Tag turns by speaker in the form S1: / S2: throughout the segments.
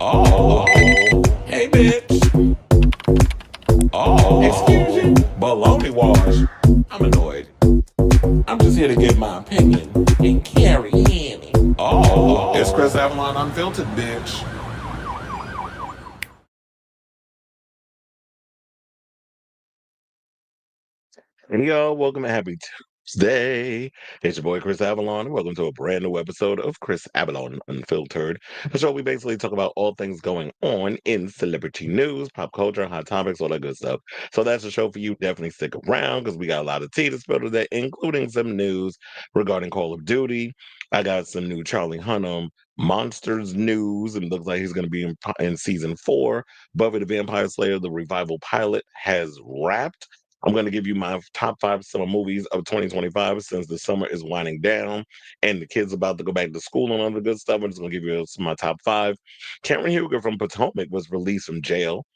S1: Oh, hey, bitch. Oh, excuse you. Baloney wash. I'm annoyed. I'm just here to give my opinion and carry in. Oh, it's Chris Avalon Unfiltered, bitch. Hey, y'all, welcome to Happy Tuesday. It's your boy Chris Avalon, and welcome to a brand new episode of Chris Avalon Unfiltered. The show we basically talk about all things going on in celebrity news, pop culture, hot topics, all that good stuff. So that's the show for you. Definitely stick around because we got a lot of tea to spill today, including some news regarding Call of Duty. I got some new Charlie Hunnam Monsters news, and it looks like he's going to be in season 4. Buffy the Vampire Slayer, the revival pilot, has wrapped. I'm going to give you my top 5 summer movies of 2025 since the summer is winding down and the kids about to go back to school and all the good stuff. I'm just going to give you my top 5. Cameron Huger from Potomac was released from jail.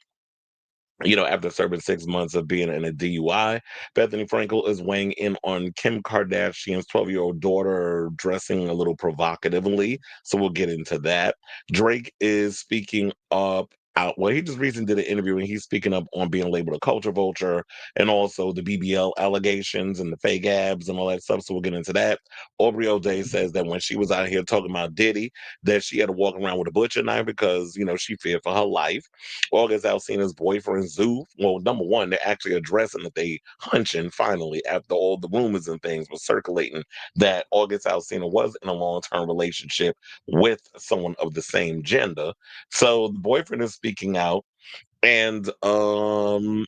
S1: After serving 6 months of being in a DUI, Bethenny Frankel is weighing in on Kim Kardashian's 12-year-old daughter dressing a little provocatively. So we'll get into that. Drake is speaking up. Well, he just recently did an interview and he's speaking up on being labeled a culture vulture and also the BBL allegations and the fake abs and all that stuff. So we'll get into that. Aubrey says that when she was out here talking about Diddy, that she had to walk around with a butcher knife because, she feared for her life. August Alsina's boyfriend Zoo. Well, number one, they're actually addressing that they hunching finally after all the rumors and things were circulating that August Alsina was in a long-term relationship with someone of the same gender. So the boyfriend is speaking out. And some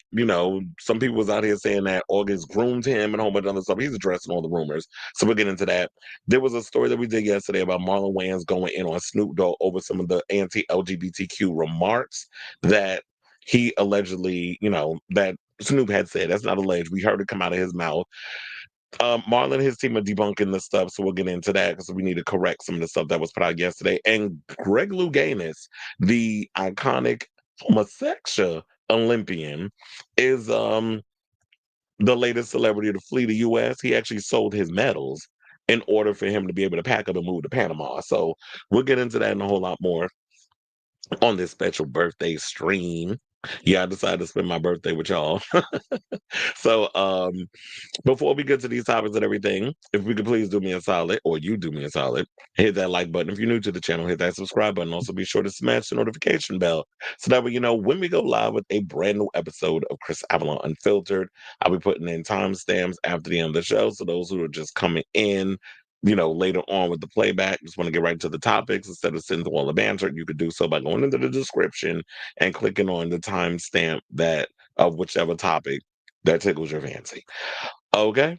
S1: people was out here saying that August groomed him and a whole bunch of other stuff. He's addressing all the rumors. So we'll get into that. There was a story that we did yesterday about Marlon Wayans going in on Snoop Dogg over some of the anti-LGBTQ remarks that he allegedly, that Snoop had said. That's not alleged. We heard it come out of his mouth. Marlon and his team are debunking the stuff, so we'll get into that because we need to correct some of the stuff that was put out yesterday. And Greg Louganis, the iconic homosexual Olympian, is the latest celebrity to flee the U.S. He actually sold his medals in order for him to be able to pack up and move to Panama. So we'll get into that and a whole lot more on this special birthday stream. Yeah, I decided to spend my birthday with y'all. So before we get to these topics and everything, if we could please do me a solid, or you do me a solid, hit that like button. If you're new to the channel, hit that subscribe button. Also, be sure to smash the notification bell so that way you know when we go live with a brand new episode of Chris Avalon Unfiltered. I'll be putting in timestamps after the end of the show. So those who are just coming in, later on with the playback, just want to get right to the topics instead of sitting through all the banter, you could do so by going into the description and clicking on the timestamp that of whichever topic that tickles your fancy. Okay.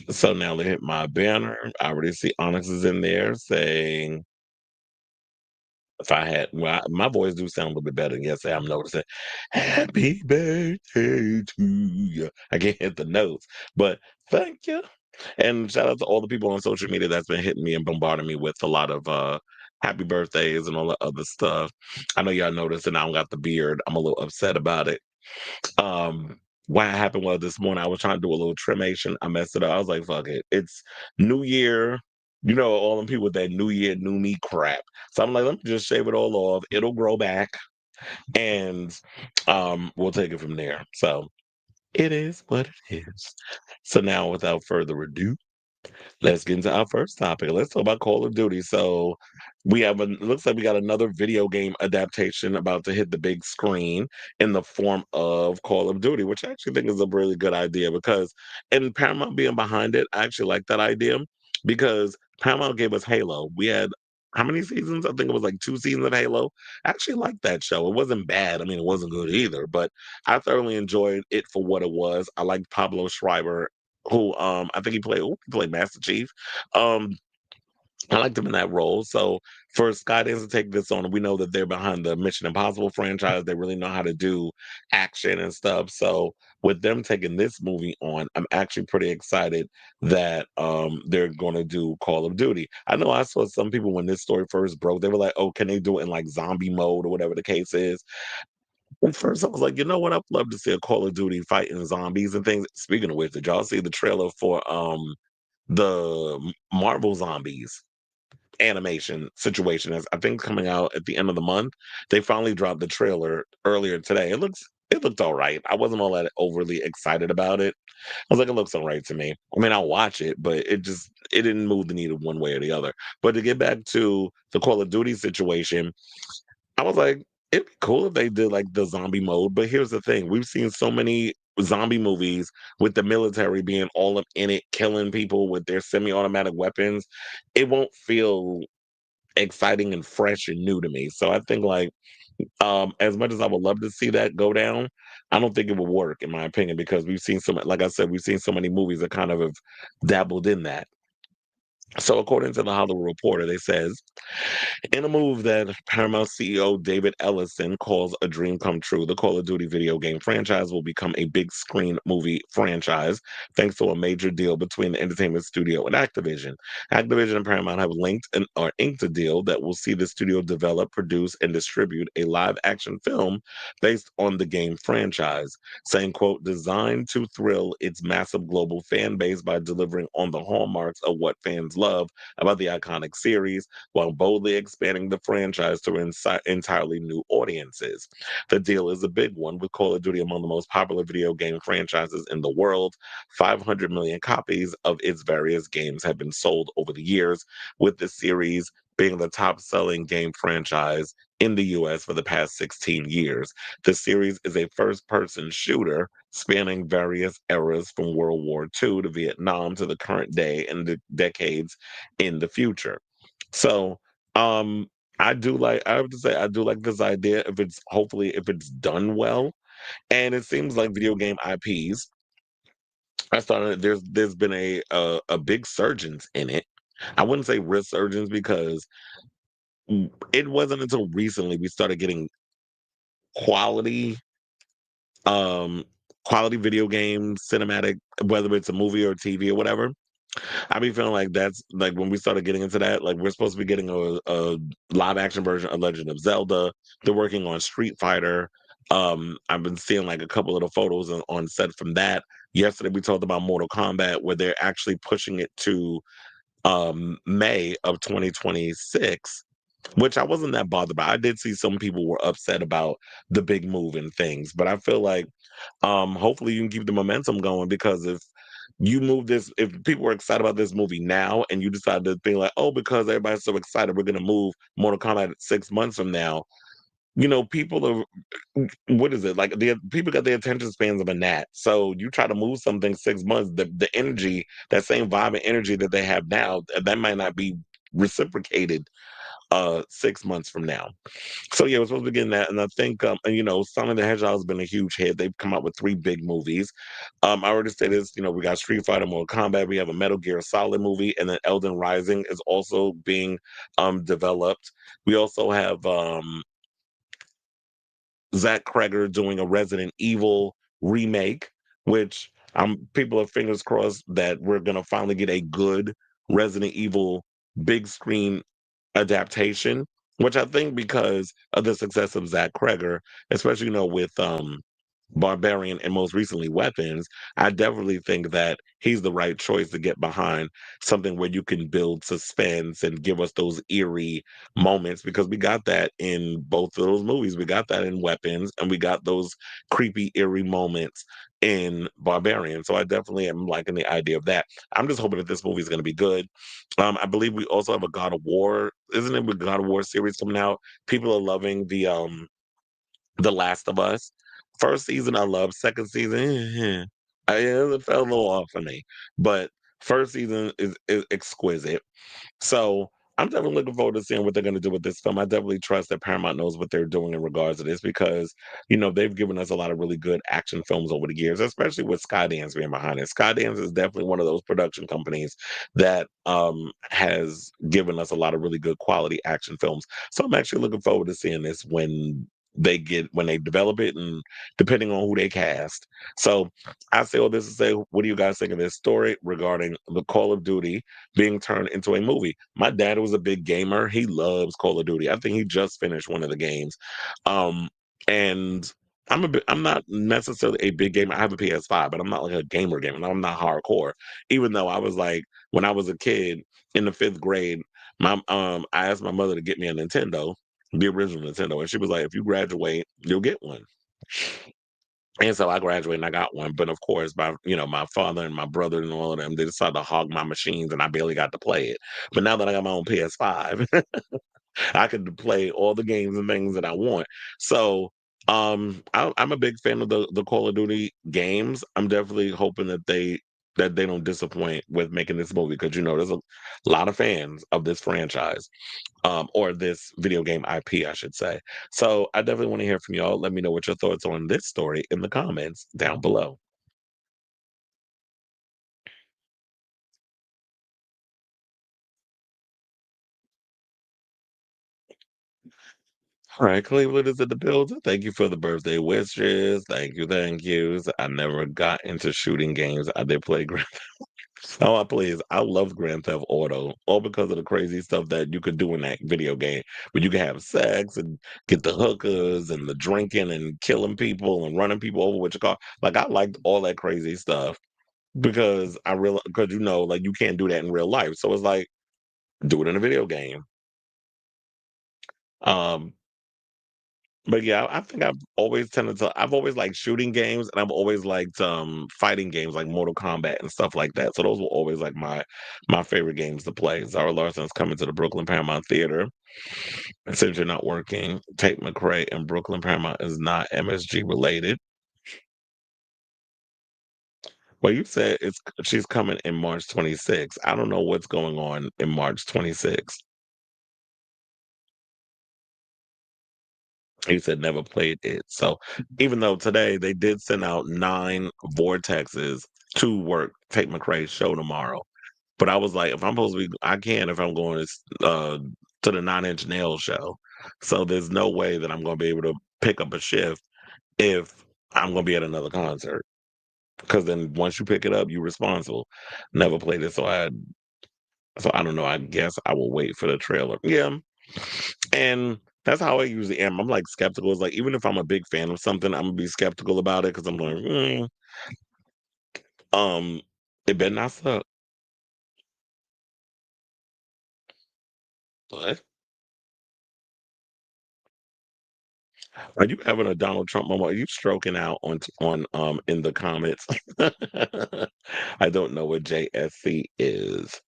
S1: So now let me hit my banner. I already see Onyx is in there saying if I had my voice do sound a little bit better than yesterday. I'm noticing happy birthday to you. I can't hit the notes, but thank you. And shout out to all the people on social media that's been hitting me and bombarding me with a lot of happy birthdays and all the other stuff. I know y'all noticed and I don't got the beard. I'm a little upset about it. What happened was this morning I was trying to do a little trimation. I messed it up. I was like, fuck it. It's New Year. All them people with that New Year, new me crap. So I'm like, let me just shave it all off. It'll grow back. And we'll take it from there. So it is what it is. So now without further ado, let's get into our first topic. Let's talk about Call of Duty. So it looks like we got another video game adaptation about to hit the big screen in the form of Call of Duty, which I actually think is a really good idea because, and Paramount being behind it, I actually like that idea because Paramount gave us Halo. We had how many seasons? I think it was like 2 seasons of Halo. I actually liked that show. It wasn't bad. I mean, it wasn't good either, but I thoroughly enjoyed it for what it was. I liked Pablo Schreiber who I think he played Master Chief. Um I liked him in that role. So for Skydance to take this on, we know that they're behind the Mission Impossible franchise. They really know how to do action and stuff. So with them taking this movie on, I'm actually pretty excited that they're gonna do Call of Duty. I know I saw some people when this story first broke, they were like, oh, can they do it in like zombie mode or whatever the case is? At first, I was like, you know what? I'd love to see a Call of Duty fighting zombies and things. Speaking of which, did y'all see the trailer for the Marvel zombies? animation situation is I think coming out at the end of the month. They finally dropped the trailer earlier today. It looked all right. I wasn't all that overly excited about it. I was like, it looks all right to me. I mean, I'll watch it, but it didn't move the needle one way or the other. But to get back to the Call of Duty situation, I was like, it'd be cool if they did like the zombie mode. But here's the thing: we've seen so many zombie movies with the military being all up in it, killing people with their semi-automatic weapons. It won't feel exciting and fresh and new to me. So I think like as much as I would love to see that go down, I don't think it would work in my opinion because we've seen so like I said, we've seen so many movies that kind of have dabbled in that. So according to the Hollywood Reporter, they says in a move that Paramount CEO David Ellison calls a dream come true, the Call of Duty video game franchise will become a big screen movie franchise thanks to a major deal between the entertainment studio and Activision. Activision and Paramount have linked and or inked a deal that will see the studio develop, produce, and distribute a live action film based on the game franchise, saying, quote, designed to thrill its massive global fan base by delivering on the hallmarks of what fans love about the iconic series while boldly expanding the franchise to entirely new audiences. The deal is a big one, with Call of Duty among the most popular video game franchises in the world. 500 million copies of its various games have been sold over the years, with the series being the top selling game franchise in the US for the past 16 years. The series is a first person shooter spanning various eras from World War II to Vietnam to the current day and the decades in the future. So, I have to say I do like this idea if it's hopefully if it's done well. And it seems like video game IPs. I started there's been a big surgence in it. I wouldn't say resurgence because it wasn't until recently we started getting quality um quality video games, cinematic, whether it's a movie or TV or whatever. I be feeling like that's like when we started getting into that, like we're supposed to be getting a live action version of Legend of Zelda. They're working on Street Fighter. I've been seeing like a couple of the photos on set from that. Yesterday we talked about Mortal Kombat, where they're actually pushing it to May of 2026, which I wasn't that bothered by. I did see some people were upset about the big move and things, but I feel like hopefully you can keep the momentum going because if people are excited about this movie now and you decide to be like, oh, because everybody's so excited, we're gonna move Mortal Kombat 6 months from now. People are what is it like? The people got the attention spans of a gnat. So you try to move something 6 months, the energy, that same vibe and energy that they have now, that might not be reciprocated 6 months from now. So yeah, we're supposed to be getting that, and I think Sonic the Hedgehog has been a huge hit. They've come out with three big movies. I already said this. We got Street Fighter, Mortal Kombat. We have a Metal Gear Solid movie, and then Elden Rising is also being developed. We also have Zach Kreger doing a Resident Evil remake, which people are fingers crossed that we're gonna finally get a good Resident Evil big screen adaptation, which I think because of the success of Zach Kreger, especially with Barbarian and most recently Weapons, I definitely think that he's the right choice to get behind something where you can build suspense and give us those eerie moments because we got that in both of those movies. We got that in Weapons and we got those creepy, eerie moments in Barbarian. So I definitely am liking the idea of that. I'm just hoping that this movie is going to be good. I believe we also have a God of War, isn't it? With God of War series coming out, people are loving the Last of Us. First season I love. Second season, it fell a little off for me. But first season is exquisite. So I'm definitely looking forward to seeing what they're going to do with this film. I definitely trust that Paramount knows what they're doing in regards to this because, they've given us a lot of really good action films over the years, especially with Skydance being behind it. Skydance is definitely one of those production companies that has given us a lot of really good quality action films. So I'm actually looking forward to seeing this when they develop it and depending on who they cast. So I say all this to say, what do you guys think of this story regarding the Call of Duty being turned into a movie? My dad was a big gamer. He loves Call of Duty. I think he just finished one of the games. And I'm not necessarily a big gamer. I have a PS5, but I'm not like a gamer. I'm not hardcore. Even though I was like, when I was a kid in the 5th grade, I asked my mother to get me a Nintendo, the original Nintendo, and she was like, if you graduate, you'll get one. And so I graduated and I got one. But of course, my father and my brother and all of them, they decided to hog my machines and I barely got to play it. But now that I got my own PS5, I could play all the games and things that I want. So I'm a big fan of the Call of Duty games. I'm definitely hoping that they don't disappoint with making this movie because there's a lot of fans of this franchise, or this video game IP, I should say. So I definitely want to hear from y'all. Let me know what your thoughts on this story in the comments down below. All right, Cleveland is in the building. Thank you for the birthday wishes. Thank you, thank yous. I never got into shooting games. I did play Grand Theft. Oh, please. I love Grand Theft Auto, all because of the crazy stuff that you could do in that video game. But you can have sex and get the hookers and the drinking and killing people and running people over with your car. Like I liked all that crazy stuff because because like you can't do that in real life. So it's like do it in a video game. Um, But yeah, I think I've always liked shooting games and I've always liked fighting games like Mortal Kombat and stuff like that. So those were always like my favorite games to play. Zara Larson's coming to the Brooklyn Paramount Theater. And since you're not working, Tate McRae and Brooklyn Paramount is not MSG related. Well, you said she's coming in March 26th. I don't know what's going on in March 26th. He said never played it. So even though today they did send out 9 vortexes to work Tate McRae's show tomorrow. But I was like, if I'm supposed to be, I can if I'm going to the 9 Inch Nail show. So there's no way that I'm going to be able to pick up a shift if I'm going to be at another concert. Because then once you pick it up, you're responsible. Never played it, so I don't know. I guess I will wait for the trailer. Yeah, and that's how I usually am. I'm like skeptical. It's like even if I'm a big fan of something, I'm gonna be skeptical about it because I'm like, um, it better not suck. But are you having a Donald Trump moment? Are you stroking out on in the comments? I don't know what JSC is.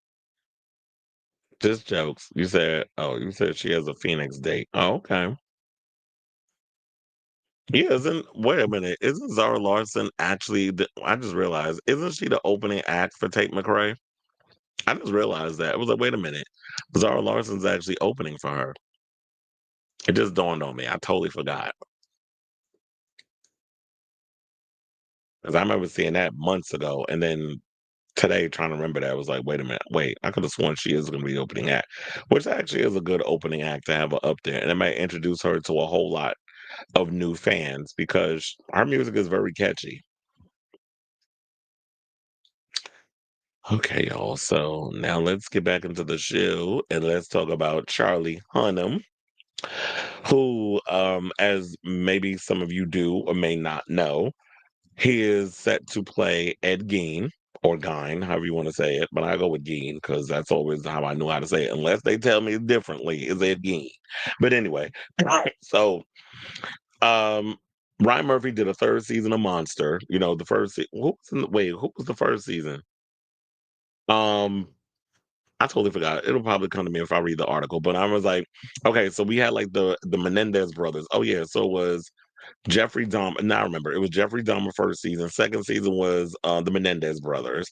S1: Just jokes. You said she has a Phoenix date. Oh, okay. Yeah, wait a minute. Isn't Zara Larson actually I just realized, isn't she the opening act for Tate McRae? I just realized that. I was like, wait a minute. Zara Larson's actually opening for her. It just dawned on me. I totally forgot. Because I remember seeing that months ago. And then today, trying to remember that, I was like, wait a minute. Wait, I could have sworn she is going to be the opening act, which actually is a good opening act to have her up there. And it might introduce her to a whole lot of new fans because her music is very catchy. Okay, y'all. So now let's get back into the show and let's talk about Charlie Hunnam, who, as maybe some of you do or may not know, he is set to play Ed Gein or Gein, however you want to say it. But I go with Gein because that's always how I know how to say it, unless they tell me differently. Is Ed Gein? But anyway, so um, Ryan Murphy did a 3rd season of Monster. The first. Who was the first season? Um, I totally forgot. It'll probably come to me if I read the article. But I was like, okay, so we had like the Menendez brothers. Oh yeah, so it was Jeffrey Dahmer. Now I remember it was Jeffrey Dahmer first season. Second season was the Menendez brothers,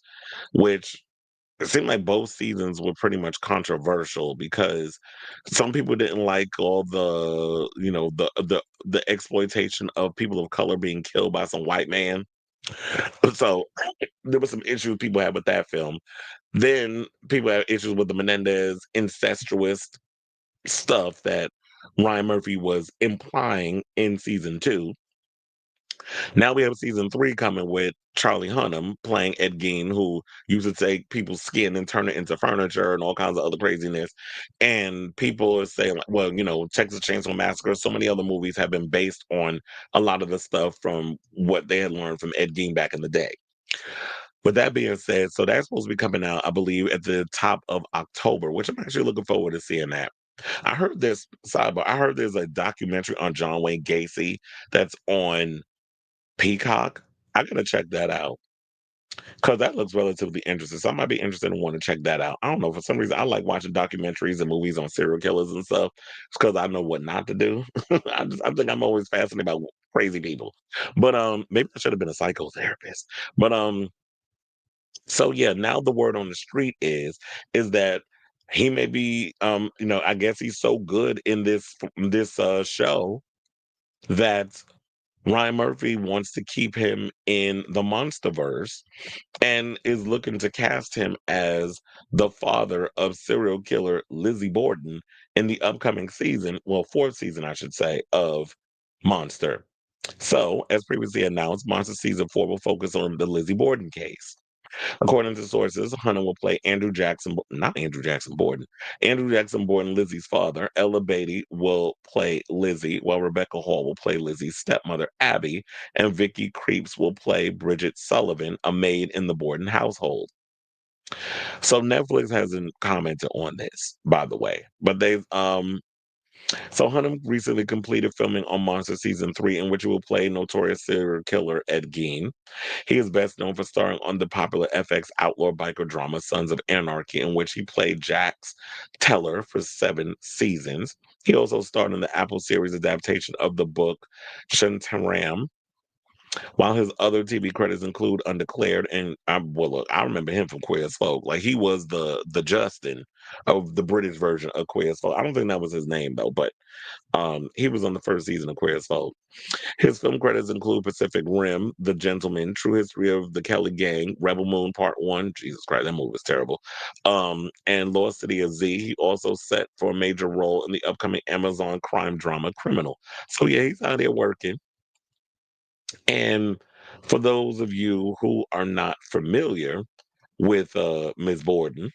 S1: which it seemed like both seasons were pretty much controversial because some people didn't like all the exploitation of people of color being killed by some white man. So there was some issues people had with that film. Then people have issues with the Menendez incestuous stuff that Ryan Murphy was implying in season 2. Now we have season 3 coming with Charlie Hunnam playing Ed Gein, who used to take people's skin and turn it into furniture and all kinds of other craziness. And people are saying, like, well, Texas Chainsaw Massacre, so many other movies have been based on a lot of the stuff from what they had learned from Ed Gein back in the day. With that being said, so that's supposed to be coming out, I believe, at the top of October, which I'm actually looking forward to seeing that. I heard this sidebar. I heard there's a documentary on John Wayne Gacy that's on Peacock. I gotta check that out because that looks relatively interesting. So I might be interested in wanting to check that out. I don't know, for some reason I like watching documentaries and movies on serial killers and stuff. It's because I know what not to do. I think I'm always fascinated by crazy people. But maybe I should have been a psychotherapist. But so yeah, now the word on the street is that he may be I guess he's so good in this show that Ryan Murphy wants to keep him in the Monsterverse and is looking to cast him as the father of serial killer Lizzie Borden in the upcoming season, well, fourth season, I should say, of Monster. So, as previously announced, Monster season 4 will focus on the Lizzie Borden case. According to sources, Hunnam will play not Andrew Jackson Borden. Andrew Jackson Borden, Lizzie's father. Ella Beatty will play Lizzie, while Rebecca Hall will play Lizzie's stepmother, Abby, and Vicky Creeps will play Bridget Sullivan, a maid in the Borden household. So Netflix hasn't commented on this, by the way, but they've so Hunnam recently completed filming on Monster season 3, in which he will play notorious serial killer Ed Gein. He is best known for starring on the popular FX outlaw biker drama Sons of Anarchy, in which he played Jax Teller for 7 seasons. He also starred in the Apple series adaptation of the book Shantaram, while his other TV credits include Undeclared and well, look, I remember him from Queer as Folk. Like he was the Justin of the British version of Queer as Folk. I don't think that was his name though, but he was on the first season of Queer as Folk. His film credits include Pacific Rim, The Gentleman, True History of the Kelly Gang, Rebel Moon Part 1. Jesus Christ, that movie was terrible. And Lost City of Z. He also set for a major role in the upcoming Amazon crime drama Criminal. So yeah, he's out there working. And for those of you who are not familiar with Ms. Borden,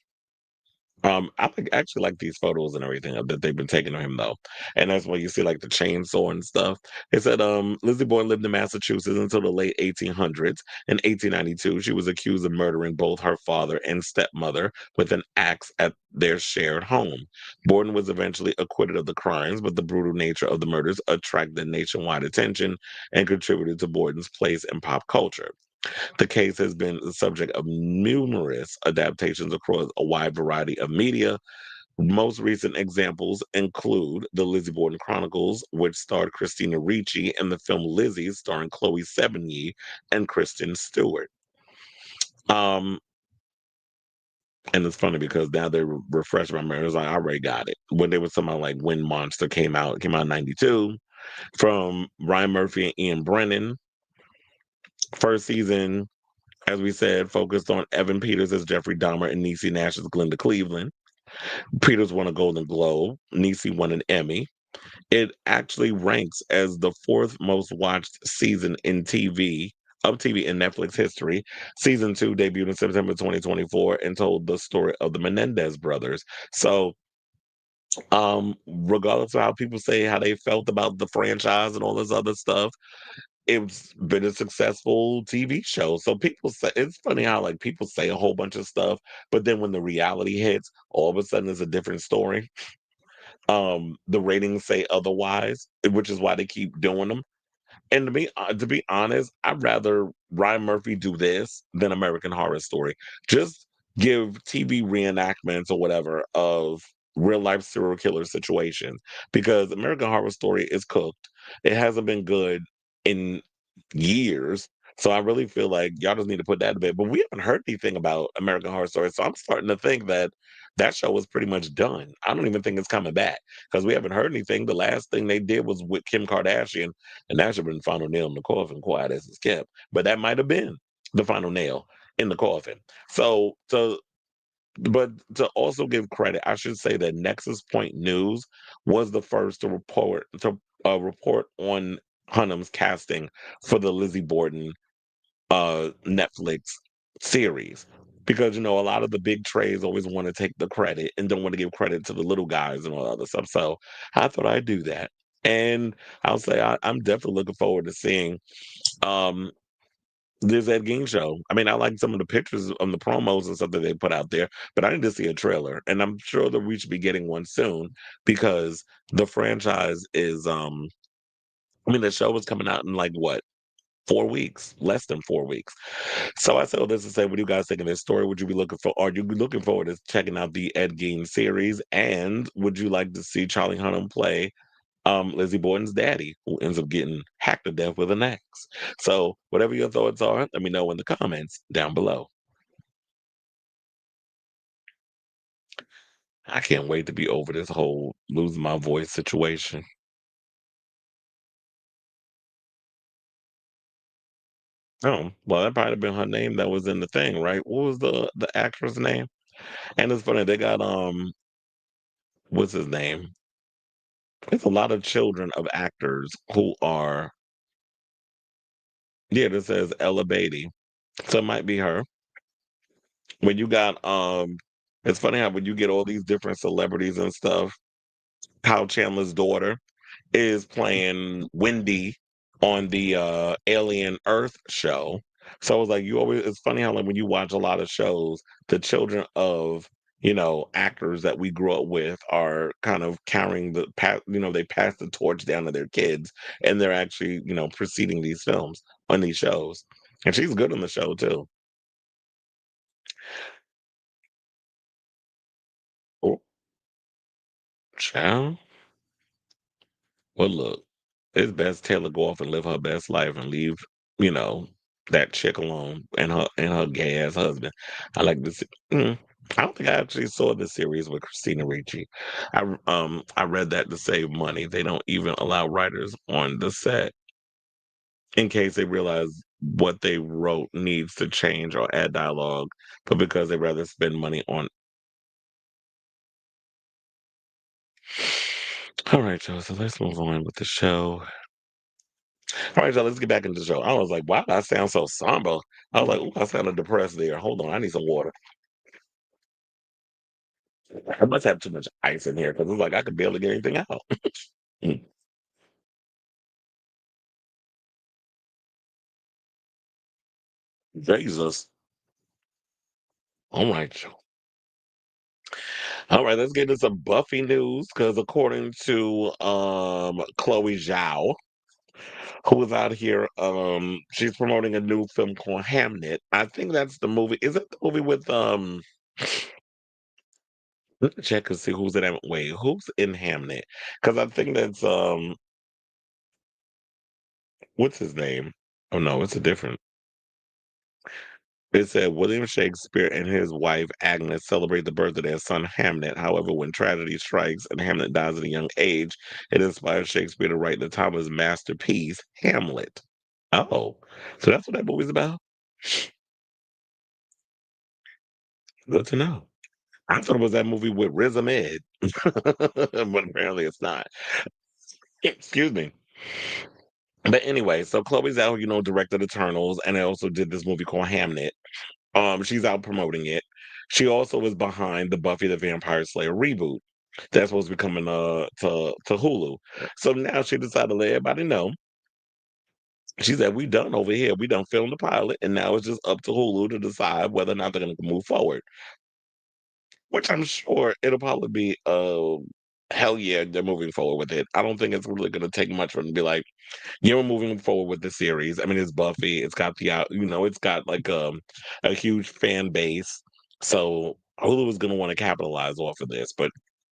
S1: actually like these photos and everything that they've been taking of him though, and that's why you see like the chainsaw and stuff. It said Lizzie Borden lived in Massachusetts until the late 1800s. In 1892, she was accused of murdering both her father and stepmother with an axe at their shared home. Borden was eventually acquitted of the crimes, but the brutal nature of the murders attracted nationwide attention and contributed to Borden's place in pop culture. The case has been the subject of numerous adaptations across a wide variety of media. Most recent examples include The Lizzie Borden Chronicles, which starred Christina Ricci, and the film Lizzie, starring Chloe Sevigny and Kristen Stewart. Um, and it's funny because now they refresh my memory. Like, I already got it. When they were talking about like when Monster came out, it came out in 92 from Ryan Murphy and Ian Brennan. First season, as we said, focused on Evan Peters as Jeffrey Dahmer and Niecy Nash as Glenda Cleveland. Peters won a Golden Globe. Niecy won an Emmy. It actually ranks as the fourth most watched season in TV in Netflix history. Season 2 debuted in September 2024 and told the story of the Menendez brothers. So, regardless of how people say how they felt about the franchise and all this other stuff, it's been a successful TV show. So people say it's funny how like people say a whole bunch of stuff, but then when the reality hits, all of a sudden it's a different story. The ratings say otherwise, which is why they keep doing them. And to be honest, I'd rather Ryan Murphy do this than American Horror Story. Just give TV reenactments or whatever of real life serial killer situations because American Horror Story is cooked. It hasn't been good in years. So I really feel like y'all just need to put that to bed. But we haven't heard anything about American Horror Story. So I'm starting to think that that show was pretty much done. I don't even think it's coming back because we haven't heard anything. The last thing they did was with Kim Kardashian, and that should have been the final nail in the coffin, quiet as it's kept. But that might have been the final nail in the coffin. But to also give credit, I should say that Nexus Point News was the first to report on Hunnam's casting for the Lizzie Borden Netflix series. Because a lot of the big trays always want to take the credit and don't want to give credit to the little guys and all other stuff. So I thought I'd do that. And I'll say I'm definitely looking forward to seeing um this Ed Gein show. I mean, I like some of the pictures on the promos and stuff that they put out there, but I need to see a trailer. And I'm sure that we should be getting one soon because the franchise is I mean the show is coming out in like what 4 weeks, less than 4 weeks. So I said all this to say, what do you guys think of this story? Would you be looking for, are you be looking forward to checking out the Ed Gein series? And would you like to see Charlie Hunnam play Lizzie Borden's daddy, who ends up getting hacked to death with an axe? So whatever your thoughts are, let me know in the comments down below. I can't wait to be over this whole losing my voice situation. Oh, well, that probably have been her name that was in the thing, right? What was the actress name? And it's funny, they got what's his name? There's a lot of children of actors who are, yeah, this says Ella Beatty. So it might be her. When you got it's funny how when you get all these different celebrities and stuff, Kyle Chandler's daughter is playing Wendy on the Alien Earth show. So it's like you always it's funny how like when you watch a lot of shows, the children of actors that we grew up with are kind of carrying they pass the torch down to their kids and they're actually, preceding these films on these shows. And she's good on the show too. Oh, child. Well, look, it's best Taylor go off and live her best life and leave, you know, that chick alone and her gay ass husband. I like this. I don't think I actually saw the series with Christina Ricci. I read that to save money, they don't even allow writers on the set in case they realize what they wrote needs to change or add dialogue, but because they rather spend money on. All right, y'all. So let's move on with the show. All right, y'all, let's get back into the show. I was like, wow, I sound so somber. I was like, ooh, I sounded depressed there. Hold on, I need some water. I must have too much ice in here because it's like I could barely get anything out. Mm, Jesus. All right, y'all. All right, let's get into some Buffy news because according to Chloe Zhao, who was out here, she's promoting a new film called Hamnet. I think that's the movie. Is it the movie with let me check and see who's in that. Wait, who's in Hamnet? Because I think that's what's his name? Oh no, it's a different. It said William Shakespeare and his wife Agnes celebrate the birth of their son Hamnet. However, when tragedy strikes and Hamlet dies at a young age, it inspires Shakespeare to write the timeless masterpiece Hamlet. Oh, so that's what that movie's about. Good to know. I thought it was that movie with Riz Ahmed, but apparently it's not. Excuse me. But anyway, so Chloe's out, directed Eternals, and I also did this movie called Hamnet. She's out promoting it. She also is behind the Buffy the Vampire Slayer reboot that's supposed to be coming to Hulu. So now she decided to let everybody know. She said, "We done over here. We done filmed the pilot, and now it's just up to Hulu to decide whether or not they're going to move forward." Which I'm sure it'll probably be hell yeah, they're moving forward with it. I don't think it's really going to take much for them to be like, you're moving forward with the series. I mean, it's Buffy. It's got it's got like a huge fan base. So Hulu is going to want to capitalize off of this. But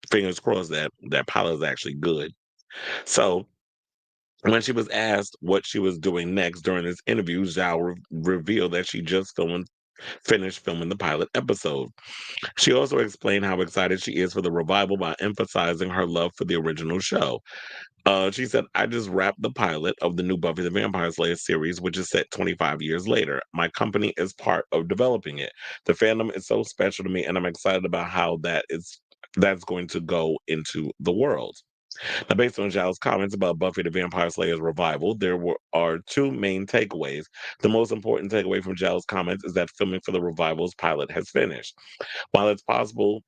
S1: fingers crossed that that pilot is actually good. So when she was asked what she was doing next during this interview, Zhao revealed that she just finished filming the pilot episode. She also explained how excited she is for the revival by emphasizing her love for the original show. She said, I just wrapped the pilot of the new Buffy the Vampire Slayer series, which is set 25 years later. My company is part of developing it. The fandom is so special to me, and I'm excited about how that's going to go into the world. Now, based on Zhao's comments about Buffy the Vampire Slayer's revival, are two main takeaways. The most important takeaway from Zhao's comments is that filming for the revival's pilot has finished. While it's possible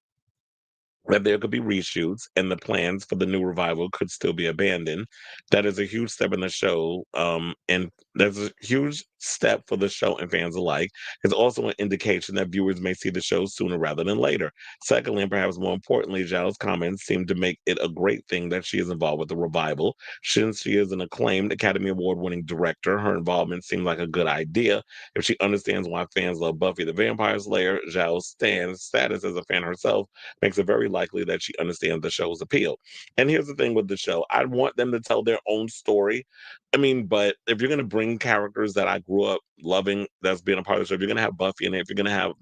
S1: that there could be reshoots and the plans for the new revival could still be abandoned. That is a huge step in the show, and that's a huge step for the show and fans alike. It's also an indication that viewers may see the show sooner rather than later. Secondly, and perhaps more importantly, Zhao's comments seem to make it a great thing that she is involved with the revival. Since she is an acclaimed Academy Award winning director, her involvement seems like a good idea. If she understands why fans love Buffy the Vampire Slayer, Zhao's status as a fan herself makes it very likely that she understands the show's appeal. And here's the thing with the show, I want them to tell their own story. I mean, but if you're going to bring characters that I grew up loving, that's being a part of the show, if you're going to have Buffy in it, if you're going to have,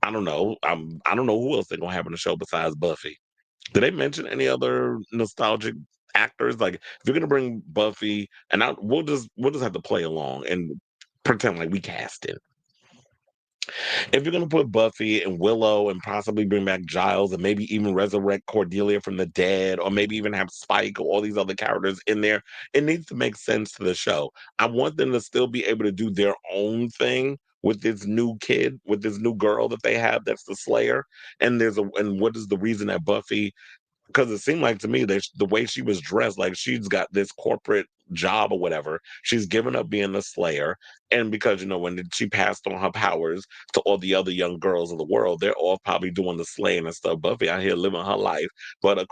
S1: I don't know who else they're going to have in the show besides Buffy. Did they mention any other nostalgic actors? Like, if you're going to bring Buffy, and we'll just have to play along and pretend like we cast it. If you're gonna put Buffy and Willow and possibly bring back Giles and maybe even resurrect Cordelia from the dead, or maybe even have Spike or all these other characters in there, it needs to make sense to the show. I want them to still be able to do their own thing with this new kid, with this new girl that they have that's the Slayer. And what is the reason that Buffy, because it seemed like to me that the way she was dressed, like she's got this corporate job or whatever. She's given up being a slayer. And because, when she passed on her powers to all the other young girls of the world, they're all probably doing the slaying and stuff. Buffy out here living her life. But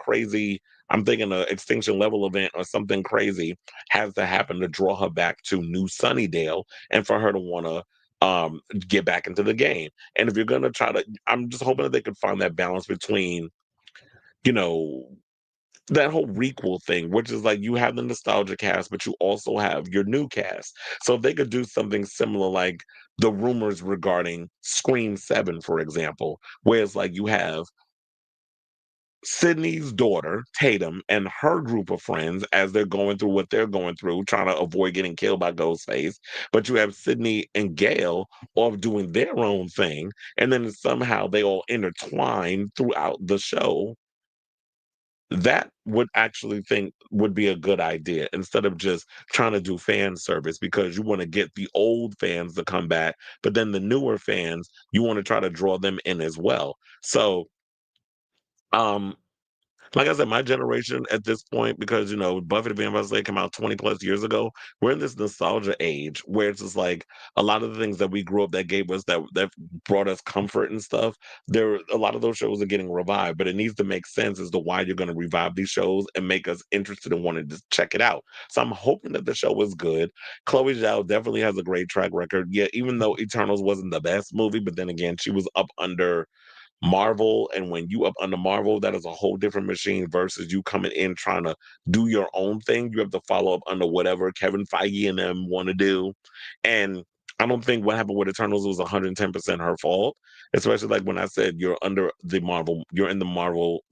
S1: I'm thinking an extinction level event or something crazy has to happen to draw her back to New Sunnydale and for her to want to get back into the game. And if you're going to I'm just hoping that they can find that balance between, you know, that whole requel thing, which is like you have the nostalgia cast, but you also have your new cast. So if they could do something similar, like the rumors regarding Scream 7, for example, where it's like you have Sydney's daughter, Tatum, and her group of friends as they're going through what they're going through, trying to avoid getting killed by Ghostface. But you have Sydney and Gail off doing their own thing, and then somehow they all intertwine throughout the show. That would actually think would be a good idea instead of just trying to do fan service, because you want to get the old fans to come back, but then the newer fans, you want to try to draw them in as well. So, um, like I said, my generation at this point, because Buffy the Vampire Slayer came out 20 plus years ago, we're in this nostalgia age where it's just like a lot of the things that we grew up that gave us that brought us comfort and stuff. A lot of those shows are getting revived, but it needs to make sense as to why you're going to revive these shows and make us interested in wanting to check it out. So I'm hoping that the show is good. Chloe Zhao definitely has a great track record. Yeah, even though Eternals wasn't the best movie, but then again, she was up under Marvel, and when you up under Marvel, that is a whole different machine versus you coming in trying to do your own thing. You have to follow up under whatever Kevin Feige and them want to do. And I don't think what happened with Eternals was 110% her fault, especially like when I said you're in the Marvel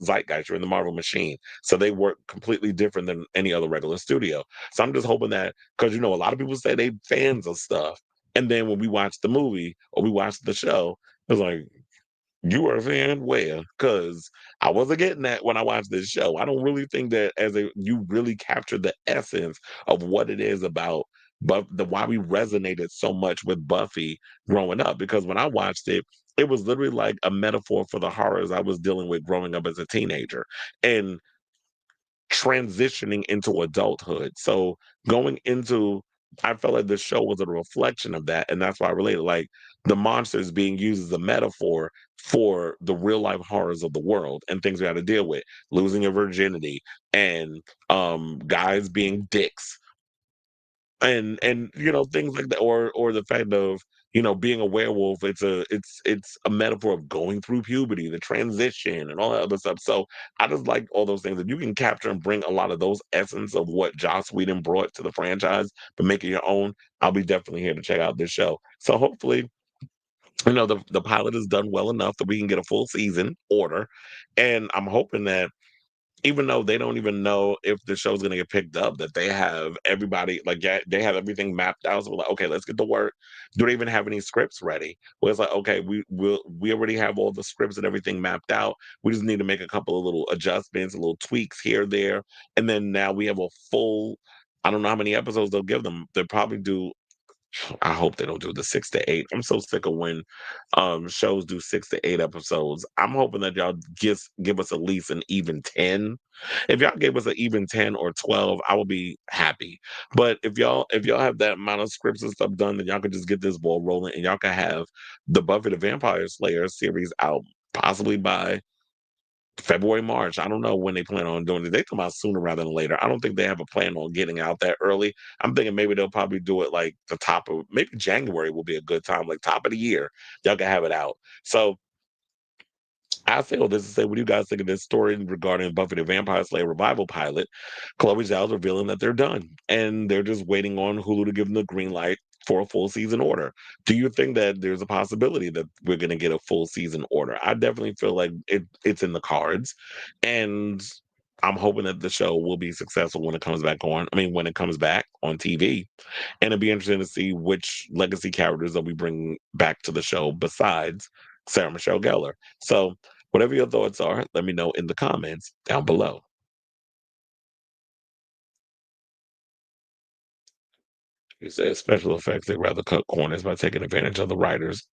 S1: zeitgeist, you're in the Marvel machine. So they work completely different than any other regular studio. So I'm just hoping that, because a lot of people say they fans of stuff. And then when we watch the movie or we watch the show, it's like, you are a fan? Where? Because I wasn't getting that when I watched this show. I don't really think that you really captured the essence of what it is about, but why we resonated so much with Buffy growing up. Because when I watched it, it was literally like a metaphor for the horrors I was dealing with growing up as a teenager. And transitioning into adulthood. So going into I felt like the show was a reflection of that. And that's why I related. Like the monsters being used as a metaphor for the real life horrors of the world and things we had to deal with. Losing your virginity and guys being dicks and things like that, or the fact of being a werewolf. It's a metaphor of going through puberty, the transition and all that other stuff. So I just like all those things that you can capture and bring a lot of those essence of what Joss Whedon brought to the franchise, but make it your own. I'll be definitely here to check out this show. So hopefully the pilot is done well enough that we can get a full season order, and I'm hoping that even though they don't even know if the show's gonna get picked up, that they have everybody like yeah, they have everything mapped out. So we're like, okay, let's get to work. Do they even have any scripts ready? Well, it's like, okay, we already have all the scripts and everything mapped out. We just need to make a couple of little adjustments, little tweaks here, there, and then now we have a full. I don't know how many episodes they'll give them. They'll probably do I hope they don't do the 6 to 8. I'm so sick of when shows do 6 to 8 episodes. I'm hoping that y'all give us at least an even 10. If y'all gave us an even 10 or 12, I would be happy. But if y'all have that amount of scripts and stuff done, then y'all could just get this ball rolling and y'all can have the Buffy the Vampire Slayer series out possibly by February, March. I don't know when they plan on doing it. They come out sooner rather than later. I don't think they have a plan on getting out that early. I'm thinking maybe they'll probably do it like the top of maybe January will be a good time, like top of the year. Y'all can have it out. So I say all this to say, what do you guys think of this story regarding Buffy the Vampire Slayer revival pilot? Chloe Zhao's revealing that they're done and they're just waiting on Hulu to give them the green light for a full season order. Do you think that there's a possibility that we're going to get a full season order? I definitely feel like it's in the cards, and I'm hoping that the show will be successful when it comes back on. I mean, when it comes back on TV, and it'd be interesting to see which legacy characters that we bring back to the show besides Sarah Michelle Gellar. So, whatever your thoughts are, let me know in the comments down below. You say special effects, they rather cut corners by taking advantage of the writers.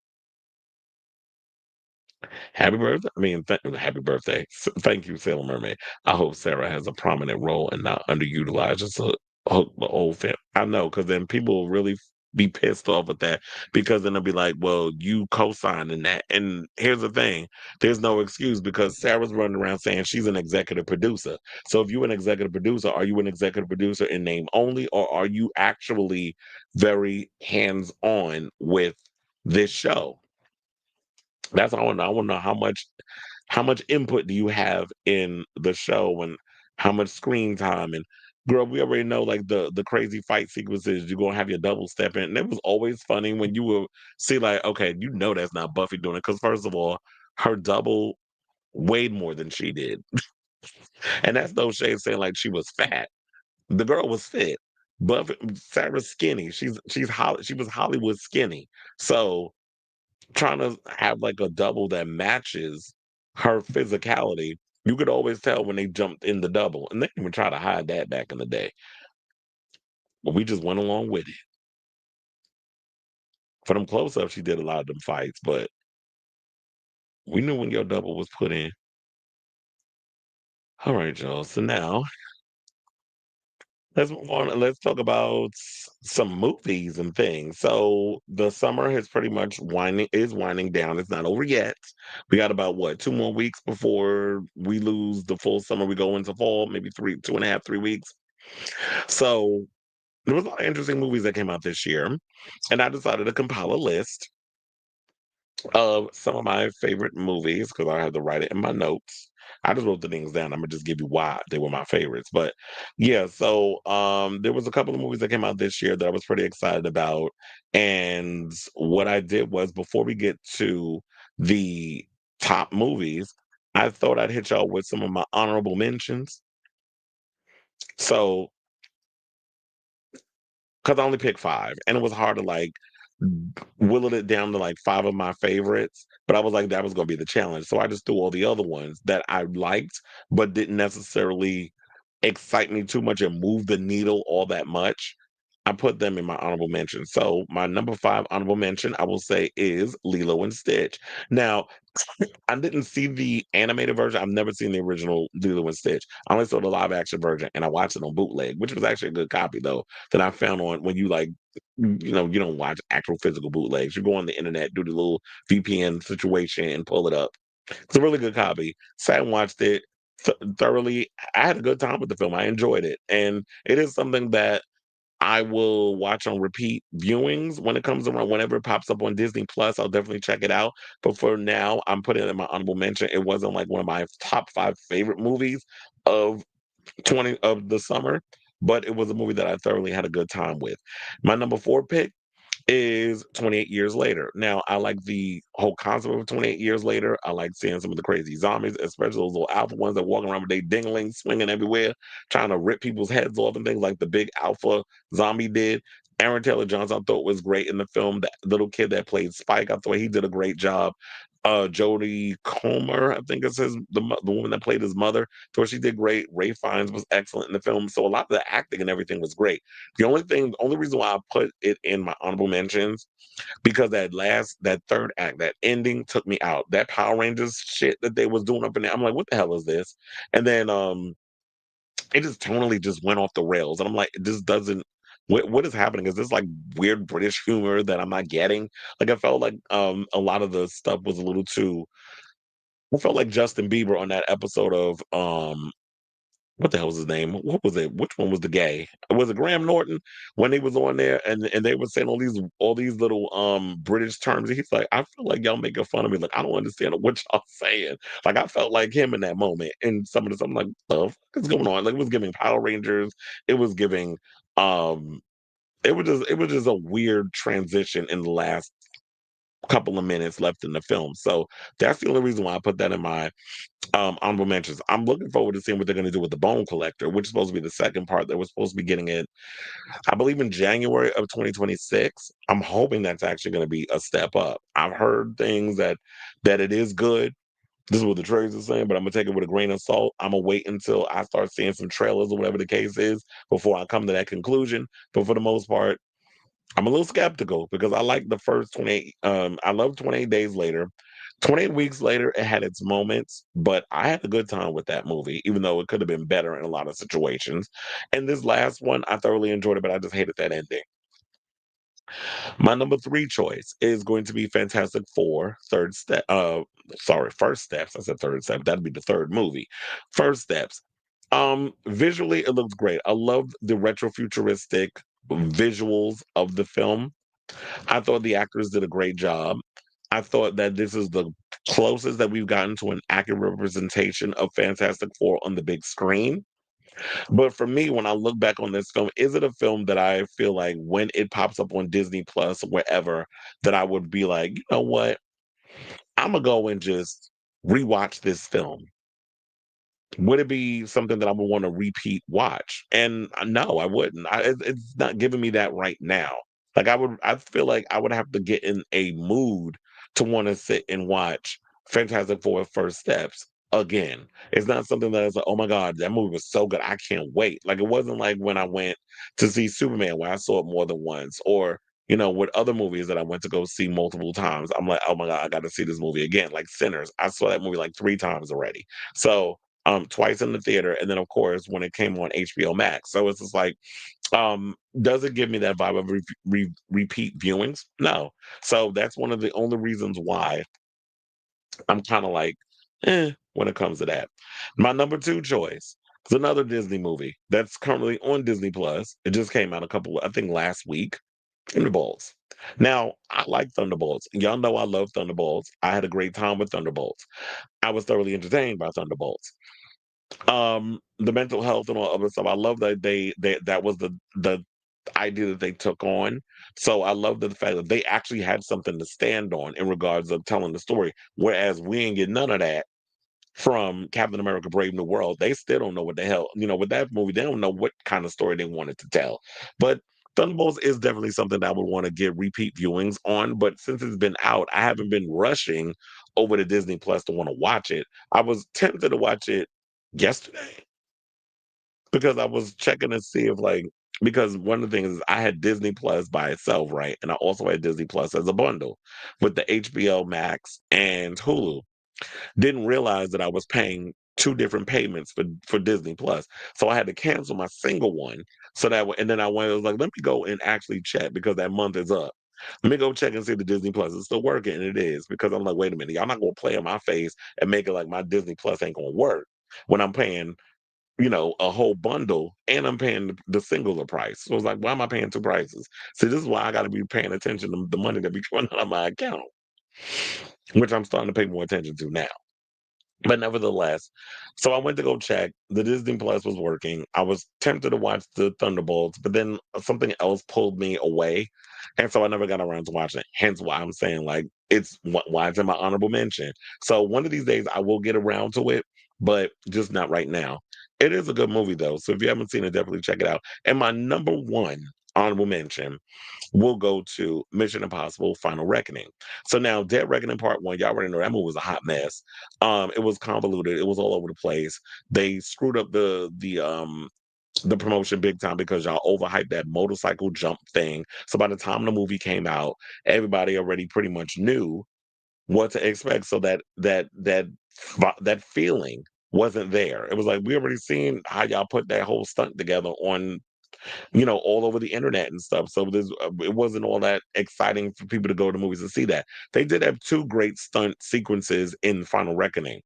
S1: Happy birthday. I mean, happy birthday. Thank you, Sailor Mermaid. I hope Sarah has a prominent role and not underutilized as a hook the old fan. I know, because then people will really be pissed off with that because then they'll be like, well, you co-signing that. And here's the thing, there's no excuse because Sarah's running around saying she's an executive producer. So if you're an executive producer, are you an executive producer in name only, or are you actually very hands-on with this show? That's all I want to know. I want to know how much input do you have in the show and how much screen time and girl, we already know like the crazy fight sequences you're gonna have your double step in. And it was always funny when you will see like, okay, you know that's not Buffy doing it. Cause first of all, her double weighed more than she did. And that's no shade saying like she was fat. The girl was fit. Buffy Sarah's skinny. She was Hollywood skinny. So trying to have like a double that matches her physicality, you could always tell when they jumped in the double. And they didn't even try to hide that back in the day. But we just went along with it. For them close ups, she did a lot of them fights, but we knew when your double was put in. All right, y'all. So now let's move on and let's talk about some movies and things. So the summer has pretty much winding down. It's not over yet. We got about what 2 more weeks before we lose the full summer. We go into fall, maybe 2.5, 3 weeks. So there was a lot of interesting movies that came out this year, and I decided to compile a list of some of my favorite movies because I had to write it in my notes. I just wrote the things down. I'm gonna just give you why they were my favorites. But yeah, so there was a couple of movies that came out this year that I was pretty excited about. And what I did was before we get to the top movies, I thought I'd hit y'all with some of my honorable mentions. So because I only picked five, and it was hard to like whittled it down to like five of my favorites. But I was like, that was going to be the challenge. So I just threw all the other ones that I liked, but didn't necessarily excite me too much and move the needle all that much. I put them in my honorable mention. So my number five honorable mention, I will say, is Lilo and Stitch. Now, I didn't see the animated version. I've never seen the original Lilo and Stitch. I only saw the live action version, and I watched it on bootleg, which was actually a good copy though. That I found on when you like, you don't watch actual physical bootlegs. You go on the internet, do the little VPN situation, and pull it up. It's a really good copy. Sat and watched it thoroughly. I had a good time with the film. I enjoyed it, and it is something that I will watch on repeat viewings when it comes around. Whenever it pops up on Disney Plus, I'll definitely check it out. But for now, I'm putting it in my honorable mention. It wasn't like one of my top five favorite movies of 20 of the summer, but it was a movie that I thoroughly had a good time with. My number four pick is 28 years later. Now, I like the whole concept of 28 years later. I like seeing some of the crazy zombies, especially those little alpha ones that walk around with their dinglings swinging everywhere, trying to rip people's heads off and things like the big alpha zombie did. Aaron Taylor Johnson, I thought was great in the film. That little kid that played Spike, I thought he did a great job. Jodie Comer, I think it's the woman that played his mother. Thought she did great. Ray Fiennes was excellent in the film. So a lot of the acting and everything was great. The only reason why I put it in my honorable mentions because that third act, that ending took me out. That Power Rangers shit that they was doing up in there, I'm like, what the hell is this? And then it just tonally just went off the rails, and I'm like, this doesn't. What is happening? Is this like weird British humor that I'm not getting? Like I felt like a lot of the stuff was a little too. I felt like Justin Bieber on that episode of what the hell was his name? What was it? Which one was the gay? Was it Graham Norton when he was on there and they were saying all these little British terms? And he's like, I feel like y'all making fun of me. Like I don't understand what y'all saying. Like I felt like him in that moment. And some of this, I'm like, the fuck is going on? Like it was giving Power Rangers. It was giving um it was just a weird transition in the last couple of minutes left in the film. So that's the only reason why I put that in my honorable mentions. I'm looking forward to seeing what they're going to do with the Bone Collector, which is supposed to be the second part that we're supposed to be getting it, I believe, in January of 2026. I'm hoping that's actually going to be a step up. I've heard things that it is good. This is what the trailers are saying, but I'm gonna take it with a grain of salt. I'm gonna wait until I start seeing some trailers or whatever the case is before I come to that conclusion. But for the most part, I'm a little skeptical because I like the first 28. I love 28 Days Later. 28 Weeks Later, it had its moments, but I had a good time with that movie, even though it could have been better in a lot of situations. And this last one, I thoroughly enjoyed it, but I just hated that ending. My number three choice is going to be Fantastic Four, third step. First Steps. I said third step. That'd be the third movie. First Steps. Visually, it looks great. I love the retro futuristic visuals of the film. I thought the actors did a great job. I thought that this is the closest that we've gotten to an accurate representation of Fantastic Four on the big screen. But for me, when I look back on this film, is it a film that I feel like when it pops up on Disney Plus or wherever, that I would be like, you know what? I'm gonna go and just rewatch this film. Would it be something that I would want to repeat watch? And no, I wouldn't. It's not giving me that right now. Like I feel like I would have to get in a mood to want to sit and watch Fantastic Four First Steps again. It's not something that is like, oh my God, that movie was so good. I can't wait. Like it wasn't like when I went to see Superman where I saw it more than once, or with other movies that I went to go see multiple times. I'm like, oh my God, I got to see this movie again. Like Sinners. I saw that movie like three times already. So twice in the theater, and then of course when it came on HBO Max. So it's just like, does it give me that vibe of repeat viewings? No. So that's one of the only reasons why I'm kind of like, when it comes to that. My number two choice is another Disney movie that's currently on Disney Plus. It just came out I think last week. Thunderbolts. Now, I like Thunderbolts. Y'all know I love Thunderbolts. I had a great time with Thunderbolts. I was thoroughly entertained by Thunderbolts. The mental health and all other stuff. I love that that was the idea that they took on. So I love the fact that they actually had something to stand on in regards of telling the story. Whereas we ain't get none of that from Captain America Brave New World. They still don't know what the hell, with that movie, they don't know what kind of story they wanted to tell. But Thunderbolts is definitely something that I would want to get repeat viewings on. But since it's been out, I haven't been rushing over to Disney Plus to want to watch it. I was tempted to watch it yesterday because I was checking to see if because one of the things is I had Disney Plus by itself, right? And I also had Disney Plus as a bundle with the HBO Max and Hulu. Didn't realize that I was paying two different payments for Disney Plus. So I had to cancel my single one. So and then I was like, let me go and actually check because that month is up. Let me go check and see if the Disney Plus is still working. And it is, because I'm like, wait a minute, y'all not gonna play in my face and make it like my Disney Plus ain't gonna work when I'm paying, a whole bundle and I'm paying the singular price. So I was like, why am I paying two prices? See, this is why I gotta be paying attention to the money that be coming out of my account, which I'm starting to pay more attention to now. But nevertheless, so I went to go check. The Disney Plus was working. I was tempted to watch the Thunderbolts, but then something else pulled me away. And so I never got around to watching it. Hence why I'm saying, like, why it's in my honorable mention. So one of these days I will get around to it, but just not right now. It is a good movie, though. So if you haven't seen it, definitely check it out. And my number one honorable mention will go to Mission Impossible Final Reckoning. So now Dead Reckoning Part 1, y'all already know that movie was a hot mess. It was convoluted, it was all over the place. They screwed up the promotion big time because y'all overhyped that motorcycle jump thing. So by the time the movie came out, everybody already pretty much knew what to expect. So that feeling wasn't there. It was like we already seen how y'all put that whole stunt together on all over the internet and stuff. So it wasn't all that exciting for people to go to movies to see that. They did have two great stunt sequences in Final Reckoning,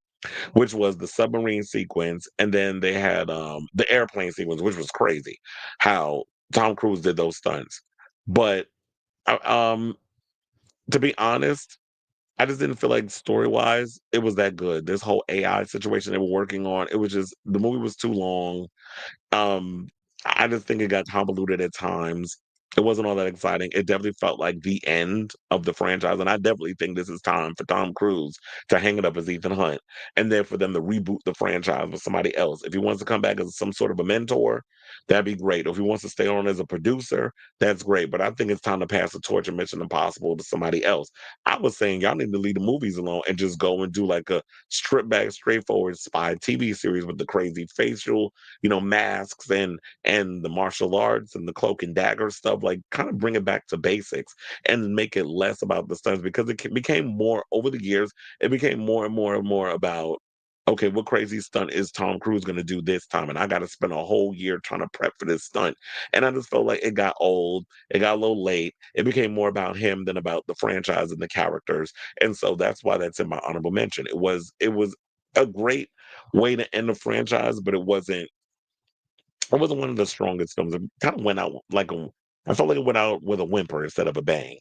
S1: which was the submarine sequence, and then they had the airplane sequence, which was crazy. How Tom Cruise did those stunts, but uh, um, to be honest, I just didn't feel like story wise it was that good. This whole AI situation they were working on, it was just the movie was too long. um, I just think it got convoluted at times. It wasn't all that exciting. It definitely felt like the end of the franchise, and I definitely think this is time for Tom Cruise to hang it up as Ethan Hunt, and then for them to reboot the franchise with somebody else. If he wants to come back as some sort of a mentor, that'd be great. If he wants to stay on as a producer, that's great. But I think it's time to pass the torch of Mission Impossible to somebody else. I was saying y'all need to leave the movies alone and just go and do like a stripped back, straightforward spy TV series with the crazy facial masks and the martial arts and the cloak and dagger stuff, like kind of bring it back to basics and make it less about the stunts because became more over the years. It became more and more and more about, okay, what crazy stunt is Tom Cruise going to do this time? And I got to spend a whole year trying to prep for this stunt. And I just felt like it got old. It got a little late. It became more about him than about the franchise and the characters. And so that's why that's in my honorable mention. It was a great way to end the franchise, but it wasn't one of the strongest films. It kind of went out I felt like it went out with a whimper instead of a bang.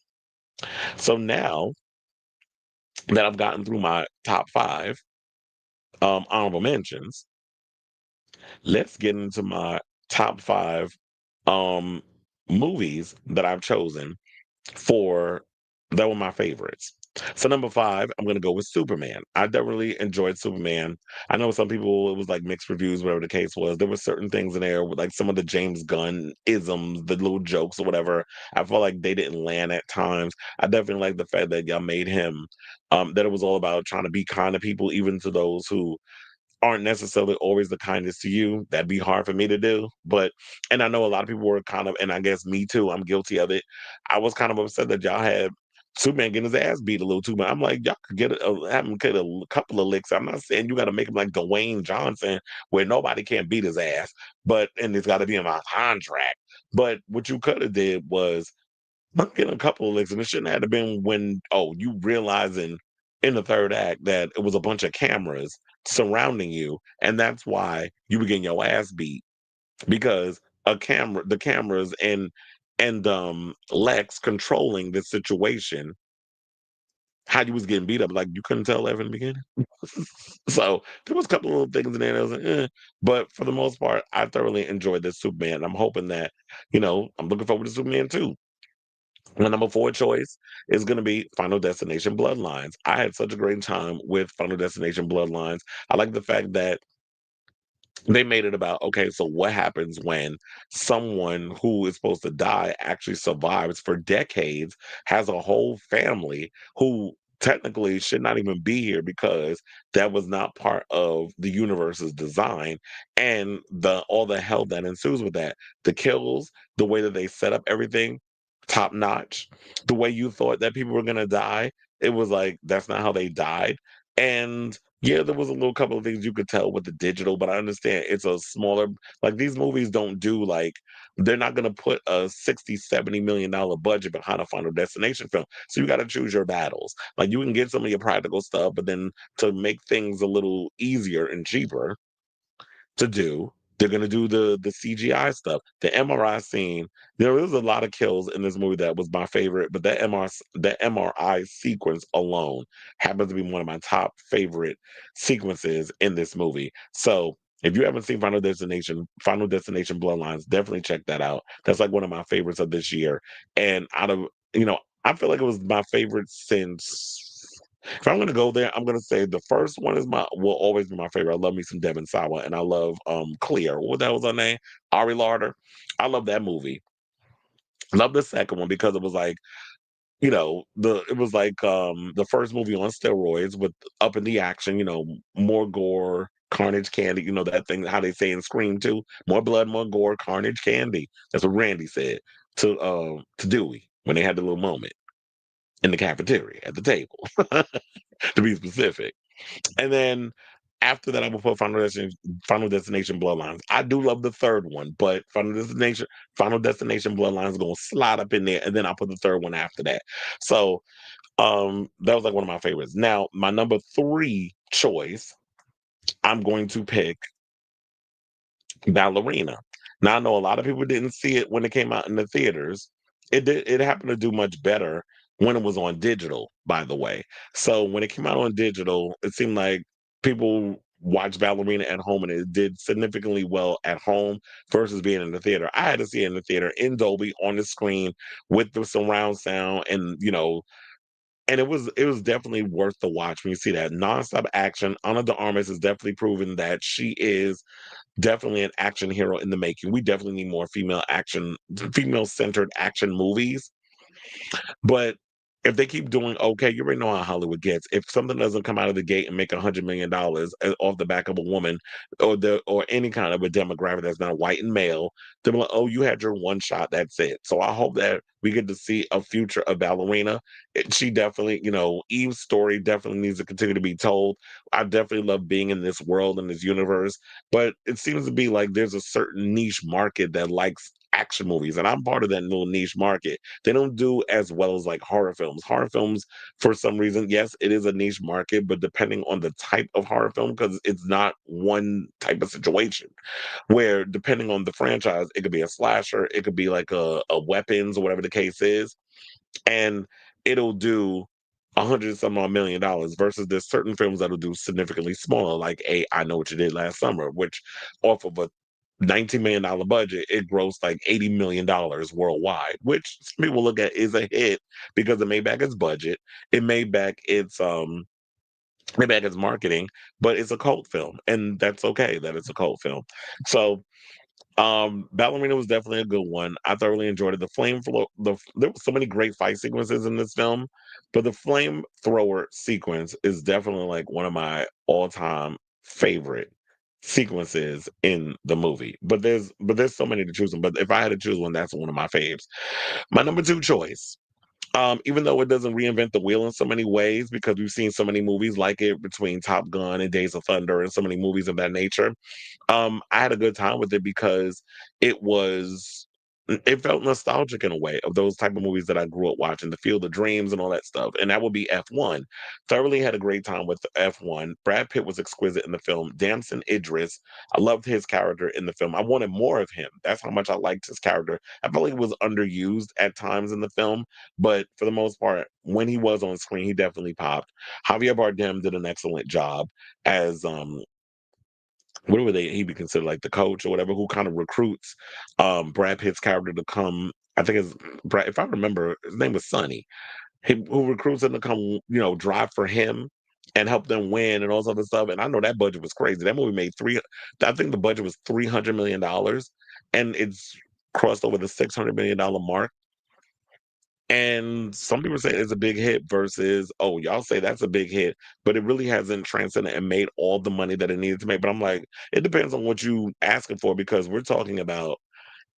S1: So now that I've gotten through my top five honorable mentions, let's get into my top five um movies that I've chosen for that were my favorites. So number five, I'm gonna go with Superman. I definitely enjoyed Superman. I know some people it was like mixed reviews, whatever the case was. There were certain things in there with like some of the James Gunn isms, the little jokes or whatever. I felt like they didn't land at times. I definitely like the fact that y'all made him that it was all about trying to be kind to people, even to those who aren't necessarily always the kindest to you. That'd be hard for me to do. And I know a lot of people were kind of, and I guess me too, I'm guilty of it. I was kind of upset that y'all had Superman getting his ass beat a little too much. I'm like, y'all could have him get a couple of licks. I'm not saying you got to make him like Dwayne Johnson, where nobody can beat his ass, and it's got to be in my contract. But what you could have did was I'm getting a couple of licks, and it shouldn't have been when you realizing in the third act that it was a bunch of cameras surrounding you, and that's why you were getting your ass beat because the cameras and Lex controlling the situation, how you was getting beat up, like you couldn't tell that from the beginning. So there was a couple of little things in there that was like, but for the most part, I thoroughly enjoyed this Superman. I'm hoping that I'm looking forward to Superman 2. My number four choice is going to be Final Destination Bloodlines. I had such a great time with Final Destination Bloodlines. I like the fact that they made it about, okay, so what happens when someone who is supposed to die actually survives for decades, has a whole family who technically should not even be here because that was not part of the universe's design, and the all the hell that ensues with that. The kills, the way that they set up everything, top notch. The way you thought that people were gonna die, it was like that's not how they died. And yeah, there was a little couple of things you could tell with the digital, but I understand it's a smaller, like these movies don't do like, they're not going to put a 60, $70 million budget behind a Final Destination film. So you got to choose your battles. Like you can get some of your practical stuff, but then to make things a little easier and cheaper to do, They're gonna do the CGI stuff. The MRI scene, there was a lot of kills in this movie that was my favorite, but the MRI sequence alone happens to be one of my top favorite sequences in this movie. So if you haven't seen Final Destination Bloodlines, definitely check that out. That's like one of my favorites of this year. And out of I feel like it was my favorite since. If I'm gonna go there, I'm gonna say the first one will always be my favorite. I love me some Devon Sawa, and I love Clear. What that was her name? Ari Larder. I love that movie. Love the second one because it was like it was like the first movie on steroids with up in the action. More gore, carnage, candy. That thing how they say in Scream too. More blood, more gore, carnage, candy. That's what Randy said to Dewey when they had the little moment in the cafeteria at the table, to be specific. And then after that, I will put Final Destination Bloodlines. I do love the third one, but Final Destination Bloodlines is gonna slide up in there, and then I'll put the third one after that. So that was like one of my favorites. Now, my number three choice, I'm going to pick Ballerina. Now I know a lot of people didn't see it when it came out in the theaters. It happened to do much better when it was on digital, by the way. So when it came out on digital, it seemed like people watched Ballerina at home and it did significantly well at home versus being in the theater. I had to see it in the theater in Dolby on the screen with the surround sound and it was definitely worth the watch when you see that nonstop action. Ana de Armas has definitely proven that she is definitely an action hero in the making. We definitely need more female centered action movies. But if they keep doing okay, you already know how Hollywood gets. If something doesn't come out of the gate and make $100 million off the back of a woman, or any kind of a demographic that's not white and male, they're like, "Oh, you had your one shot. That's it." So I hope that we get to see a future of Ballerina. She definitely, Eve's story definitely needs to continue to be told. I definitely love being in this world and this universe, but it seems to be like there's a certain niche market that likes action movies, and I'm part of that little niche market. They don't do as well as like horror films. Horror films, for some reason, yes, it is a niche market, but depending on the type of horror film, because it's not one type of situation, where depending on the franchise, it could be a slasher, it could be like a weapons or whatever the case is, and it'll do 100 some odd million dollars versus there's certain films that'll do significantly smaller, like I Know What You Did Last Summer, which off of a $19 million budget, it grossed like $80 million worldwide, which some people look at is a hit because it made back its budget, it made back its marketing, but it's a cult film, and that's okay that it's a cult film. So Ballerina was definitely a good one. I thoroughly enjoyed it. There were so many great fight sequences in this film, but the flamethrower sequence is definitely like one of my all-time favorite sequences in the movie. But there's so many to choose from. But if I had to choose one, that's one of my faves. My number two choice. Even though it doesn't reinvent the wheel in so many ways, because we've seen so many movies like it between Top Gun and Days of Thunder and so many movies of that nature, I had a good time with it because it was it felt nostalgic in a way of those type of movies that I grew up watching, The Field of Dreams and all that stuff. And that would be F1. Thoroughly had a great time with F1. Brad Pitt was exquisite in the film. Damson Idris, I loved his character in the film. I wanted more of him. That's how much I liked his character. I felt like he was underused at times in the film, but for the most part, when he was on screen, he definitely popped. Javier Bardem did an excellent job as what were they he be considered like the coach or whatever, who kind of recruits Brad Pitt's character to come. I think it's Brad, if I remember, his name was Sonny. Who recruits him to come, drive for him and help them win and all this other stuff. And I know that budget was crazy. That movie made I think the budget was $300 million, and it's crossed over the $600 million mark. And some people say it's a big hit versus, oh, y'all say that's a big hit, but it really hasn't transcended and made all the money that it needed to make. But I'm like, it depends on what you asking for, because we're talking about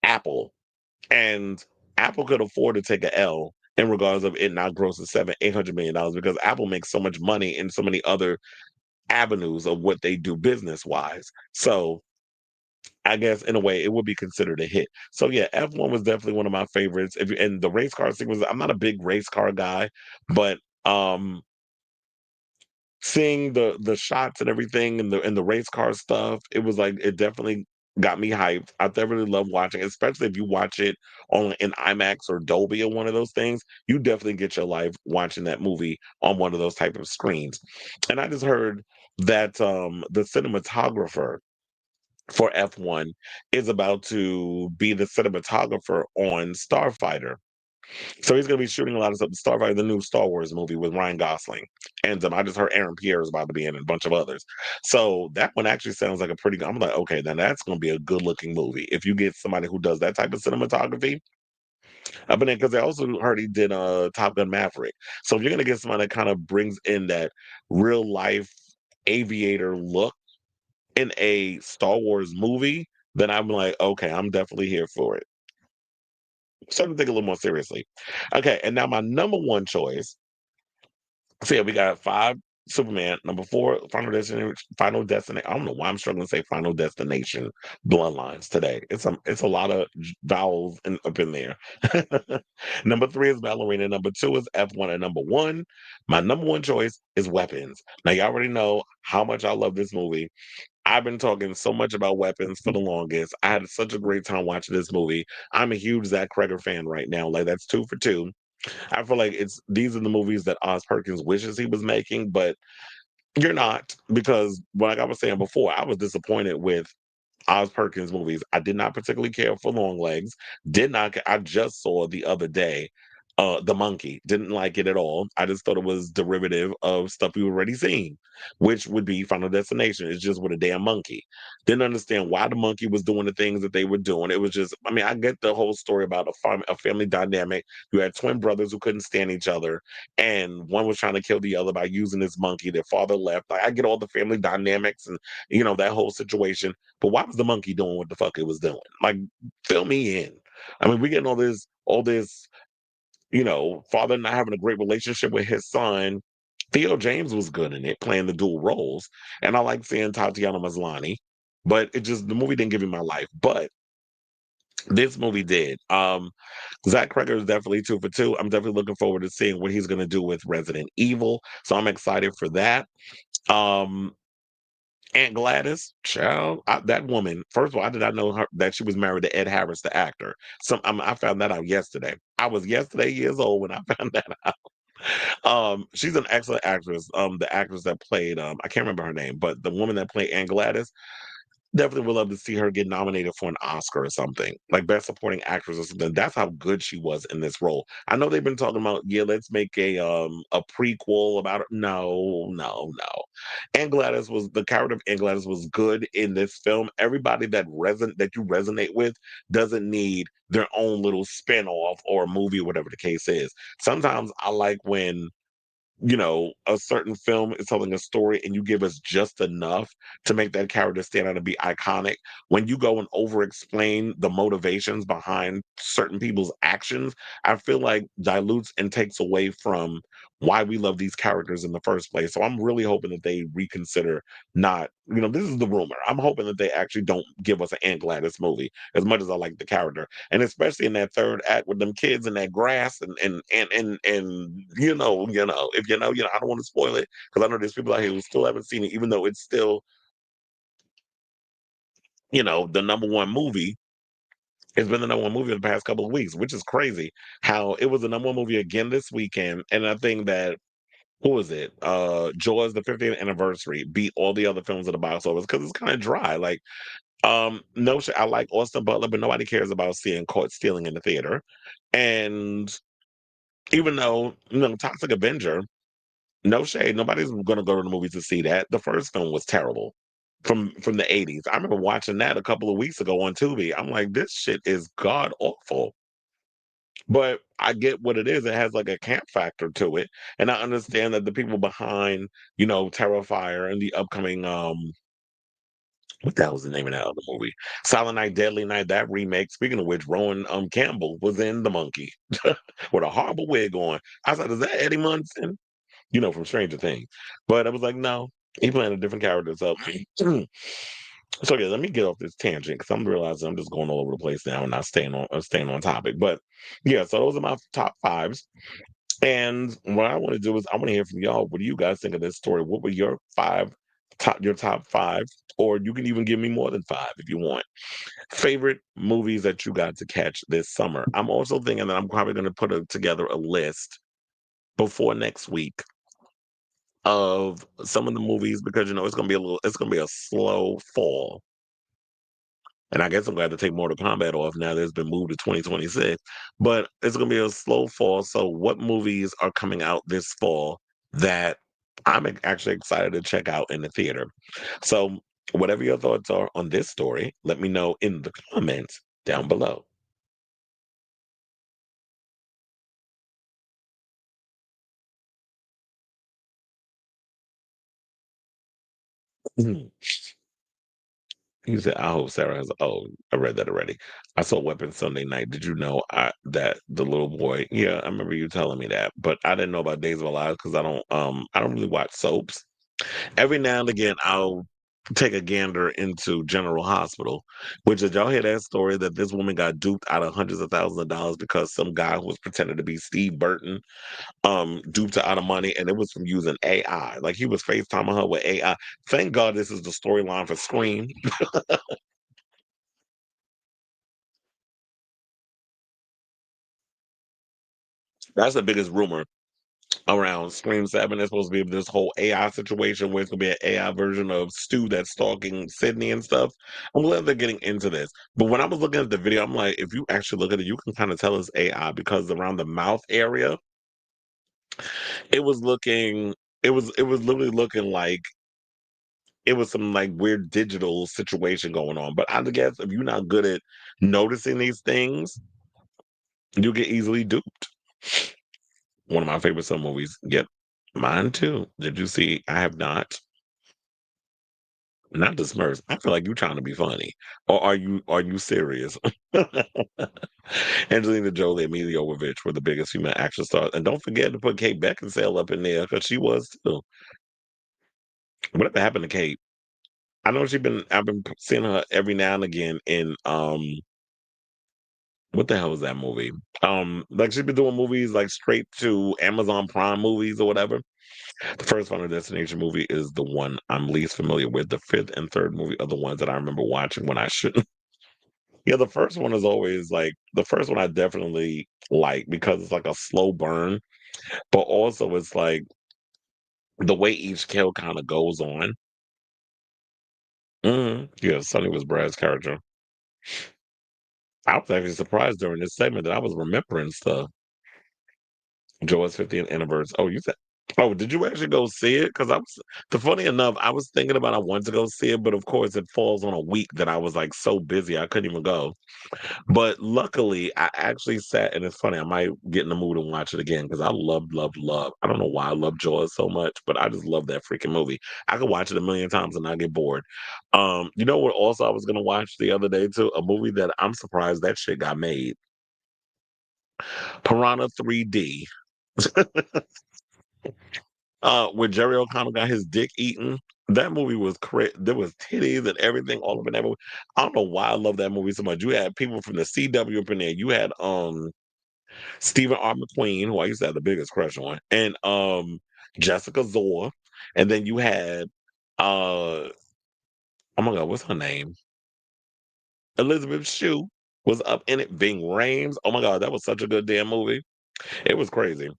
S1: Apple, and Apple could afford to take a L in regards of it not grossing $700-800 million, because Apple makes so much money in so many other avenues of what they do business wise. So I guess in a way it would be considered a hit. So yeah, F1 was definitely one of my favorites. And the race car sequence, I'm not a big race car guy, but seeing the shots and everything and the race car stuff, it was like it definitely got me hyped. I thoroughly love watching, especially if you watch it on in IMAX or Dolby or one of those things. You definitely get your life watching that movie on one of those type of screens. And I just heard that the cinematographer for F1 is about to be the cinematographer on Starfighter. So he's going to be shooting a lot of stuff. Starfighter, the new Star Wars movie with Ryan Gosling, and I just heard Aaron Pierre is about to be in it, and a bunch of others. So that one actually sounds like a pretty good. I'm like, okay, then that's going to be a good looking movie if you get somebody who does that type of cinematography. But then because I also heard he did Top Gun Maverick. So if you're going to get somebody that kind of brings in that real life aviator look in a Star Wars movie, then I'm like, okay, I'm definitely here for it. Starting to think a little more seriously. Okay, and now my number one choice. So yeah, we got five Superman. Number four, Final Destination. Final Destination. I don't know why I'm struggling to say Final Destination Bloodlines today. It's a lot of vowels up in there. Number three is Ballerina. Number two is F1, and number one, my number one choice is Weapons. Now you already know how much I love this movie. I've been talking so much about Weapons for the longest. I had such a great time watching this movie. I'm a huge Zach Cregger fan right now. Like that's two for two. I feel like it's these are the movies that Oz Perkins wishes he was making, but you're not because like I was saying before, I was disappointed with Oz Perkins movies. I did not particularly care for Long Legs. Did not. I just saw the other day, The Monkey. Didn't like it at all. I just thought it was derivative of stuff we already seen, which would be Final Destination. It's just with a damn monkey. Didn't understand why the monkey was doing the things that they were doing. It was just. I mean, I get the whole story about a family dynamic. You had twin brothers who couldn't stand each other, and one was trying to kill the other by using this monkey. Their father left. Like, I get all the family dynamics and that whole situation, but why was the monkey doing what the fuck it was doing? Like, fill me in. I mean, we getting all this, father not having a great relationship with his son. Theo James was good in it, playing the dual roles, and I like seeing Tatiana Maslany, but the movie didn't give me my life, but this movie did. Zach Cregger is definitely two for two. I'm definitely looking forward to seeing what he's going to do with Resident Evil, so I'm excited for that. Um, Aunt Gladys, child, that woman. First of all, I did not know that she was married to Ed Harris, the actor. I found that out yesterday. I was yesterday years old when I found that out. She's an excellent actress. The actress that played, I can't remember her name, but the woman that played Aunt Gladys, definitely would love to see her get nominated for an Oscar or something, like Best Supporting Actress or something. That's how good she was in this role. I know they've been talking about, yeah, let's make a prequel about it. No, no, no. And Gladys was the character of Anne Gladys was good in this film. Everybody that you resonate with doesn't need their own little spin-off or movie, whatever the case is. Sometimes I like when a certain film is telling a story and you give us just enough to make that character stand out and be iconic. When you go and over explain the motivations behind certain people's actions, I feel like dilutes and takes away from why we love these characters in the first place. So I'm really hoping that they reconsider not, this is the rumor. I'm hoping that they actually don't give us an Aunt Gladys movie as much as I like the character. And especially in that third act with them kids in that grass and if I don't want to spoil it because I know there's people out here who still haven't seen it, even though it's still, the number one movie. It's been the number one movie in the past couple of weeks, which is crazy. How it was the number one movie again this weekend, and I think that who was it? Jaws, the 50th anniversary, beat all the other films at the box office because it's kind of dry. Like, no, I like Austin Butler, but nobody cares about seeing Caught Stealing in the theater. And even though Toxic Avenger, no shade, nobody's going to go to the movies to see that. The first film was terrible from the 80s. I remember watching that a couple of weeks ago on Tubi. I'm like, this shit is god awful. But I get what it is. It has like a camp factor to it. And I understand that the people behind, Terrifier and the upcoming what the hell was the name of that other movie? Silent Night, Deadly Night, that remake. Speaking of which, Rowan Campbell was in The Monkey with a horrible wig on. I said, is that Eddie Munson? From Stranger Things. But I was like, no, he playing a different character. So, so yeah, let me get off this tangent because I'm realizing I'm just going all over the place now and not staying on topic. But yeah, so those are my top fives. And what I want to do is I want to hear from y'all. What do you guys think of this story? What were your five your top five, or you can even give me more than five if you want. Favorite movies that you got to catch this summer. I'm also thinking that I'm probably going to together a list before next week of some of the movies because it's going to be a slow fall. And I guess I'm glad to take Mortal Kombat off now that it's been moved to 2026. But it's going to be a slow fall. So, what movies are coming out this fall that I'm actually excited to check out in the theater? So, whatever your thoughts are on this story, let me know in the comments down below. You said, I hope Sarah has. Oh, I read that already. I saw Weapon Sunday night. Did you know that the little boy? Yeah, I remember you telling me that, but I didn't know about Days of Our Lives because I don't really watch soaps. Every now and again, I'll take a gander into General Hospital, which did y'all hear that story that this woman got duped out of hundreds of thousands of dollars because some guy who was pretending to be Steve Burton duped her out of money, and it was from using AI. Like he was FaceTiming her with AI. Thank God this is the storyline for Scream. That's the biggest rumor around Scream 7. It's supposed to be this whole AI situation where it's going to be an AI version of Stu that's stalking Sydney and stuff. I'm glad they're getting into this. But when I was looking at the video, I'm like, if you actually look at it, you can kind of tell it's AI because around the mouth area, it was looking, it was literally looking like it was some like weird digital situation going on. But I guess if you're not good at noticing these things, you get easily duped. One of my favorite summer movies. Yep. Mine too. Did you see? I have not. Not the Smurfs. I feel like you're trying to be funny. Or are you serious? Angelina Jolie and Mila Jovovich were the biggest female action stars. And don't forget to put Kate Beckinsale up in there because she was too. Whatever happened to Kate? I know I've been seeing her every now and again in what the hell was that movie? Like she's been doing movies like straight to Amazon Prime movies or whatever. The first Final Destination movie is the one I'm least familiar with. The fifth and third movie are the ones that I remember watching when I shouldn't. Yeah, the first one is always like the first one I definitely like because it's like a slow burn, but also it's like the way each kill kind of goes on. Yeah, Sonny was Brad's character. I was actually surprised during this segment that I was remembering stuff. Joy's 50th anniversary. Oh, you said, oh, did you actually go see it? Because the funny enough, I was thinking about I wanted to go see it, but of course it falls on a week that I was like so busy I couldn't even go. But luckily, I actually sat, and it's funny, I might get in the mood and watch it again because I love, love, love. I don't know why I love Jaws so much, but I just love that freaking movie. I could watch it a million times and not get bored. You know what? Also, I was gonna watch the other day too, a movie that I'm surprised that shit got made. Piranha 3D. When Jerry O'Connell got his dick eaten. That movie was crazy. There was titties and everything all up in that movie. I don't know why I love that movie so much. You had people from the CW up in there. You had Stephen R. McQueen, who I used to have the biggest crush on, and Jessica Zor, and then you had oh my god, what's her name? Elizabeth Shue was up in it. Ving Rhames. Oh my god, that was such a good damn movie. It was crazy.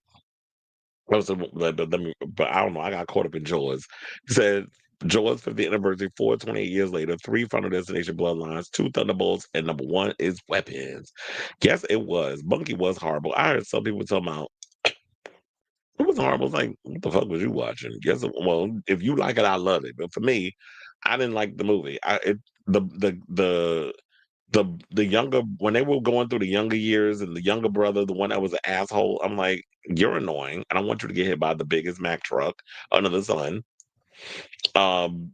S1: That was but I don't know. I got caught up in Jaws. He said Jaws 50th anniversary, 428 years later, three Final Destination bloodlines, two Thunderbolts, and number one is weapons. Yes, it was. Bunky was horrible. I heard some people talking about it was horrible. It's like, what the fuck was you watching? Yes, well, if you like it, I love it. But for me, I didn't like the movie. The younger when they were going through the younger years and the younger brother, the one that was an asshole, I'm like, you're annoying. I don't want you to get hit by the biggest Mack truck under the sun. Um,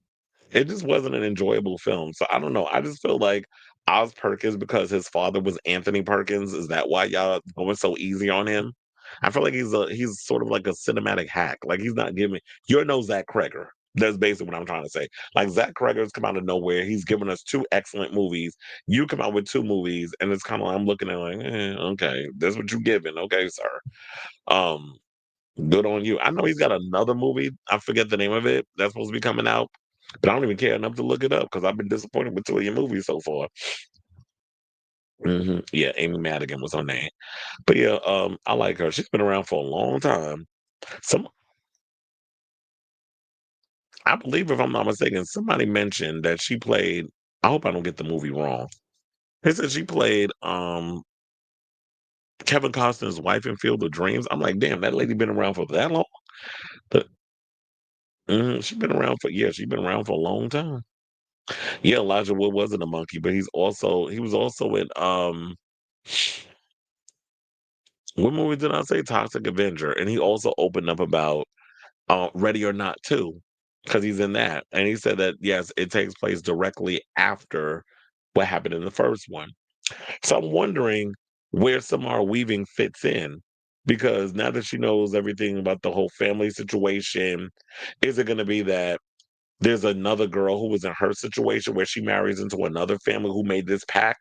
S1: it just wasn't an enjoyable film. So I don't know. I just feel like Oz Perkins, because his father was Anthony Perkins, is that why y'all going so easy on him? I feel like he's sort of like a cinematic hack. Like he's not giving you're no Zach Kreger. That's basically what I'm trying to say. Like Zach Kreger's come out of nowhere. He's given us two excellent movies. You come out with two movies, and it's kind of like I'm looking at it like, okay, that's what you're giving. Okay, sir. Um, Good on you. I know he's got another movie. I forget the name of it. That's supposed to be coming out. but I don't even care enough to look it up because I've been disappointed with two of your movies so far. Yeah, Amy Madigan was her name. But yeah, I like her. She's been around for a long time. Some, I believe, if I'm not mistaken, somebody mentioned that she played. I hope I don't get the movie wrong. They said she played Kevin Costner's wife in Field of Dreams. I'm like, damn, that lady been around for that long. But, she's been around for she's been around for a long time. Yeah, Elijah Wood wasn't a monkey, but he was also in what movie did I say? Toxic Avenger, and he also opened up about Ready or Not too, because he's in that, and he said that yes, it takes place directly after what happened in the first one. So I'm wondering where Samara Weaving fits in, because now that she knows everything about the whole family situation, is it going to be that there's another girl who was in her situation where she marries into another family who made this pact,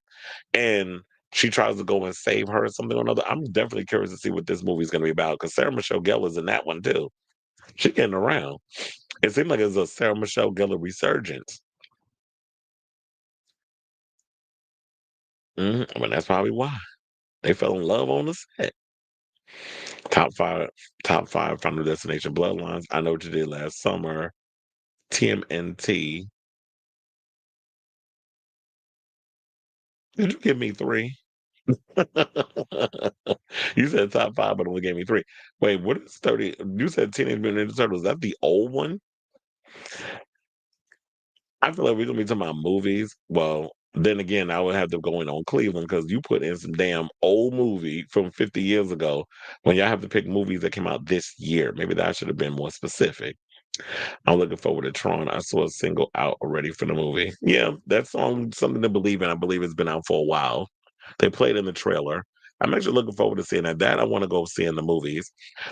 S1: and she tries to go and save her or something or another? I'm definitely curious to see what this movie's going to be about, because Sarah Michelle Gellar's in that one too. She getting around. It seemed like it's a Sarah Michelle Gellar resurgence. I mean, that's probably why they fell in love on the set. Top five, top five Final Destination Bloodlines. I Know What You Did Last Summer. TMNT. Did you give me three? You said top five, but only gave me three. Wait, what is 30? You said Teenage Mutant Ninja Turtles. Is that the old one? I feel like we're gonna be talking about movies. Well, then again, I would have to go in on Cleveland because you put in some damn old movie from 50 years ago when y'all have to pick movies that came out this year. Maybe that should have been more specific. I'm looking forward to Tron. I saw a single out already for the movie. Yeah, that song, Something to Believe in, I believe it's been out for a while. They played in the trailer. I'm actually looking forward to seeing that. That I want to go see in the movies.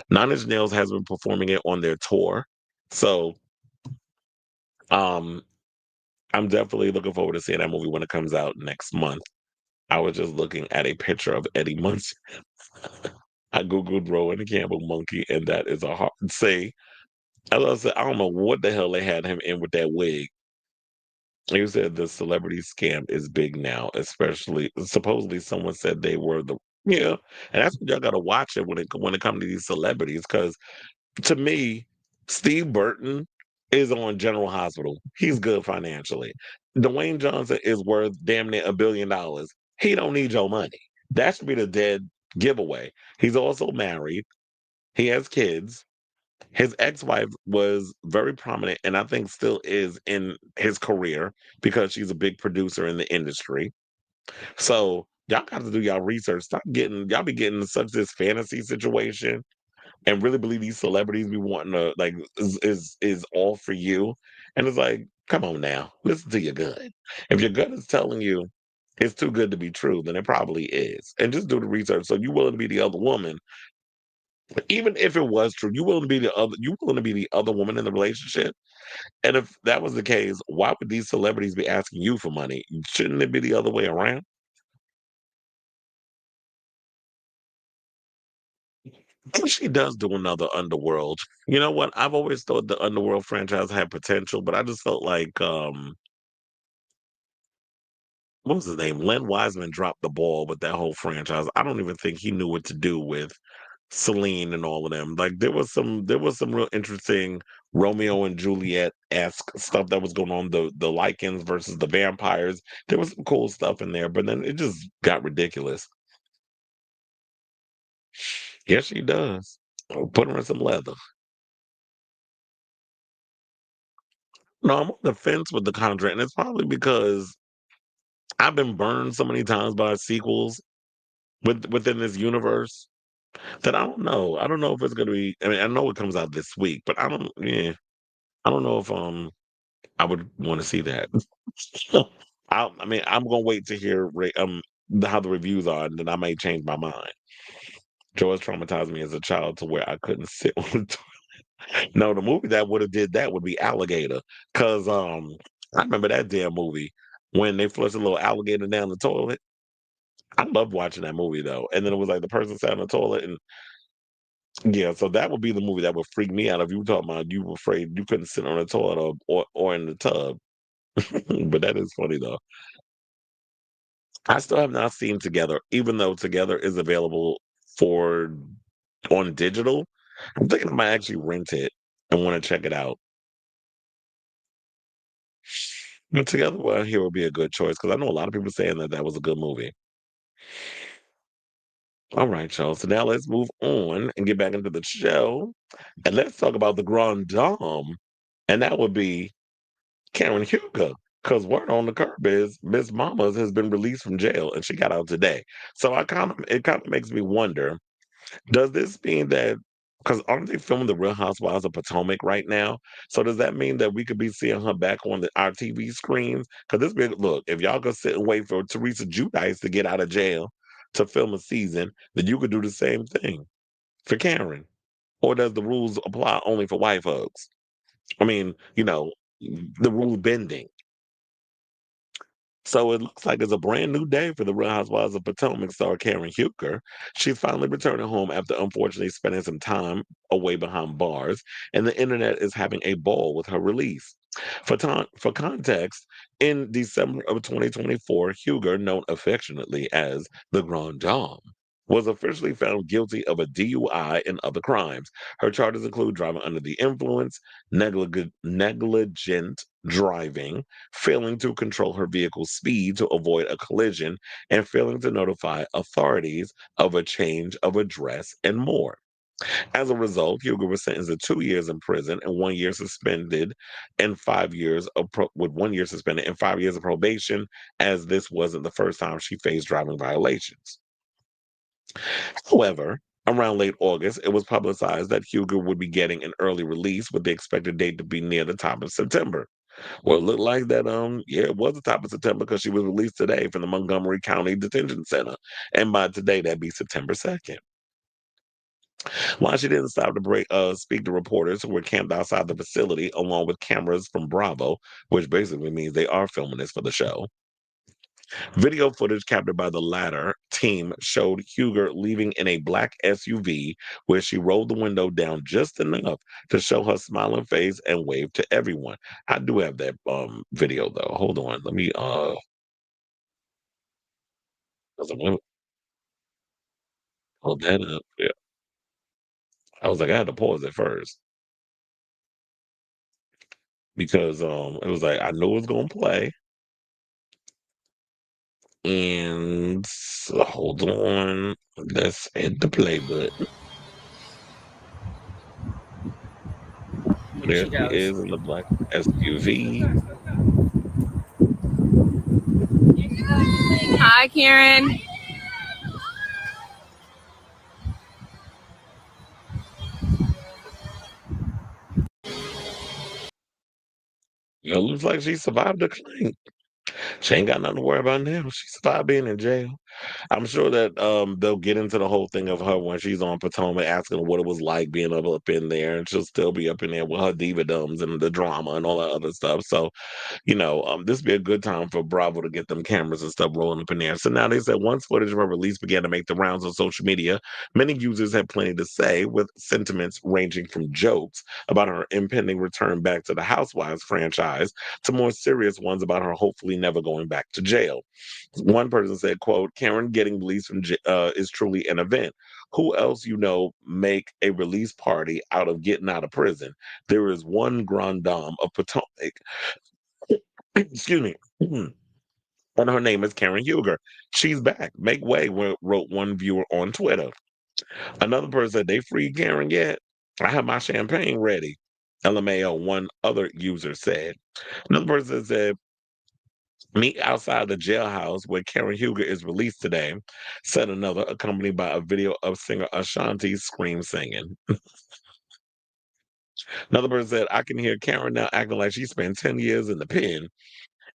S1: Nine Inch Nails has been performing it on their tour. So um I'm definitely looking forward to seeing that movie when it comes out next month. I was just looking at a picture of Eddie Munson. I Googled Rowan Campbell Monkey, and that is a hard say. As I said, I don't know what the hell they had him in with that wig. You said the celebrity scam is big now, especially supposedly someone said they were the and that's what y'all gotta watch it when it comes to these celebrities. Because to me, Steve Burton is on General Hospital. He's good financially. Dwayne Johnson is worth damn near $1 billion. He don't need your money. That should be the dead giveaway. He's also married. He has kids. His ex-wife was very prominent, and I think still is in his career because she's a big producer in the industry. So y'all got to do y'all research. Stop getting y'all be getting in such this fantasy situation and really believe these celebrities be wanting to like is all for you. And it's like, come on now, listen to your gut. If your gut is telling you it's too good to be true, then it probably is. And just do the research. So you willing to be the other woman, but even if it was true, you willing to be the other woman in the relationship? And if that was the case, why would these celebrities be asking you for money? Shouldn't it be the other way around? And she does do another Underworld. You know what? I've always thought the Underworld franchise had potential, but I just felt like what was his name? Len Wiseman dropped the ball with that whole franchise. I don't even think he knew what to do with Celine and all of them. Like there was some real interesting Romeo and Juliet esque stuff that was going on. The Lycans versus the vampires. There was some cool stuff in there, but then it just got ridiculous. Yes, she does. Put her in some leather. No, I'm on the fence with the contract, and it's probably because I've been burned so many times by sequels within this universe that I don't know. I don't know if it's gonna be. I mean, I know it comes out this week, but I don't. Yeah, I don't know if I would want to see that. I mean, I'm gonna wait to hear how the reviews are, and then I may change my mind. Joyce traumatized me as a child to where I couldn't sit on the toilet. No, the movie that would have did that would be Alligator, because I remember that damn movie when they flushed a little alligator down the toilet. I loved watching that movie though, and then it was like the person sat on the toilet, and Yeah, so that would be the movie that would freak me out if you were talking about you were afraid you couldn't sit on the toilet or in the tub. But that is funny though. I still have not seen Together, even though Together is available for on digital. I'm thinking I might actually rent it and want to check it out. But Together, well, here would be a good choice because I know a lot of people saying that that was a good movie. All right, y'all. So now let's move on and get back into the show, and let's talk about the Grand Dame, and that would be Karen Huger. Because word on the curb is Miss Mamas has been released from jail and she got out today. So it kind of makes me wonder, does this mean that because aren't they filming the Real Housewives of Potomac right now? So does that mean that we could be seeing her back on our TV screens? Because this big look, if y'all could sit and wait for Teresa Judice to get out of jail to film a season, then you could do the same thing for Karen. Or does the rules apply only for white folks? I mean, the rule bending. So it looks like it's a brand new day for the Real Housewives of Potomac star Karen Huger. She's finally returning home after unfortunately spending some time away behind bars, and the internet is having a ball with her release. For context, in December of 2024, Huger, known affectionately as the Grand Dame, was officially found guilty of a DUI and other crimes. Her charges include driving under the influence, negligent driving, failing to control her vehicle's speed to avoid a collision, and failing to notify authorities of a change of address, and more. As a result, Hugo was sentenced to 2 years in prison and 1 year suspended, and 5 years with 1 year suspended and 5 years of probation, as this wasn't the first time she faced driving violations. However, around late August, it was publicized that Hugo would be getting an early release with the expected date to be near the top of September. Well, it looked like that, yeah, it was the top of September because she was released today from the Montgomery County Detention Center. And by today, that'd be September 2nd. While she didn't stop to speak to reporters who were camped outside the facility, along with cameras from Bravo, which basically means they are filming this for the show. Video footage captured by the latter team showed Huger leaving in a black SUV where she rolled the window down just enough to show her smiling face and wave to everyone. I do have that video though. Hold on. Let me 'cause I'm gonna hold that up. Yeah. I was like, I had to pause it first because it was like I knew it was gonna play. And hold on. Let's hit the play button.
S2: Here
S1: There
S2: she
S1: she
S2: goes.
S1: is in the black SUV.
S2: Hi, Karen.
S1: It looks like she survived the claim. She ain't got nothing to worry about now. She survived being in jail. I'm sure that they'll get into the whole thing of her when she's on Potomac asking her what it was like being up in there, and she'll still be up in there with her diva dums and the drama and all that other stuff. So this would be a good time for Bravo to get them cameras and stuff rolling up in there. So now they said once footage of her release began to make the rounds on social media, many users had plenty to say, with sentiments ranging from jokes about her impending return back to the Housewives franchise to more serious ones about her hopefully never going back to jail. One person said, quote, Karen getting released from is truly an event. Who else make a release party out of getting out of prison? There is one Grand Dame of Potomac. Excuse me. And her name is Karen Huger. She's back. Make way, wrote one viewer on Twitter. Another person said, they freed Karen yet? I have my champagne ready. LMAO, one other user said. Another person said, meet outside the jailhouse where Karen Huger is released today, said another, accompanied by a video of singer Ashanti scream singing. Another person said, I can hear Karen now acting like she spent 10 years in the pen.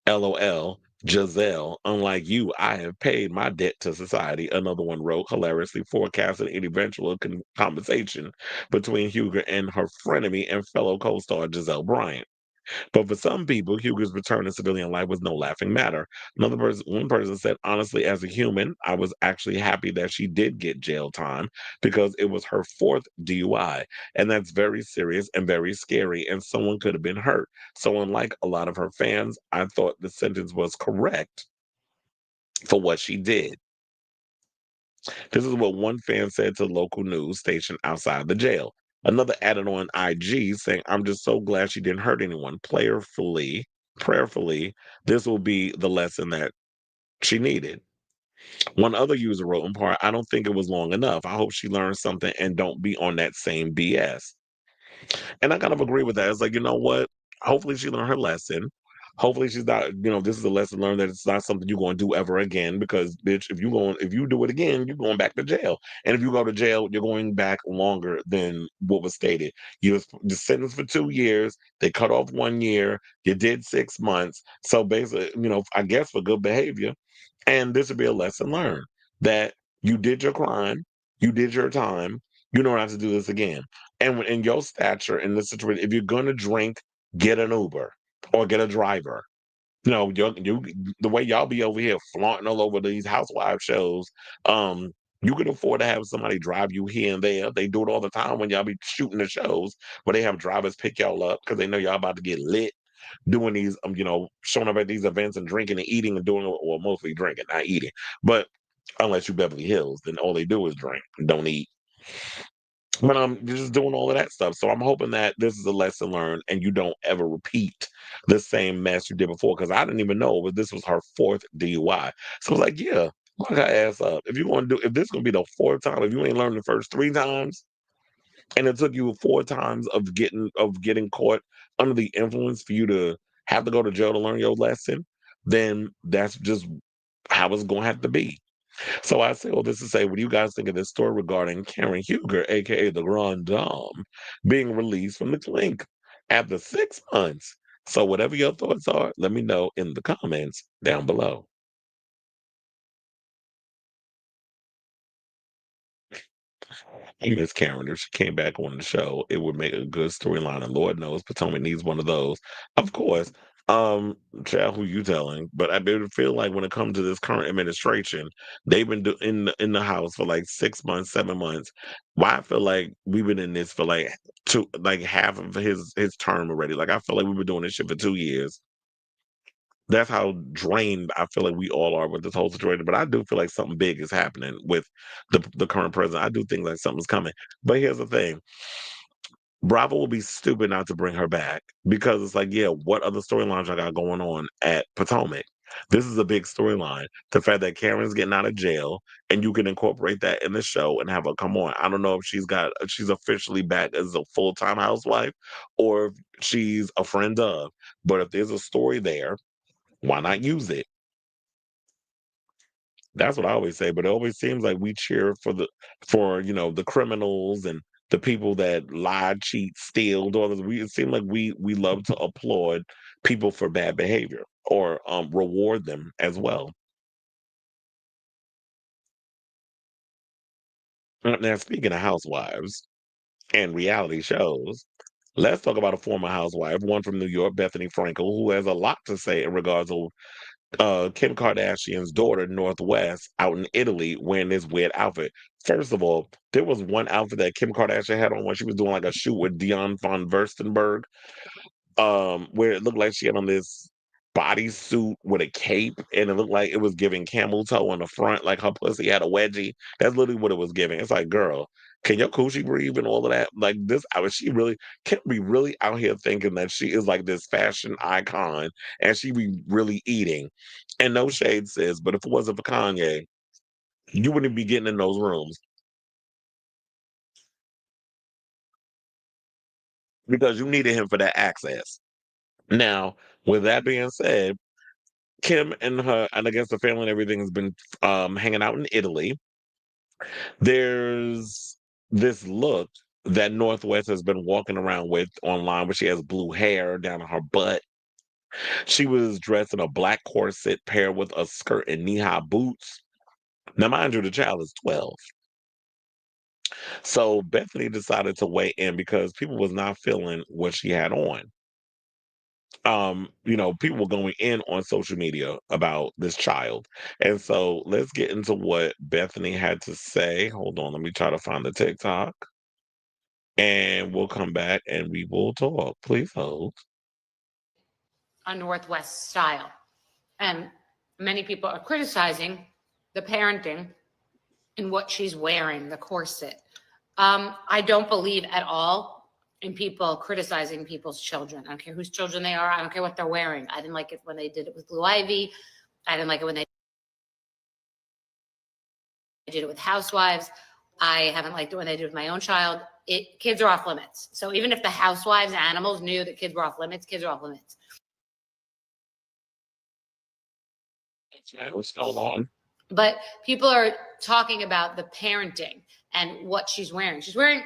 S1: LOL. Giselle, unlike you, I have paid my debt to society. Another one wrote, hilariously forecasting an eventual conversation between Huger and her frenemy and fellow co star Giselle Bryant. But for some people, Huger's return to civilian life was no laughing matter. One person said, honestly, as a human, I was actually happy that she did get jail time because it was her fourth DUI. And that's very serious and very scary. And someone could have been hurt. So, unlike a lot of her fans, I thought the sentence was correct for what she did. This is what one fan said to the local news station outside the jail. Another added on IG saying, I'm just so glad she didn't hurt anyone. Prayerfully, this will be the lesson that she needed. One other user wrote in part, I don't think it was long enough. I hope she learns something and don't be on that same BS. And I kind of agree with that. It's like, you know what? Hopefully she learned her lesson. Hopefully she's not, this is a lesson learned that it's not something you're going to do ever again. Because bitch, if you do it again, you're going back to jail. And if you go to jail, you're going back longer than what was stated. You was sentenced for 2 years. They cut off 1 year. You did 6 months. So basically, I guess for good behavior. And this would be a lesson learned that you did your crime, you did your time, you don't have to do this again. And in your stature in this situation, if you're gonna drink, get an Uber or get a driver. The way y'all be over here flaunting all over these housewife shows, um, you can afford to have somebody drive you here and there. They do it all the time when y'all be shooting the shows where they have drivers pick y'all up because they know y'all about to get lit doing these, showing up at these events and drinking and eating and doing, well, mostly drinking, not eating. But unless you Beverly Hills, then all they do is drink and don't eat. But I'm just doing all of that stuff. So I'm hoping that this is a lesson learned and you don't ever repeat the same mess you did before. Because I didn't even know but this was her fourth DUI. So I was like, yeah, lock her ass up. If this is gonna be the fourth time, if you ain't learned the first 3 times, and it took you 4 times of getting caught under the influence for you to have to go to jail to learn your lesson, then that's just how it's gonna have to be. So I say all this to say, what do you guys think of this story regarding Karen Huger, aka the Grand Dame, being released from the clink after 6 months? So whatever your thoughts are, let me know in the comments down below. I miss Karen. If she came back on the show, it would make a good storyline. And Lord knows Potomac needs one of those. Of course. Child, who you telling? But I do feel like when it comes to this current administration, they've been in the house for like 6 months, 7 months. Why I feel like we've been in this for like half of his term already. Like I feel like we've been doing this shit for 2 years. That's how drained I feel like we all are with this whole situation. But I do feel like something big is happening with the current president. I do think like something's coming. But here's the thing. Bravo will be stupid not to bring her back because it's like, yeah, what other storylines I got going on at Potomac? This is a big storyline. The fact that Karen's getting out of jail and you can incorporate that in the show and have her come on. I don't know if she's officially back as a full-time housewife or if she's a friend of, but if there's a story there, why not use it? That's what I always say, but it always seems like we cheer for the criminals and the people that lie, cheat, steal, do all this. It seems like we love to applaud people for bad behavior or reward them as well. Now, speaking of housewives and reality shows, let's talk about a former housewife, one from New York, Bethenny Frankel, who has a lot to say in regards to Kim Kardashian's daughter, Northwest, out in Italy wearing this weird outfit. First of all, there was one outfit that Kim Kardashian had on when she was doing like a shoot with Dion von Furstenberg, where it looked like she had on this bodysuit with a cape, and it looked like it was giving camel toe on the front, like her pussy had a wedgie. That's literally what it was giving. It's like, girl, can your coochie breathe and all of that? Like this, I was she really can't be really out here thinking that she is like this fashion icon, and she be really eating. And no shade, sis, but if it wasn't for Kanye, you wouldn't be getting in those rooms because you needed him for that access. Now, with that being said, Kim and I guess the family and everything has been hanging out in Italy. There's this look that Northwest has been walking around with online where she has blue hair down on her butt. She was dressed in a black corset paired with a skirt and knee-high boots. Now, mind you, the child is 12. So Bethany decided to weigh in because people was not feeling what she had on. people were going in on social media about this child. And so let's get into what Bethenny had to say. Hold on, let me try to find the TikTok. And we'll come back and we will talk. Please hold.
S2: A Northwest style. And many people are criticizing the parenting and what she's wearing, the corset. I don't believe at all in people criticizing people's children. I don't care whose children they are. I don't care what they're wearing. I didn't like it when they did it with Blue Ivy. I didn't like it when they did it with Housewives. I haven't liked it when they did it with my own child. Kids are off limits. So even if the Housewives animals knew that kids were off limits, kids are off limits.
S1: What's going on?
S2: But people are talking about the parenting and what she's wearing. She's wearing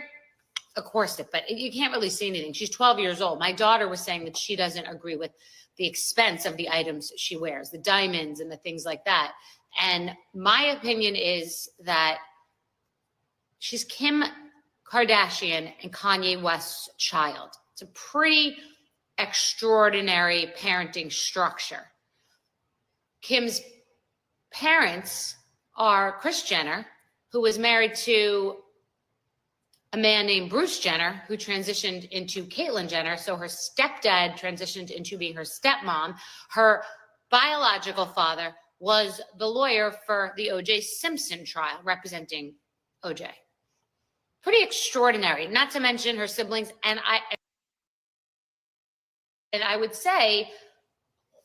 S2: a corset, but you can't really see anything. She's 12 years old. My daughter was saying that she doesn't agree with the expense of the items she wears, the diamonds and the things like that. And my opinion is that she's Kim Kardashian and Kanye West's child. It's a pretty extraordinary parenting structure. Kim's parents are Kris Jenner, who was married to a man named Bruce Jenner, who transitioned into Caitlyn Jenner. So her stepdad transitioned into being her stepmom. Her biological father was the lawyer for the O.J. Simpson trial, representing O.J. Pretty extraordinary, not to mention her siblings. And I would say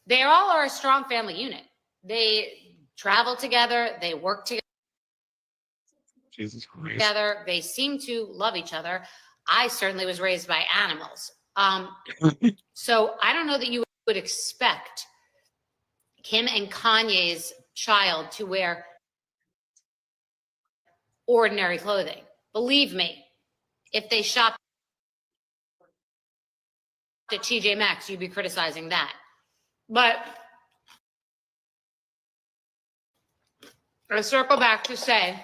S2: they all are a strong family unit. They travel together, they work together.
S1: Jesus Christ.
S2: Together, they seem to love each other. I certainly was raised by animals. So I don't know that you would expect Kim and Kanye's child to wear ordinary clothing. Believe me, if they shopped at TJ Maxx, you'd be criticizing that. But I circle back to say,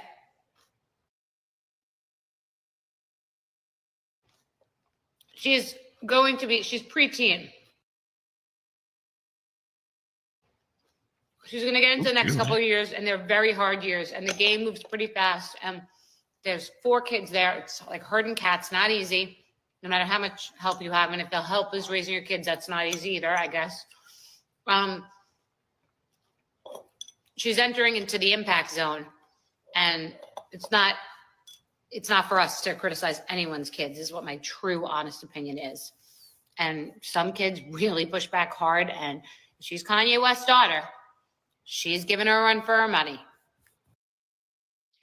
S2: she's preteen. She's going to get into the next couple of years, and they're very hard years, and the game moves pretty fast. And there's 4 kids there. It's like herding cats, not easy, no matter how much help you have. And if the help is raising your kids, that's not easy either, I guess. She's entering into the impact zone, and it's not for us to criticize anyone's kids, is what my true, honest opinion is. And some kids really push back hard, and she's Kanye West's daughter. She's giving her a run for her money.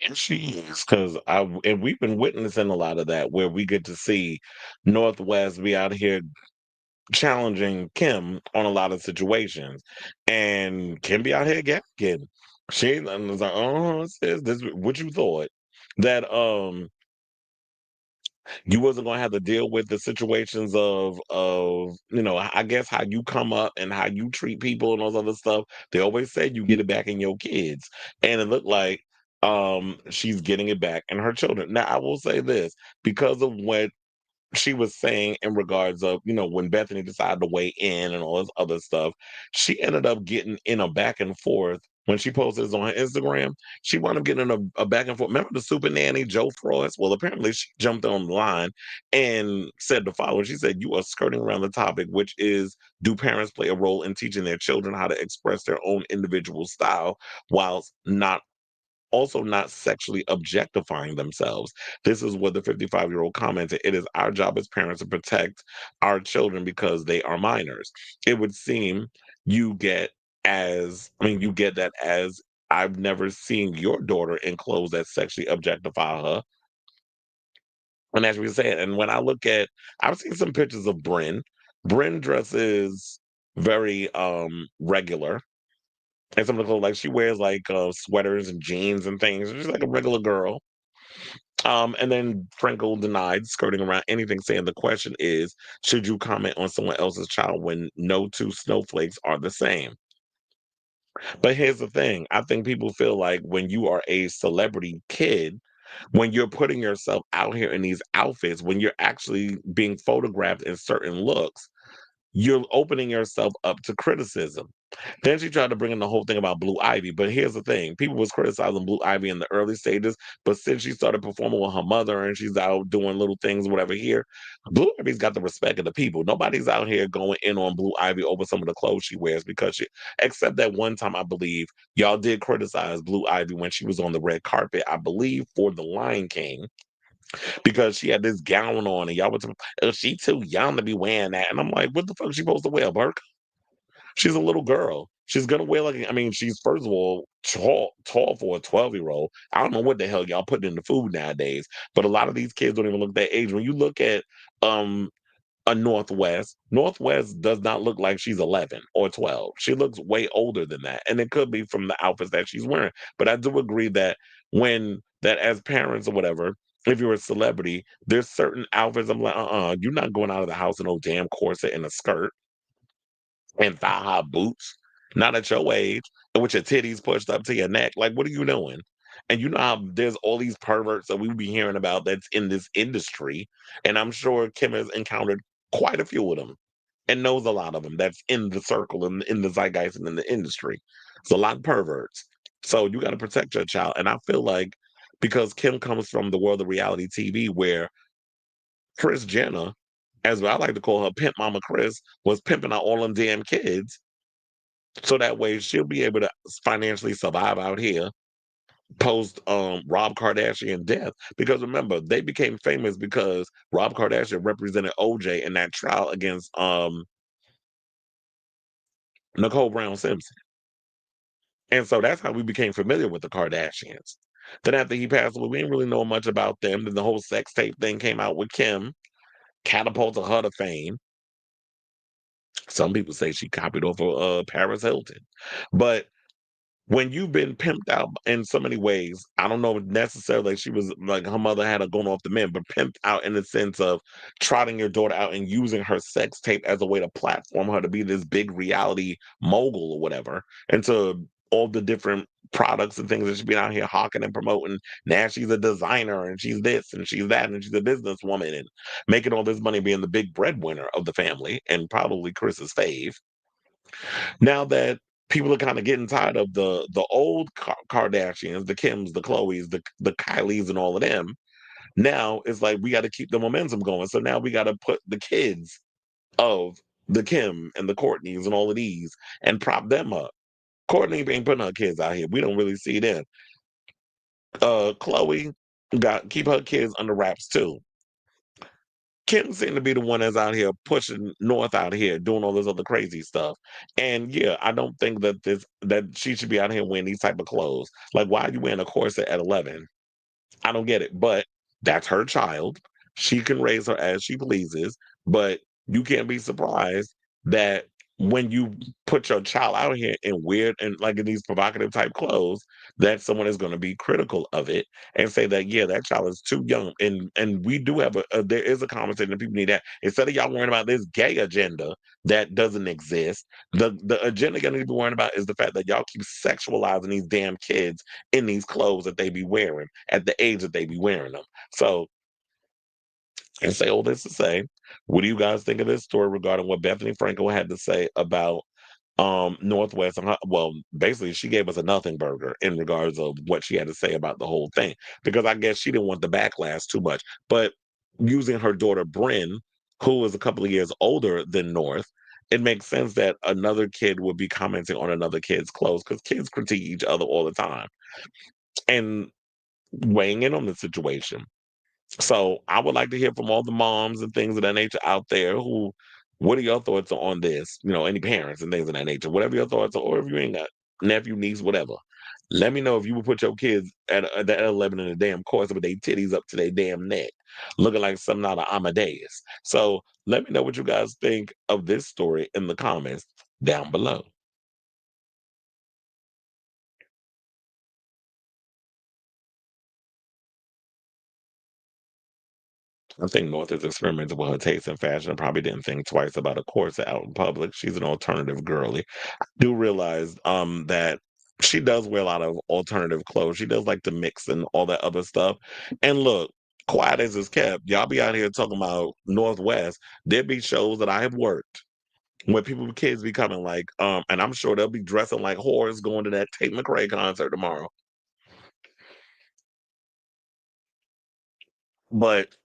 S1: And she is, and we've been witnessing a lot of that, where we get to see Northwest be out here challenging Kim on a lot of situations, and Kim be out here gagging. She was like, "Oh, sis, this what you thought that you wasn't gonna have to deal with the situations of I guess how you come up and how you treat people and all this other stuff. They always say you get it back in your kids, and it looked like she's getting it back in her children. Now I will say this, because of what she was saying in regards of, when Bethenny decided to weigh in and all this other stuff, she ended up getting in a back and forth. When she posted this on her Instagram, she wound up getting in a back and forth. Remember the super nanny, Joe Frost? Well, apparently she jumped on the line and said the following. She said, "You are skirting around the topic, which is, do parents play a role in teaching their children how to express their own individual style whilst not sexually objectifying themselves?" This is what the 55-year-old commented. "It is our job as parents to protect our children because they are minors." It would seem you get that as, "I've never seen your daughter in clothes that sexually objectify her." And as we said, and when I look at, I've seen some pictures of Bryn. Bryn dresses very regular. And some of the clothes, like she wears like sweaters and jeans and things. She's like a regular girl. And then Frankel denied skirting around anything, saying the question is, should you comment on someone else's child when no two snowflakes are the same? But here's the thing. I think people feel like when you are a celebrity kid, when you're putting yourself out here in these outfits, when you're actually being photographed in certain looks, you're opening yourself up to criticism. Then she tried to bring in the whole thing about Blue Ivy. But here's the thing. People was criticizing Blue Ivy in the early stages, but since she started performing with her mother and she's out doing little things, whatever here, Blue Ivy's got the respect of the people. Nobody's out here going in on Blue Ivy over some of the clothes she wears because except that one time, I believe, y'all did criticize Blue Ivy when she was on the red carpet, I believe, for The Lion King, because she had this gown on and y'all were talking, oh, she too young to be wearing that. And I'm like, what the fuck is she supposed to wear, Burke? She's a little girl. She's gonna wear like, I mean, she's first of all tall for a 12-year-old. I don't know what the hell y'all putting in the food nowadays, but a lot of these kids don't even look that age. When you look at um a Northwest does not look like she's 11 or 12. She looks way older than that, and it could be from the outfits that she's wearing. But I do agree that when that as parents or whatever, if you're a celebrity, there's certain outfits I'm like, you're not going out of the house in no damn corset and a skirt and thigh-high boots, not at your age, and with your titties pushed up to your neck. Like, what are you doing? And you know how there's all these perverts that we be hearing about that's in this industry, and I'm sure Kim has encountered quite a few of them and knows a lot of them that's in the circle and in the zeitgeist and in the industry. It's a lot of perverts. So you got to protect your child. And I feel like because Kim comes from the world of reality TV where Chris Jenner, as I like to call her, Pimp Mama Chris, was pimping out all them damn kids. So that way she'll be able to financially survive out here post Rob Kardashian death. Because remember, they became famous because Rob Kardashian represented OJ in that trial against Nicole Brown Simpson. And so that's how we became familiar with the Kardashians. Then after he passed away, we didn't really know much about them. Then the whole sex tape thing came out with Kim, catapulted her to fame. Some people say she copied off of Paris Hilton. But when you've been pimped out in so many ways, I don't know if necessarily she was like her mother had her going off the men, but pimped out in the sense of trotting your daughter out and using her sex tape as a way to platform her to be this big reality mogul or whatever. And to all the different products and things that she's been out here hawking and promoting. Now she's a designer and she's this and she's that and she's a businesswoman and making all this money being the big breadwinner of the family and probably Chris's fave. Now that people are kind of getting tired of the old Kardashians, the Kims, the Chloes, the Kylies, and all of them, now it's like we got to keep the momentum going. So now we got to put the kids of the Kim and the Courtneys and all of these and prop them up. Courtney ain't putting her kids out here. We don't really see them. Chloe got keep her kids under wraps too. Kim seemed to be the one that's out here pushing North out here, doing all this other crazy stuff. And yeah, I don't think that she should be out here wearing these type of clothes. Like, why are you wearing a corset at 11? I don't get it. But that's her child. She can raise her as she pleases. But you can't be surprised that when you put your child out here in weird and like in these provocative type clothes, that someone is going to be critical of it and say that yeah, that child is too young. And we do have there is a conversation that people need that instead of y'all worrying about this gay agenda that doesn't exist, the agenda you need to be worrying about is the fact that y'all keep sexualizing these damn kids in these clothes that they be wearing at the age that they be wearing them. So and say all this to say, what do you guys think of this story regarding what Bethenny Frankel had to say about Northwest? Well, basically, she gave us a nothing burger in regards of what she had to say about the whole thing because I guess she didn't want the backlash too much. But using her daughter Bryn, who is a couple of years older than North, it makes sense that another kid would be commenting on another kid's clothes because kids critique each other all the time and weighing in on the situation. So I would like to hear from all the moms and things of that nature out there who, what are your thoughts on this? You know, any parents and things of that nature, whatever your thoughts are, or if you ain't got nephew, niece, whatever. Let me know if you would put your kids at 11 in a damn course with their titties up to their damn neck, looking like something out of Amadeus. So let me know what you guys think of this story in the comments down below. I think North is experimenting with her taste in fashion and probably didn't think twice about a corset out in public. She's an alternative girly. I do realize that she does wear a lot of alternative clothes. She does like to mix and all that other stuff. And look, quiet as it's kept, y'all be out here talking about Northwest. There be shows that I have worked when people kids be coming like, and I'm sure they'll be dressing like whores going to that Tate McRae concert tomorrow. But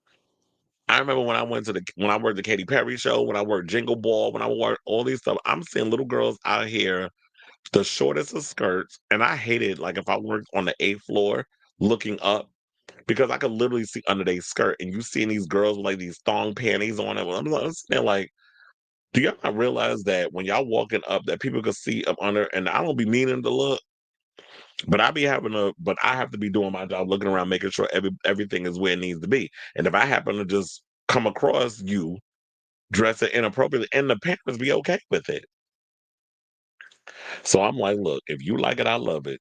S1: I remember when I worked the Katy Perry show, when I worked Jingle Ball, when I worked all these stuff, I'm seeing little girls out here, the shortest of skirts, and I hated like if I worked on the 8th floor looking up because I could literally see under their skirt, and you seeing these girls with like these thong panties on it. I'm sitting there like, do y'all not realize that when y'all walking up, that people can see up under, and I don't be meaning to look, but I have to be doing my job, looking around, making sure everything is where it needs to be. And if I happen to just come across you dressing inappropriately, and the parents be okay with it. So I'm like, look, if you like it, I love it.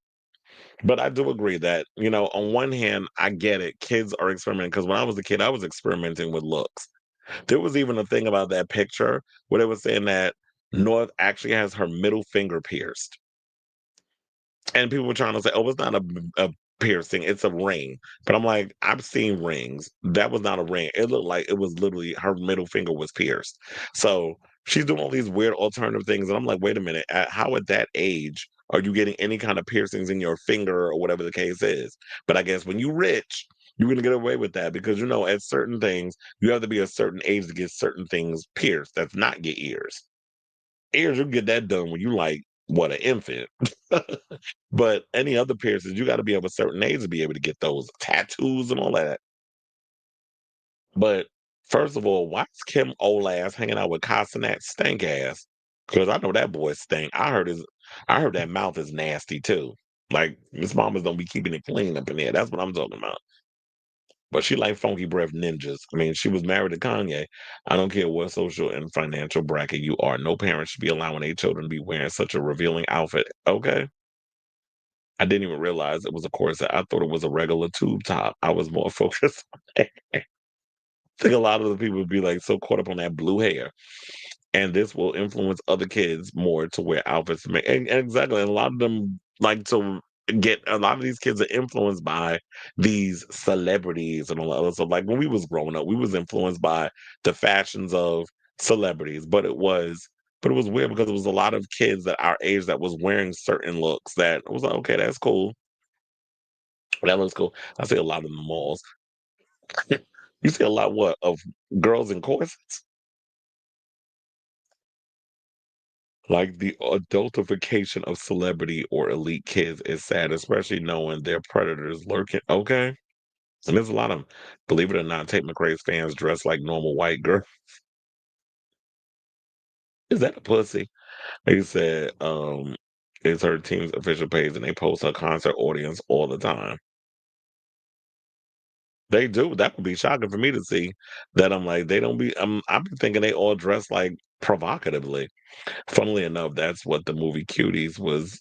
S1: But I do agree that, on one hand, I get it. Kids are experimenting because when I was a kid, I was experimenting with looks. There was even a thing about that picture where they were saying that North actually has her middle finger pierced. And people were trying to say, "Oh, it's not a piercing, it's a ring." But I'm like, "I've seen rings. That was not a ring. It looked like it was literally her middle finger was pierced." So, she's doing all these weird alternative things, and I'm like, "Wait a minute. How at that age are you getting any kind of piercings in your finger or whatever the case is?" But I guess when you rich, you're gonna get away with that because, at certain things, you have to be a certain age to get certain things pierced. That's not your ears. Ears, you get that done when you like, what, an infant. But any other piercings, you gotta be of a certain age to be able to get those tattoos and all that. But first of all, why is Kim old ass hanging out with Casanat stank ass? Because I know that boy stink. I heard that mouth is nasty too. Like his mamas don't be keeping it clean up in there. That's what I'm talking about. But she like funky breath ninjas. I mean, she was married to Kanye. I don't care what social and financial bracket you are. No parent should be allowing their children to be wearing such a revealing outfit. Okay. I didn't even realize it was a corset. I thought it was a regular tube top. I was more focused on that. I think a lot of the people would be like so caught up on that blue hair. And this will influence other kids more to wear outfits. And exactly. And a lot of them like to get a lot of these kids are influenced by these celebrities and all that other stuff. Like when we was growing up, we was influenced by the fashions of celebrities, but it was weird because it was a lot of kids at our age that was wearing certain looks that was like, okay, that's cool. That looks cool. I see a lot in the malls. You see a lot what of girls in corsets? Like the adultification of celebrity or elite kids is sad, especially knowing they're predators lurking. Okay. And there's a lot of, believe it or not, Tate McRae's fans dress like normal white girls. Is that a pussy? They said, it's her team's official page and they post her concert audience all the time. They do. That would be shocking for me to see that. I'm like, they don't be, I've been thinking they all dress like provocatively. Funnily enough, that's what the movie Cuties was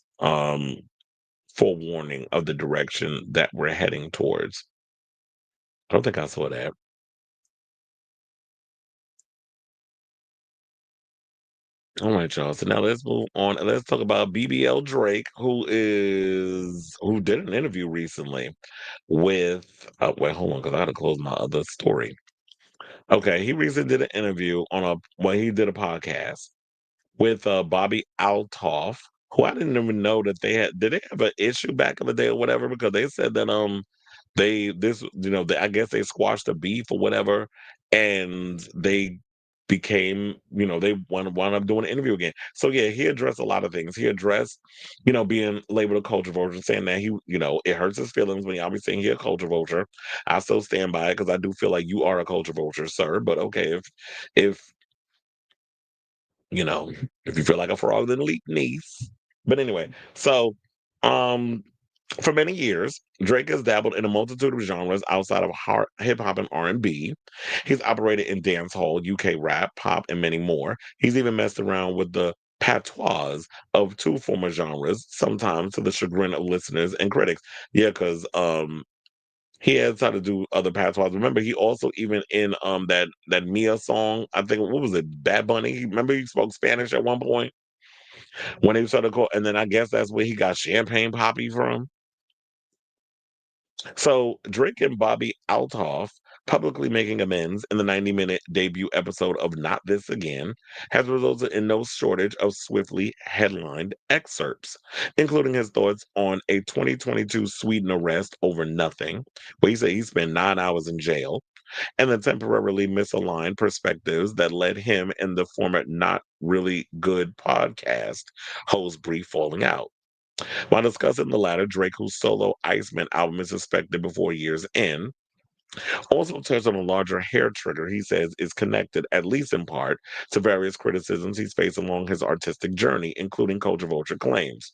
S1: forewarning of the direction that we're heading towards. I don't think I saw that. All right, y'all. So now let's move on and let's talk about BBL Drake, who did an interview recently with wait, hold on, because I had to close my other story. Okay, he recently did an interview on he did a podcast with Bobby Althoff, who I didn't even know that did they have an issue back in the day or whatever, because they said that I guess they squashed the beef or whatever, and they became, they wound up doing an interview again. So yeah, he addressed a lot of things. He addressed, being labeled a culture vulture, saying that it hurts his feelings when y'all be saying he a culture vulture. I still stand by it because I do feel like you are a culture vulture, sir. But okay, if you know, if you feel like a frog, then leap niece. But anyway, so um for many years, Drake has dabbled in a multitude of genres outside of hip hop and R&B. He's operated in dancehall, UK rap, pop, and many more. He's even messed around with the patois of two former genres, sometimes to the chagrin of listeners and critics. Yeah, because he has tried to do other patois. Remember, he also even in that Mia song, I think what was it, Bad Bunny? Remember he spoke Spanish at one point when he started call, and then I guess that's where he got Champagne Poppy from. So Drake and Bobby Althoff publicly making amends in the 90-minute debut episode of Not This Again has resulted in no shortage of swiftly headlined excerpts, including his thoughts on a 2022 Sweden arrest over nothing, where he said he spent 9 hours in jail, and the temporarily misaligned perspectives that led him and the former Not Really Good podcast host brief falling out. While discussing the latter, Drake, whose solo Iceman album is suspected before year's end, also touched on a larger hair trigger he says is connected, at least in part, to various criticisms he's faced along his artistic journey, including Culture Vulture claims.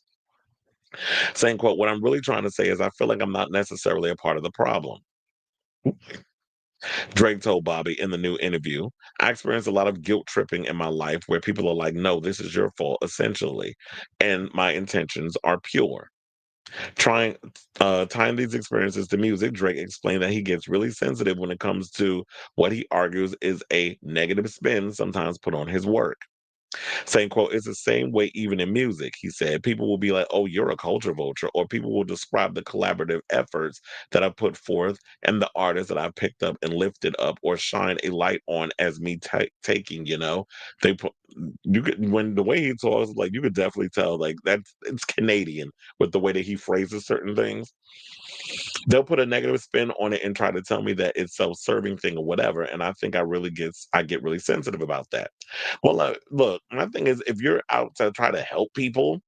S1: Saying, quote, "What I'm really trying to say is I feel like I'm not necessarily a part of the problem." Drake told Bobbi in the new interview, "I experienced a lot of guilt tripping in my life where people are like, no, this is your fault, essentially. And my intentions are pure." Tying these experiences to music, Drake explained that he gets really sensitive when it comes to what he argues is a negative spin sometimes put on his work. Saying, quote, "It's the same way even in music," he said. "People will be like, oh, you're a culture vulture," or people will describe the collaborative efforts that I've put forth and the artists that I've picked up and lifted up or shine a light on as me taking, they put, you could, when the way he talks, like, you could definitely tell, like, it's Canadian with the way that he phrases certain things. They'll put a negative spin on it and try to tell me that it's self-serving thing or whatever, and I think I get really sensitive about that. Well, look, my thing is, if you're out to try to help people,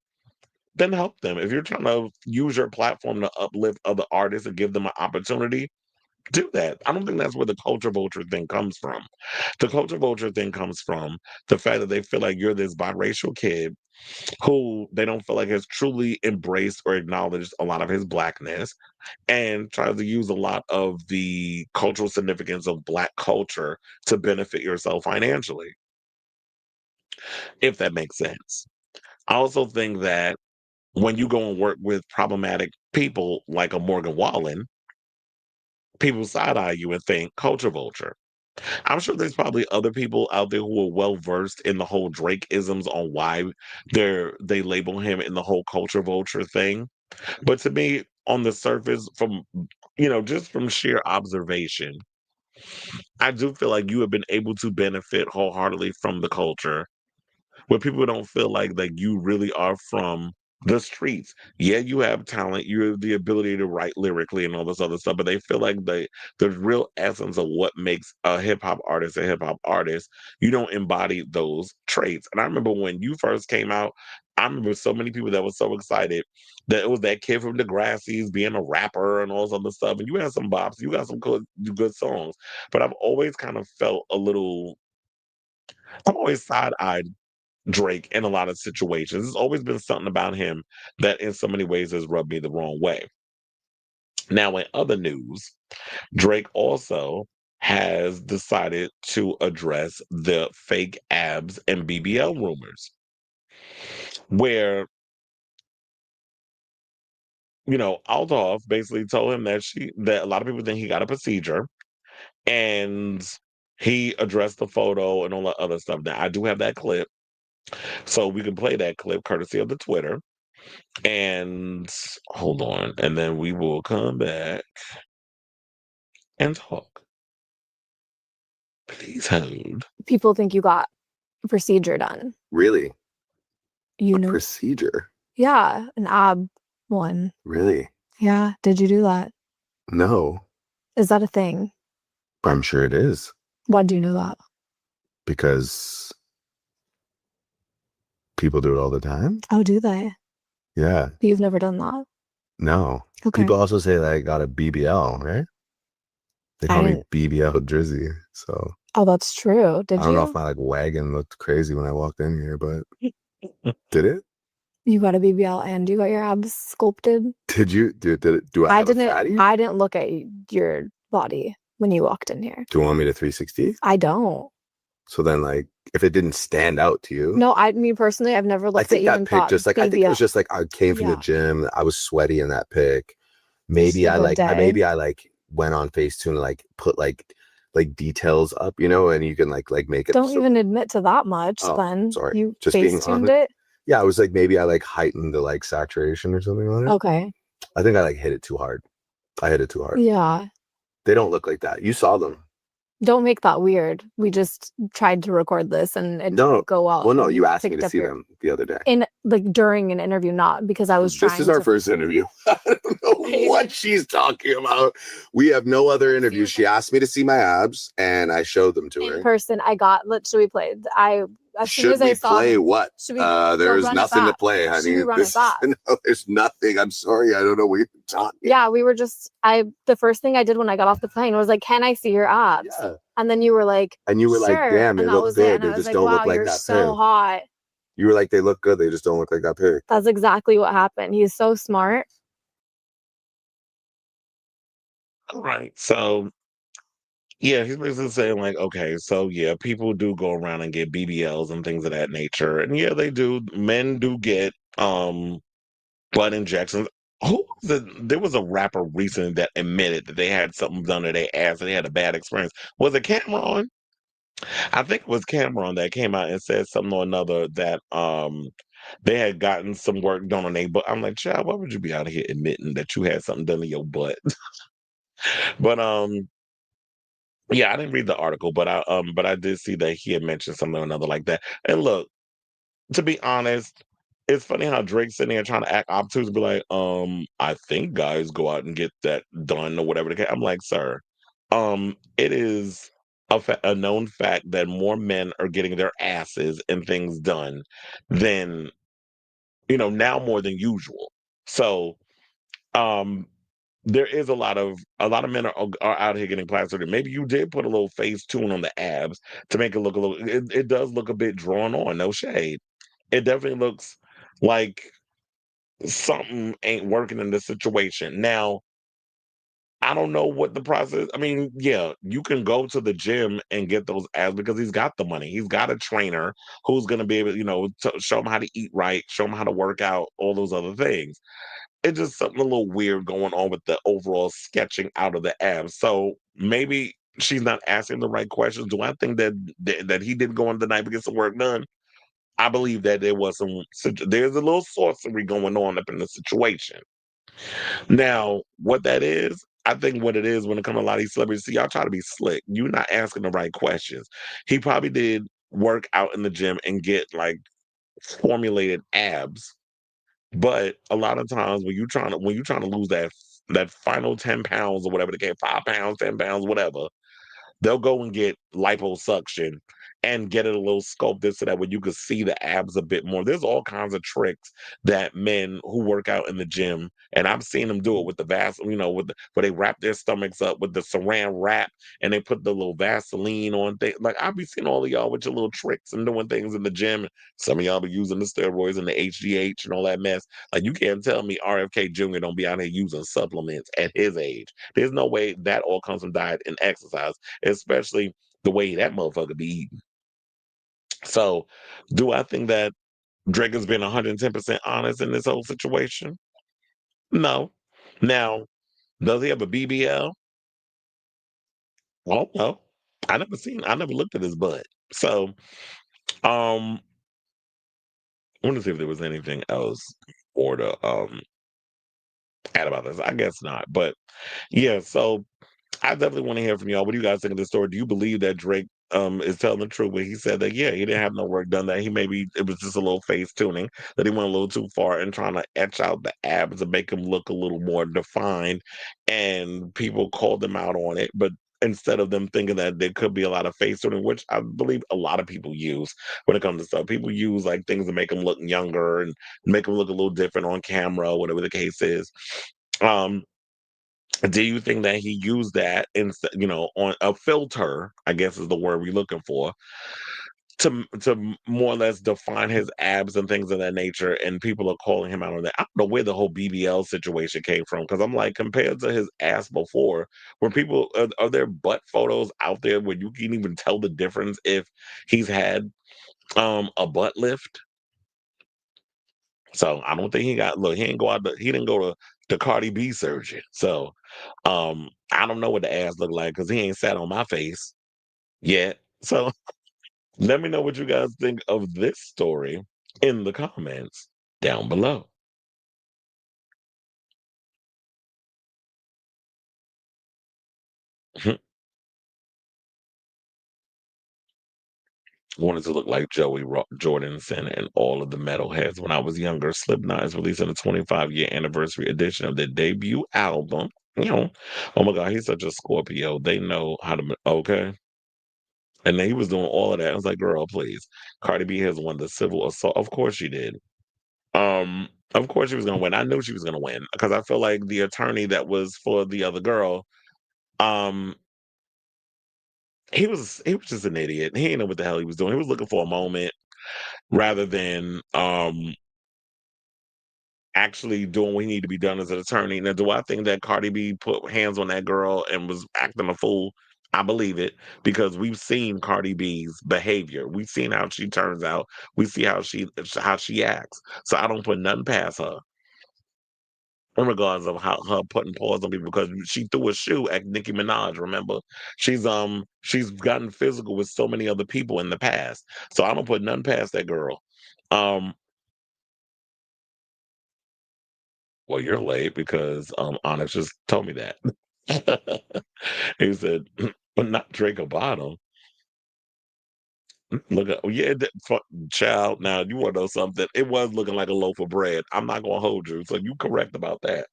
S1: then help them. If you're trying to use your platform to uplift other artists and give them an opportunity, do that. I don't think that's where the culture vulture thing comes from. The culture vulture thing comes from the fact that they feel like you're this biracial kid who they don't feel like has truly embraced or acknowledged a lot of his blackness, and tries to use a lot of the cultural significance of Black culture to benefit yourself financially, if that makes sense. I also think that when you go and work with problematic people like a Morgan Wallen, people side eye you and think culture vulture. I'm sure there's probably other people out there who are well versed in the whole Drake isms on why they label him in the whole culture vulture thing. But to me, on the surface, from just from sheer observation, I do feel like you have been able to benefit wholeheartedly from the culture where people don't feel like you really are from the streets. Yeah, you have talent, you have the ability to write lyrically and all this other stuff, but they feel like the real essence of what makes a hip hop artist, you don't embody those traits. And I remember when you first came out, I remember so many people that were so excited that it was that kid from Degrassi's being a rapper and all this other stuff. And you had some bops, you got some good songs. But I've always kind of felt I'm always side-eyed Drake in a lot of situations. There's always been something about him that in so many ways has rubbed me the wrong way. Now, in other news, Drake also has decided to address the fake abs and BBL rumors, where, Althoff basically told him that a lot of people think he got a procedure, and he addressed the photo and all that other stuff. Now, I do have that clip, so we can play that clip courtesy of the Twitter. And hold on, and then we will come back and talk. Please hold.
S3: People think you got a procedure done.
S4: Really?
S3: You
S4: What
S3: know?
S4: procedure?
S3: Yeah, an ab one.
S4: Really?
S3: Yeah. Did you do that?
S4: No.
S3: Is that a thing?
S4: I'm sure it is.
S3: Why do you know that?
S4: Because people do it all the time.
S3: Oh, do they?
S4: Yeah.
S3: You've never done that?
S4: No.
S3: Okay.
S4: People also say that I got a BBL, right? They call me BBL Drizzy. So.
S3: Oh, that's true. Did you?
S4: I don't know if my wagon looked crazy when I walked in here, but did it?
S3: You got a BBL and you got your abs sculpted?
S4: Did you? Do I have a fatty?
S3: I didn't look at your body when you walked in here.
S4: Do you want me to 360?
S3: I don't.
S4: So then, if it didn't stand out to you?
S3: No, me personally, I've never looked at you and thought
S4: just I think it was just I came from the gym. I was sweaty in that pic. Maybe I went on Facetune and put details up, and you can make it.
S3: Don't even admit to that much. Then
S4: sorry,
S3: you
S4: just
S3: Facetuned it.
S4: Yeah, I was maybe I heightened the saturation or something on it.
S3: Okay.
S4: I think I hit it too hard. I hit it too hard.
S3: Yeah.
S4: They don't look like that. You saw them.
S3: Don't make that weird. We just tried to record this and it didn't go well.
S4: Well, no, you asked me to see them the other day.
S3: During an interview, not because I was trying.
S4: This is our first interview. I don't know what she's talking about. We have no other interviews. She asked me to see my abs, and I showed them to her.
S3: In person, I got. Should we play?
S4: Should we play what? There's nothing to play, honey. No, there's nothing. I'm sorry. I don't know what you're talking.
S3: Yeah, we were just. The first thing I did when I got off the plane was like, "Can I see your abs?" Yeah. And then you were like,
S4: sure. "Damn, they look good. They just don't look like that."
S3: So hot.
S4: You were like, "They look good. They just don't look like that pic."
S3: That's exactly what happened. He's so smart.
S1: All right. So, yeah, he's basically saying, like, okay, so yeah, people do go around and get BBLs and things of that nature. And yeah, they do. Men do get blood injections. There was a rapper recently that admitted that they had something done to their ass and they had a bad experience. Was it Cameron? I think it was Cameron that came out and said something or another that they had gotten some work done on their butt. I'm like, child, why would you be out here admitting that you had something done to your butt? But yeah, I didn't read the article, but I did see that he had mentioned something or another like that. And look, to be honest, it's funny how Drake's sitting there trying to act obtuse and be like, I think guys go out and get that done or whatever the case. I'm like, sir, it is a known fact that more men are getting their asses and things done than, now more than usual. So, there is a lot of men are out here getting plastic surgery. Maybe you did put a little face tune on the abs to make it look a little. It does look a bit drawn on. No shade. It definitely looks like something ain't working in this situation. Now, I don't know what the process. I mean, yeah, you can go to the gym and get those abs because he's got the money. He's got a trainer who's going to be able, to show him how to eat right, show him how to work out, all those other things. It's just something a little weird going on with the overall sketching out of the abs. So maybe she's not asking the right questions. Do I think that he didn't go in the night to get some work done? I believe that there's a little sorcery going on up in the situation. Now, what that is, I think what it is when it comes to a lot of these celebrities, see, y'all try to be slick. You're not asking the right questions. He probably did work out in the gym and get like formulated abs. But a lot of times when you're trying to lose that final 10 pounds or whatever the case, 5 pounds, 10 pounds, whatever, they'll go and get liposuction and get it a little sculpted so that way you can see the abs a bit more. There's all kinds of tricks that men who work out in the gym, and I've seen them do it with the where they wrap their stomachs up with the saran wrap and they put the little Vaseline on things. Like I've been seeing all of y'all with your little tricks and doing things in the gym. Some of y'all be using the steroids and the HGH and all that mess. Like you can't tell me RFK Jr. don't be out here using supplements at his age. There's no way that all comes from diet and exercise, especially the way that motherfucker be eating. So, do I think that Drake has been 110% honest in this whole situation? No. Now, does he have a BBL? Well, no. I never looked at his butt. So, I want to see if there was anything else or to add about this. I guess not. But yeah, so I definitely want to hear from y'all. What do you guys think of this story? Do you believe that Drake is telling the truth when he said that, yeah, he didn't have no work done, that it was just a little face tuning, that he went a little too far and trying to etch out the abs and make him look a little more defined, and people called them out on it, but instead of them thinking that there could be a lot of face tuning, which I believe a lot of people use when it comes to stuff. People use like things to make them look younger and make them look a little different on camera, whatever the case is. Do you think that he used that on a filter, I guess is the word we're looking for, to more or less define his abs and things of that nature, and people are calling him out on that? I don't know where the whole BBL situation came from, because I'm like, compared to his ass before, where people are there butt photos out there where you can even tell the difference if he's had a butt lift? So I don't think he didn't go to the Cardi B surgeon. So I don't know what the ass look like because he ain't sat on my face yet. So let me know what you guys think of this story in the comments down below. Wanted to look like Joey Jordanson and all of the metalheads when I was younger. Slipknot is releasing a 25-year anniversary edition of their debut album. You know, oh my God, he's such a Scorpio. They know how to, okay. And then he was doing all of that. I was like, girl, please. Cardi B has won the civil assault. Of course she did. Of course she was gonna win. I knew she was gonna win because I feel like the attorney that was for the other girl, um, he was just an idiot. He didn't know what the hell he was doing. He was looking for a moment rather than actually doing what he needed to be done as an attorney. Now, do I think that Cardi B put hands on that girl and was acting a fool? I believe it because we've seen Cardi B's behavior. We've seen how she turns out. We see how she acts. So I don't put nothing past her in regards of how her putting paws on people because she threw a shoe at Nicki Minaj. Remember, she's gotten physical with so many other people in the past. So I don't put nothing past that girl. Um, Well, you're late because Onyx just told me that. He said, but not drink a bottle. Look at yeah, child. Now you want to know something? It was looking like a loaf of bread. I'm not gonna hold you, so you correct about that.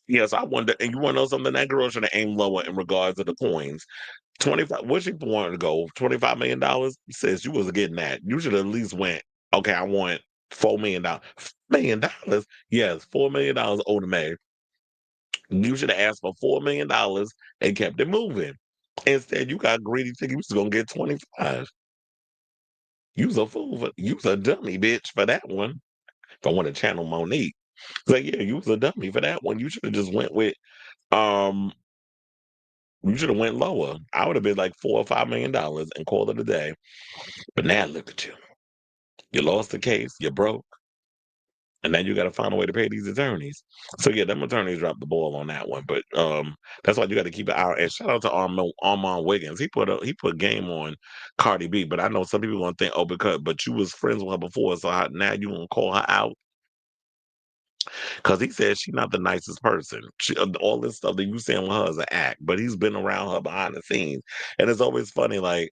S1: Yes, I wonder. And you want to know something? That girl should have aimed lower in regards to the coins. 25. What she wanted to go? $25 million. Says you wasn't getting that. You should have at least went. Okay, I want $4 million. $4 million. Yes, $4 million owed to May. You should have asked for $4 million and kept it moving. Instead, you got greedy thinking you was gonna get 25. You's a fool you's a dummy, bitch, for that one. If I want to channel Monique. Like, yeah, you was a dummy for that one. You should have just went with um you should have went lower. I would have been like $4 or $5 million and called it a day. But now look at you. You lost the case, you broke. And then you got to find a way to pay these attorneys. So yeah, them attorneys dropped the ball on that one. But that's why you got to keep an eye. And shout out to Armand Wiggins. He put game on Cardi B. But I know some people gonna think, oh, but you was friends with her before, so now you gonna call her out because he said she's not the nicest person. All this stuff that you saying with her is an act, but he's been around her behind the scenes, and it's always funny like.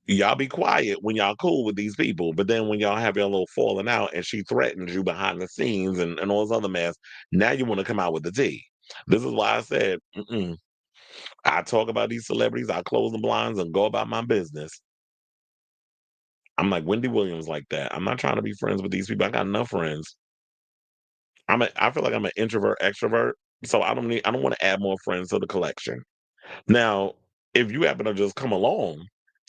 S1: Y'all be quiet when y'all cool with these people, but then when y'all have your little falling out and she threatens you behind the scenes and all this other mess, now you want to come out with the tea. This is why I said, I talk about these celebrities, I close the blinds and go about my business. I'm like Wendy Williams like that. I'm not trying to be friends with these people. I got enough friends. I feel like I'm an introvert extrovert, so I don't want to add more friends to the collection. Now, if you happen to just come along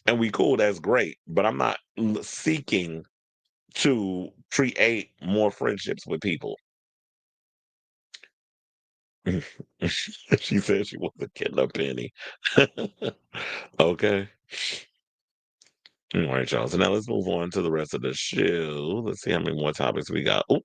S1: and we cool, that's great. But I'm not seeking to create more friendships with people. She said she wasn't getting a penny. Okay. All right, y'all. So now let's move on to the rest of the show. Let's see how many more topics we got. Oh,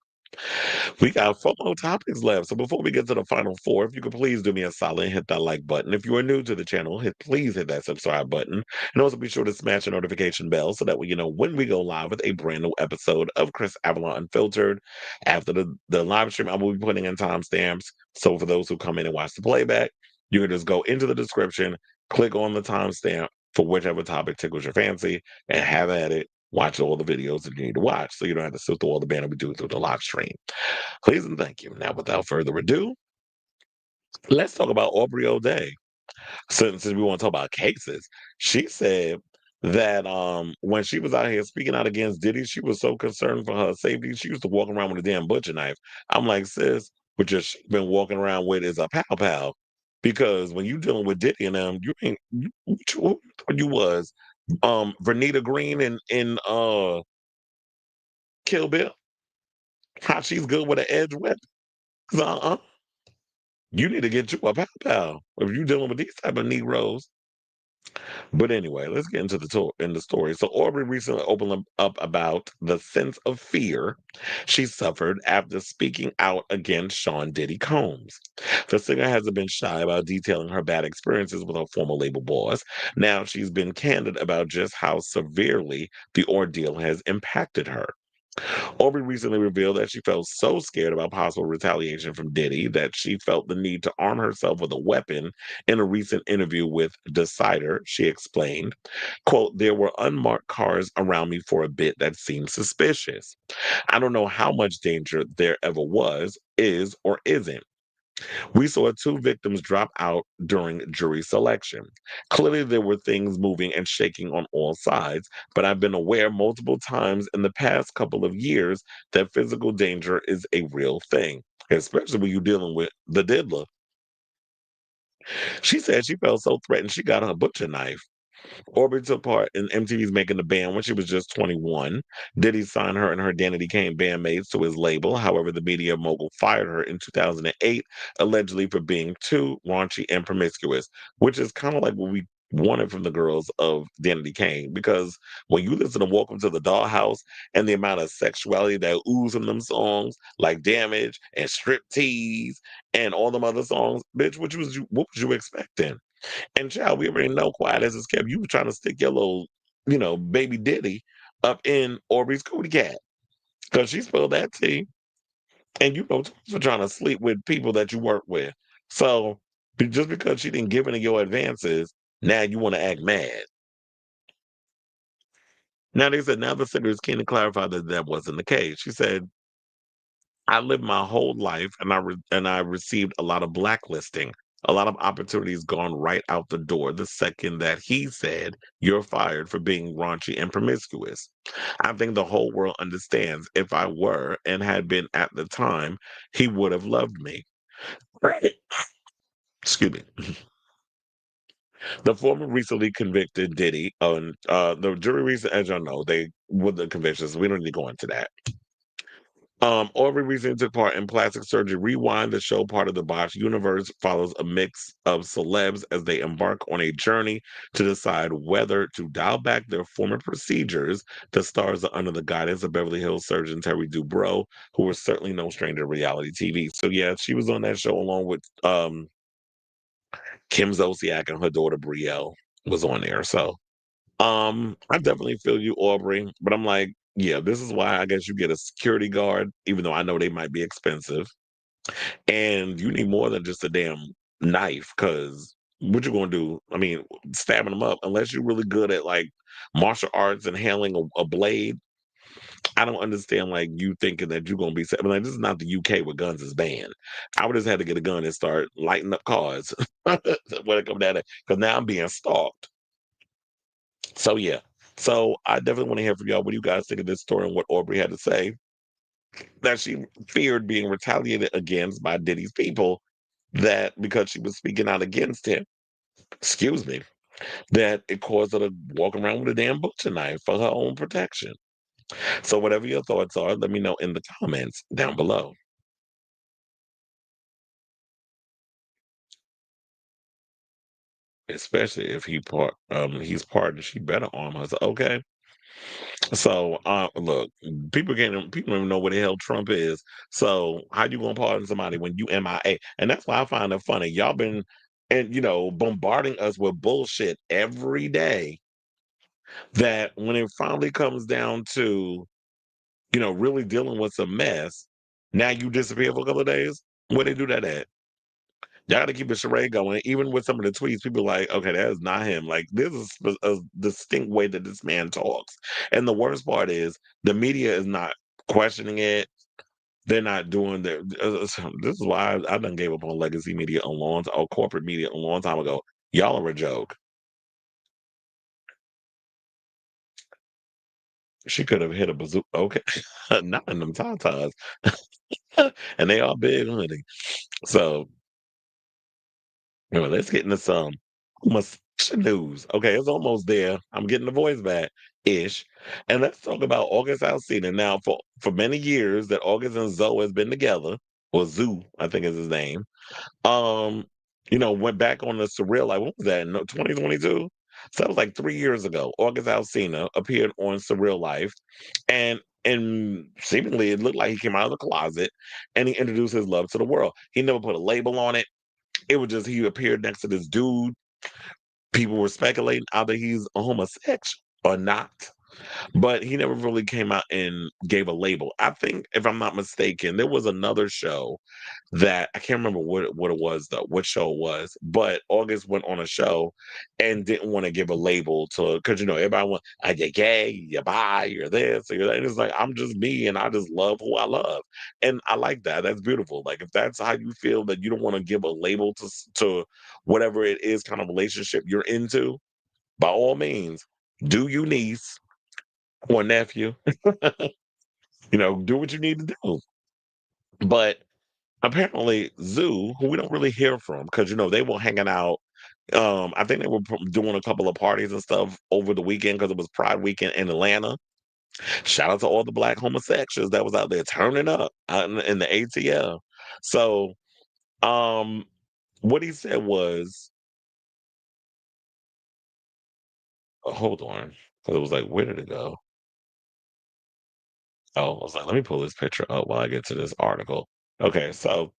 S1: we got 4 more topics left. So before we get to the final 4, if you could please do me a solid and hit that like button. If you are new to the channel, please hit that subscribe button. And also be sure to smash the notification bell so that way you know when we go live with a brand new episode of Chris Avalon Unfiltered. After the live stream, I will be putting in timestamps. So for those who come in and watch the playback, you can just go into the description, click on the timestamp for whichever topic tickles your fancy, and have at it. Watch all the videos that you need to watch so you don't have to sit through all the banner we do through the live stream. Please and thank you. Now, without further ado, let's talk about Aubrey O'Day. Since we want to talk about cases, she said that when she was out here speaking out against Diddy, she was so concerned for her safety. She used to walk around with a damn butcher knife. I'm like, sis, what you've been walking around with is a pow pow. Because when you dealing with Diddy and them, you ain't who you thought you was Vernita Green in Kill Bill. How she's good with an edge weapon. Uh-uh. You need to get you a pow pow if you're dealing with these type of Negroes. But anyway, let's get into the story. So Aubrey recently opened up about the sense of fear she suffered after speaking out against Sean Diddy Combs. The singer hasn't been shy about detailing her bad experiences with her former label boss. Now she's been candid about just how severely the ordeal has impacted her. Aubrey recently revealed that she felt so scared about possible retaliation from Diddy that she felt the need to arm herself with a weapon. In a recent interview with Decider, she explained, quote, "There were unmarked cars around me for a bit that seemed suspicious. I don't know how much danger there ever was, is, or isn't. We saw two victims drop out during jury selection. Clearly, there were things moving and shaking on all sides, but I've been aware multiple times in the past couple of years that physical danger is a real thing, especially when you're dealing with the diddler." She said she felt so threatened she got her butcher knife. Aubrey took part in MTV's Making the Band when she was just 21. Diddy signed her and her Danity Kane bandmates to his label. However, the media mogul fired her in 2008, allegedly for being too raunchy and promiscuous, which is kind of like what we wanted from the girls of Danity Kane. Because when you listen to Welcome to the Dollhouse and the amount of sexuality that oozes in them songs, like Damage and Strip Tease and all them other songs, bitch, what was you expecting? And child, we already know quiet as it's kept. You were trying to stick your little, baby Diddy up in Aubrey's cootie cat. Because she spilled that tea. And for trying to sleep with people that you work with. So just because she didn't give any of your advances, now you want to act mad. Now they said now the singer is keen to clarify that that wasn't the case. She said, "I lived my whole life and I received a lot of blacklisting. A lot of opportunities gone right out the door the second that he said, 'You're fired for being raunchy and promiscuous.' I think the whole world understands if I were and had been at the time, he would have loved me." Right. Excuse me. The former recently convicted Diddy on the jury recent, as y'all know, they with the convictions. We don't need to go into that. Aubrey recently took part in Plastic Surgery Rewind. The show, part of the Bosch universe, follows a mix of celebs as they embark on a journey to decide whether to dial back their former procedures. The stars are under the guidance of Beverly Hills surgeon Terry Dubrow, who was certainly no stranger to reality TV. So yeah, she was on that show along with Kim Zolciak and her daughter Brielle was on there. So I definitely feel you, Aubrey, but I'm like, yeah, this is why I guess you get a security guard, even though I know they might be expensive. And you need more than just a damn knife, because what you gonna do? I mean, stabbing them up, unless you're really good at like martial arts and handling a blade. I don't understand like you thinking that you're gonna be. I mean, like, this is not the UK where guns is banned. I would just have to get a gun and start lighting up cars when it comes down to, because now I'm being stalked. So yeah. So I definitely want to hear from y'all. What do you guys think of this story and what Aubrey had to say? That she feared being retaliated against by Diddy's people, that because she was speaking out against him, excuse me, that it caused her to walk around with a damn butcher knife for her own protection. So whatever your thoughts are, let me know in the comments down below. Especially if he's pardoned, she better arm us. Okay. So look, people don't even know what the hell Trump is. So how you gonna pardon somebody when you MIA? And that's why I find it funny. Y'all been and bombarding us with bullshit every day, that when it finally comes down to, really dealing with some mess, now you disappear for a couple of days. Where they do that at? Y'all gotta keep a charade going. Even with some of the tweets, people are like, okay, that is not him. Like, this is a distinct way that this man talks. And the worst part is the media is not questioning it. They're not doing their. This is why I done gave up on legacy media or corporate media a long time ago. Y'all are a joke. She could have hit a bazooka. Okay, not in them tatas, and they are big, honey. So let's get into some much news. Okay, it's almost there. I'm getting the voice back ish. And let's talk about August Alsina. Now, for many years that August and Zoe has been together, or Zoo, I think is his name. Um, went back on the surreal, like what was that, 2022? So that was like 3 years ago. August Alsina appeared on Surreal Life, and seemingly it looked like he came out of the closet and he introduced his love to the world. He never put a label on it. It was just he appeared next to this dude. People were speculating either he's a homosexual or not. but he never really came out and gave a label. I think, if I'm not mistaken, there was another show that I can't remember what it was though, what show it was, but August went on a show and didn't want to give a label to, because everybody went, are you gay, you bi, you're this, or you're that. And it's like, I'm just me and I just love who I love. And I like that. That's beautiful. Like, if that's how you feel, that you don't want to give a label to whatever it is kind of relationship you're into, by all means, do you, niece or nephew. Do what you need to do. But apparently, Zoo, who we don't really hear from, because they were hanging out. I think they were doing a couple of parties and stuff over the weekend because it was Pride weekend in Atlanta. Shout out to all the black homosexuals that was out there turning up out in the ATL. So, um, what he said was, hold on, because it was like, where did it go? Oh, I was like, let me pull this picture up while I get to this article. Okay, so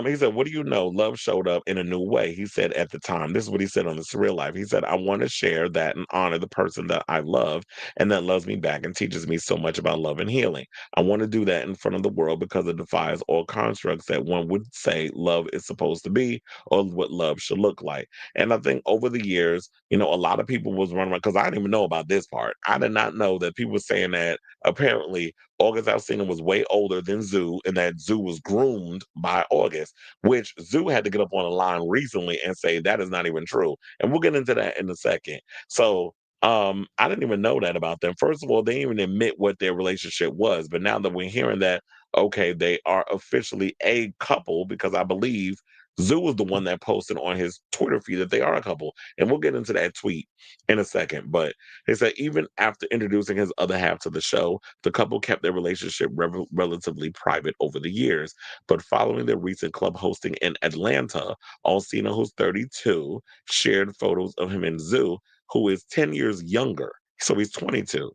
S1: he said, "What do you know? Love showed up in a new way." He said at the time, this is what he said on the Surreal Life. He said, "I want to share that and honor the person that I love and that loves me back and teaches me so much about love and healing. I want to do that in front of the world because it defies all constructs that one would say love is supposed to be or what love should look like." And I think over the years, a lot of people was running around, because I didn't even know about this part. I did not know that people were saying that apparently August Alsina was way older than Zoo, and that Zoo was groomed by August, which Zoo had to get up on a line recently and say that is not even true. And we'll get into that in a second. So I didn't even know that about them. First of all, they didn't even admit what their relationship was. But now that we're hearing that, okay, they are officially a couple, because I believe Zoo was the one that posted on his Twitter feed that they are a couple. And we'll get into that tweet in a second. But they said even after introducing his other half to the show, the couple kept their relationship relatively private over the years. But following their recent club hosting in Atlanta, Alsina, who's 32, shared photos of him and Zoo, who is 10 years younger. So he's 22.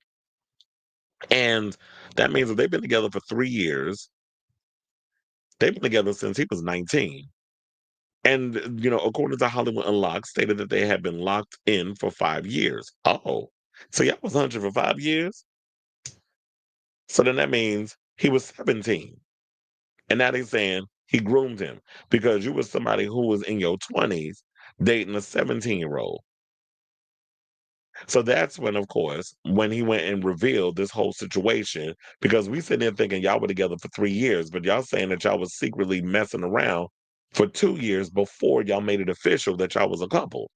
S1: And that means that they've been together for 3 years. They've been together since he was 19. And, according to Hollywood Unlocked, stated that they had been locked in for 5 years. Oh, so y'all was 100 for 5 years? So then that means he was 17. And now they're saying he groomed him because you was somebody who was in your 20s dating a 17-year-old. So that's when, of course, when he went and revealed this whole situation, because we sitting there thinking y'all were together for 3 years, but y'all saying that y'all was secretly messing around for 2 years before y'all made it official that y'all was a couple.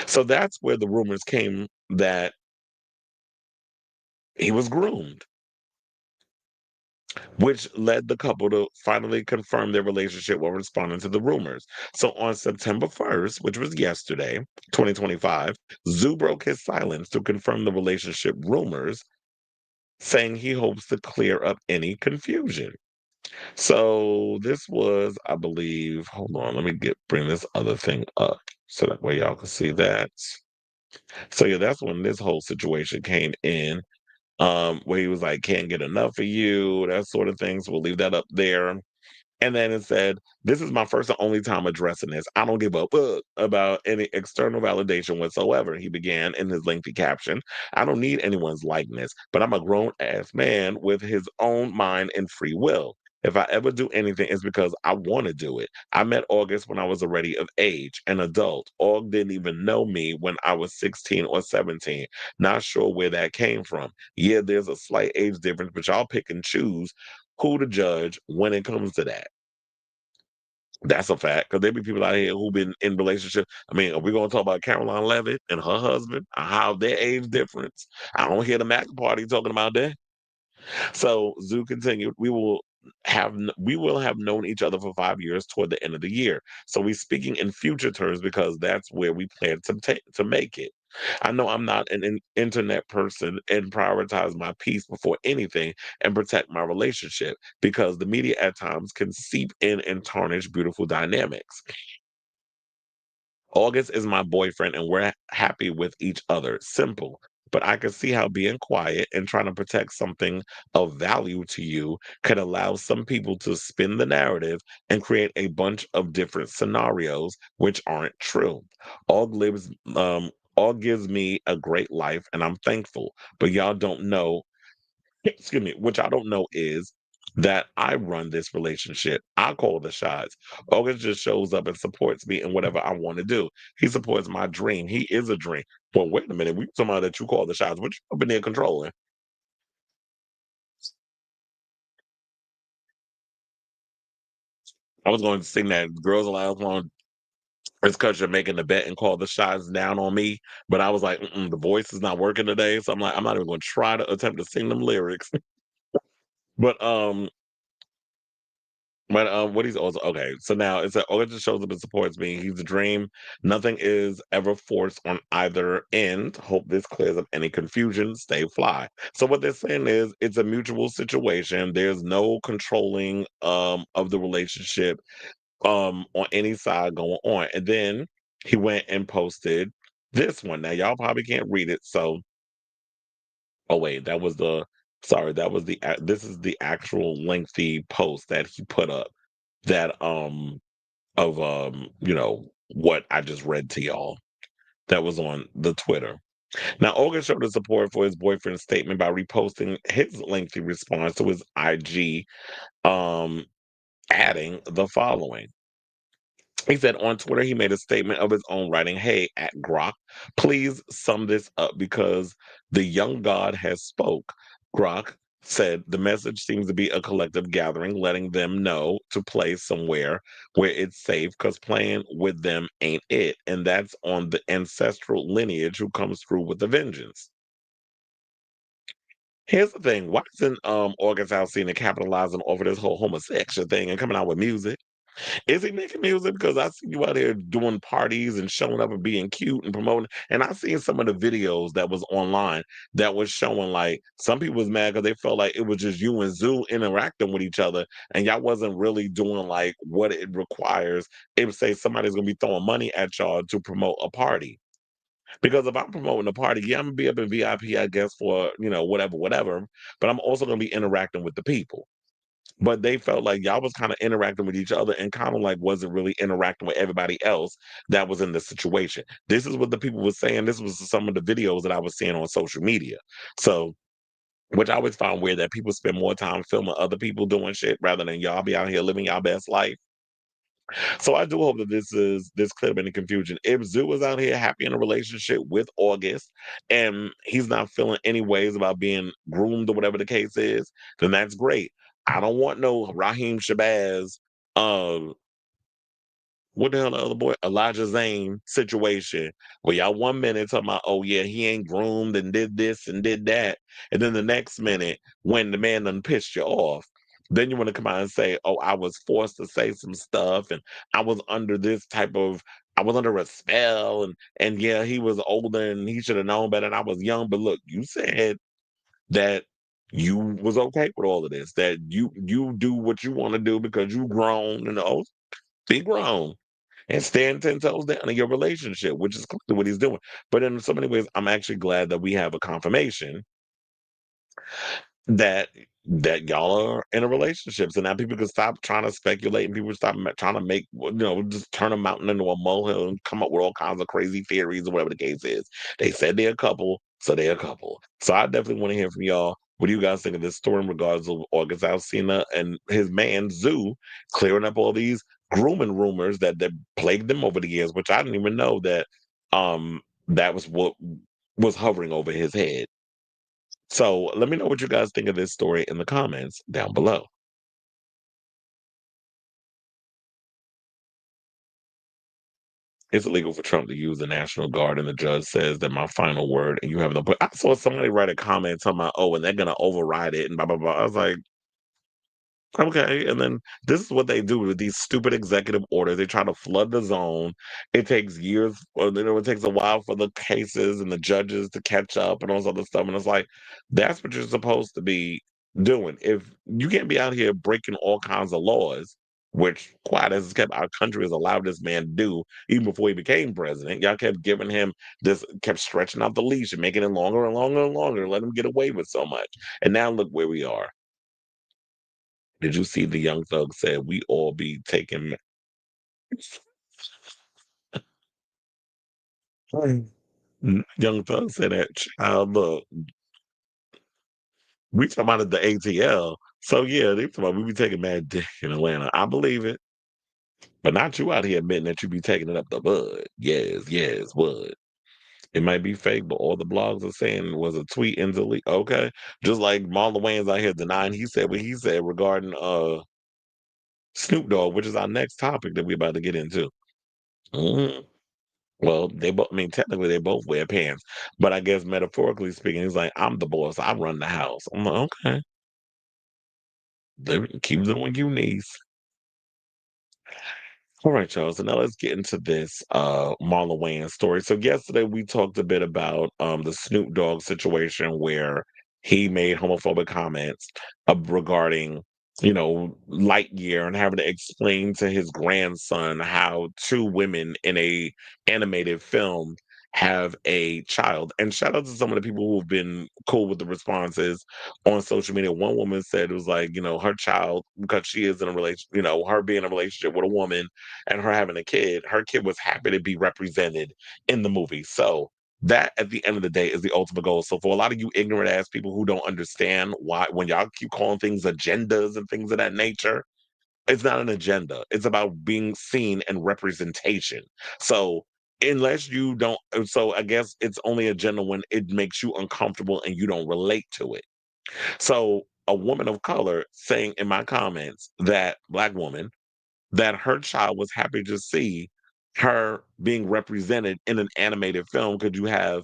S1: So that's where the rumors came that he was groomed, which led the couple to finally confirm their relationship while responding to the rumors. So on September 1st, which was yesterday, 2025, Zoo broke his silence to confirm the relationship rumors, saying he hopes to clear up any confusion. So this was, I believe, hold on, let me bring this other thing up so that way y'all can see that. So yeah, that's when this whole situation came in, where he was like, "Can't get enough of you," that sort of thing. So we'll leave that up there. And then it said, "This is my first and only time addressing this. I don't give a fuck about any external validation whatsoever," he began in his lengthy caption. "I don't need anyone's likeness, but I'm a grown ass man with his own mind and free will. If I ever do anything, it's because I want to do it. I met August when I was already of age, an adult. Aug didn't even know me when I was 16 or 17. Not sure where that came from. Yeah, there's a slight age difference, but y'all pick and choose who to judge when it comes to that." That's a fact, because there be people out here who've been in relationships. I mean, are we going to talk about Caroline Levitt and her husband, how their age difference? I don't hear the Mac party talking about that. So Zoo continued, "We will have known each other for 5 years toward the end of the year. So we're speaking in future terms because that's where we plan to make it. I know I'm not an internet person and prioritize my peace before anything and protect my relationship because the media at times can seep in and tarnish beautiful dynamics. August is my boyfriend and we're happy with each other. Simple. But I can see how being quiet and trying to protect something of value to you could allow some people to spin the narrative and create a bunch of different scenarios which aren't true. Aug lives All gives me a great life, and I'm thankful. But y'all don't know, excuse me, which I don't know is that I run this relationship. I call the shots. August just shows up and supports me in whatever I want to do. He supports my dream. He is a dream. Well, wait a minute. We talking about that you call the shots. What you up in there controlling? I was going to sing that Girls Aloud song. It's because you're making the bet and call the shots down on me. But I was like, the voice is not working today. So I'm like, I'm not even going to try to attempt to sing them lyrics. but what he's also okay. So now it's that Olga just shows up and supports me. He's a dream. Nothing is ever forced on either end. Hope this clears up any confusion. Stay fly. So what they're saying is it's a mutual situation. There's no controlling of the relationship on any side going on. And then he went and posted this one. Now y'all probably can't read it. So oh wait, that was the sorry, that was the this is the actual lengthy post that he put up that of what I just read to y'all that was on the Twitter. Now Olga showed his support for his boyfriend's statement by reposting his lengthy response to his IG, adding the following. He said on Twitter he made a statement of his own writing, "Hey, at Grok, please sum this up because the young god has spoke." Grok said the message seems to be a collective gathering, letting them know to play somewhere where it's safe because playing with them ain't it. And that's on the ancestral lineage who comes through with a vengeance. Here's the thing. Why isn't August Alsina capitalizing off of this whole homosexual thing and coming out with music? Is he making music? Because I see you out here doing parties and showing up and being cute and promoting. And I seen some of the videos that was online that was showing like some people was mad because they felt like it was just you and Zoo interacting with each other, and y'all wasn't really doing like what it requires. It would say somebody's gonna be throwing money at y'all to promote a party. Because if I'm promoting a party, yeah, I'm gonna be up in VIP, I guess, for whatever. But I'm also gonna be interacting with the people. But they felt like y'all was kind of interacting with each other and kind of like wasn't really interacting with everybody else that was in the situation. This is what the people were saying. This was some of the videos that I was seeing on social media. So, which I always found weird that people spend more time filming other people doing shit rather than y'all be out here living y'all best life. So I do hope that this cleared up any confusion. If Zoo is out here happy in a relationship with August and he's not feeling any ways about being groomed or whatever the case is, then that's great. I don't want no Raheem Shabazz, uh, what the hell the other boy, Elijah Zane situation where y'all 1 minute talking about, oh yeah, he ain't groomed and did this and did that. And then the next minute, when the man done pissed you off, then you want to come out and say, oh, I was forced to say some stuff and I was under this type of I was under a spell and yeah, he was older and he should have known better and I was young. But look, you said that you was okay with all of this, that you do what you want to do because you grown and oh, be grown and stand 10 toes down in your relationship, which is clearly what he's doing. But in so many ways, I'm actually glad that we have a confirmation that y'all are in a relationship. So now people can stop trying to speculate and people stop trying to make, just turn a mountain into a molehill and come up with all kinds of crazy theories or whatever the case is. They said they're a couple, so they're a couple. So I definitely want to hear from y'all. What do you guys think of this story in regards to August Alsina and his man Zoo clearing up all these grooming rumors that plagued them over the years, which I didn't even know that was what was hovering over his head. So let me know what you guys think of this story in the comments down below. It's illegal for Trump to use the National Guard, and the judge says that my final word, and you have no. But I saw somebody write a comment talking about, oh, and they're gonna override it, and blah blah blah. I was like, okay, and then this is what they do with these stupid executive orders. They try to flood the zone. It takes years, or it takes a while for the cases and the judges to catch up and all this other stuff. And it's like, that's what you're supposed to be doing. If you can't be out here breaking all kinds of laws, which quiet as it's kept, our country has allowed this man to do even before he became president. Y'all kept giving him this, kept stretching out the leash and making it longer and longer and longer, let him get away with so much. And now look where we are. Did you see the young thug said we all be taking Young Thug said that, child, look, we talking about the ATL. So yeah, they talking about we be taking mad dick in Atlanta. I believe it. But not you out here admitting that you be taking it up the bud. Yes, bud. It might be fake, but all the blogs are saying it was a tweet in the leak. Okay. Just like Marlon Wayans out here denying he said what he said regarding Snoop Dogg, which is our next topic that we're about to get into. Mhm. Well, they both, I mean, technically they both wear pants, but I guess metaphorically speaking, he's like, I'm the boss, I run the house. I'm like, okay. Keep doing you niece. All right, y'all. So now let's get into this Marlon Wayans story. So yesterday we talked a bit about the Snoop Dogg situation where he made homophobic comments regarding, Lightyear and having to explain to his grandson how two women in a animated film have a child. And shout out to some of the people who've been cool with the responses on social media. One woman said it was like, her child, because she is in a relation, her being in a relationship with a woman and her having a kid, her kid was happy to be represented in the movie. So that at the end of the day is the ultimate goal. So for a lot of you ignorant ass people who don't understand why when y'all keep calling things agendas and things of that nature, it's not an agenda. It's about being seen and representation. So unless you don't, so I guess it's only agenda when it makes you uncomfortable and you don't relate to it. So a woman of color saying in my comments, that black woman, that her child was happy to see her being represented in an animated film. Could you have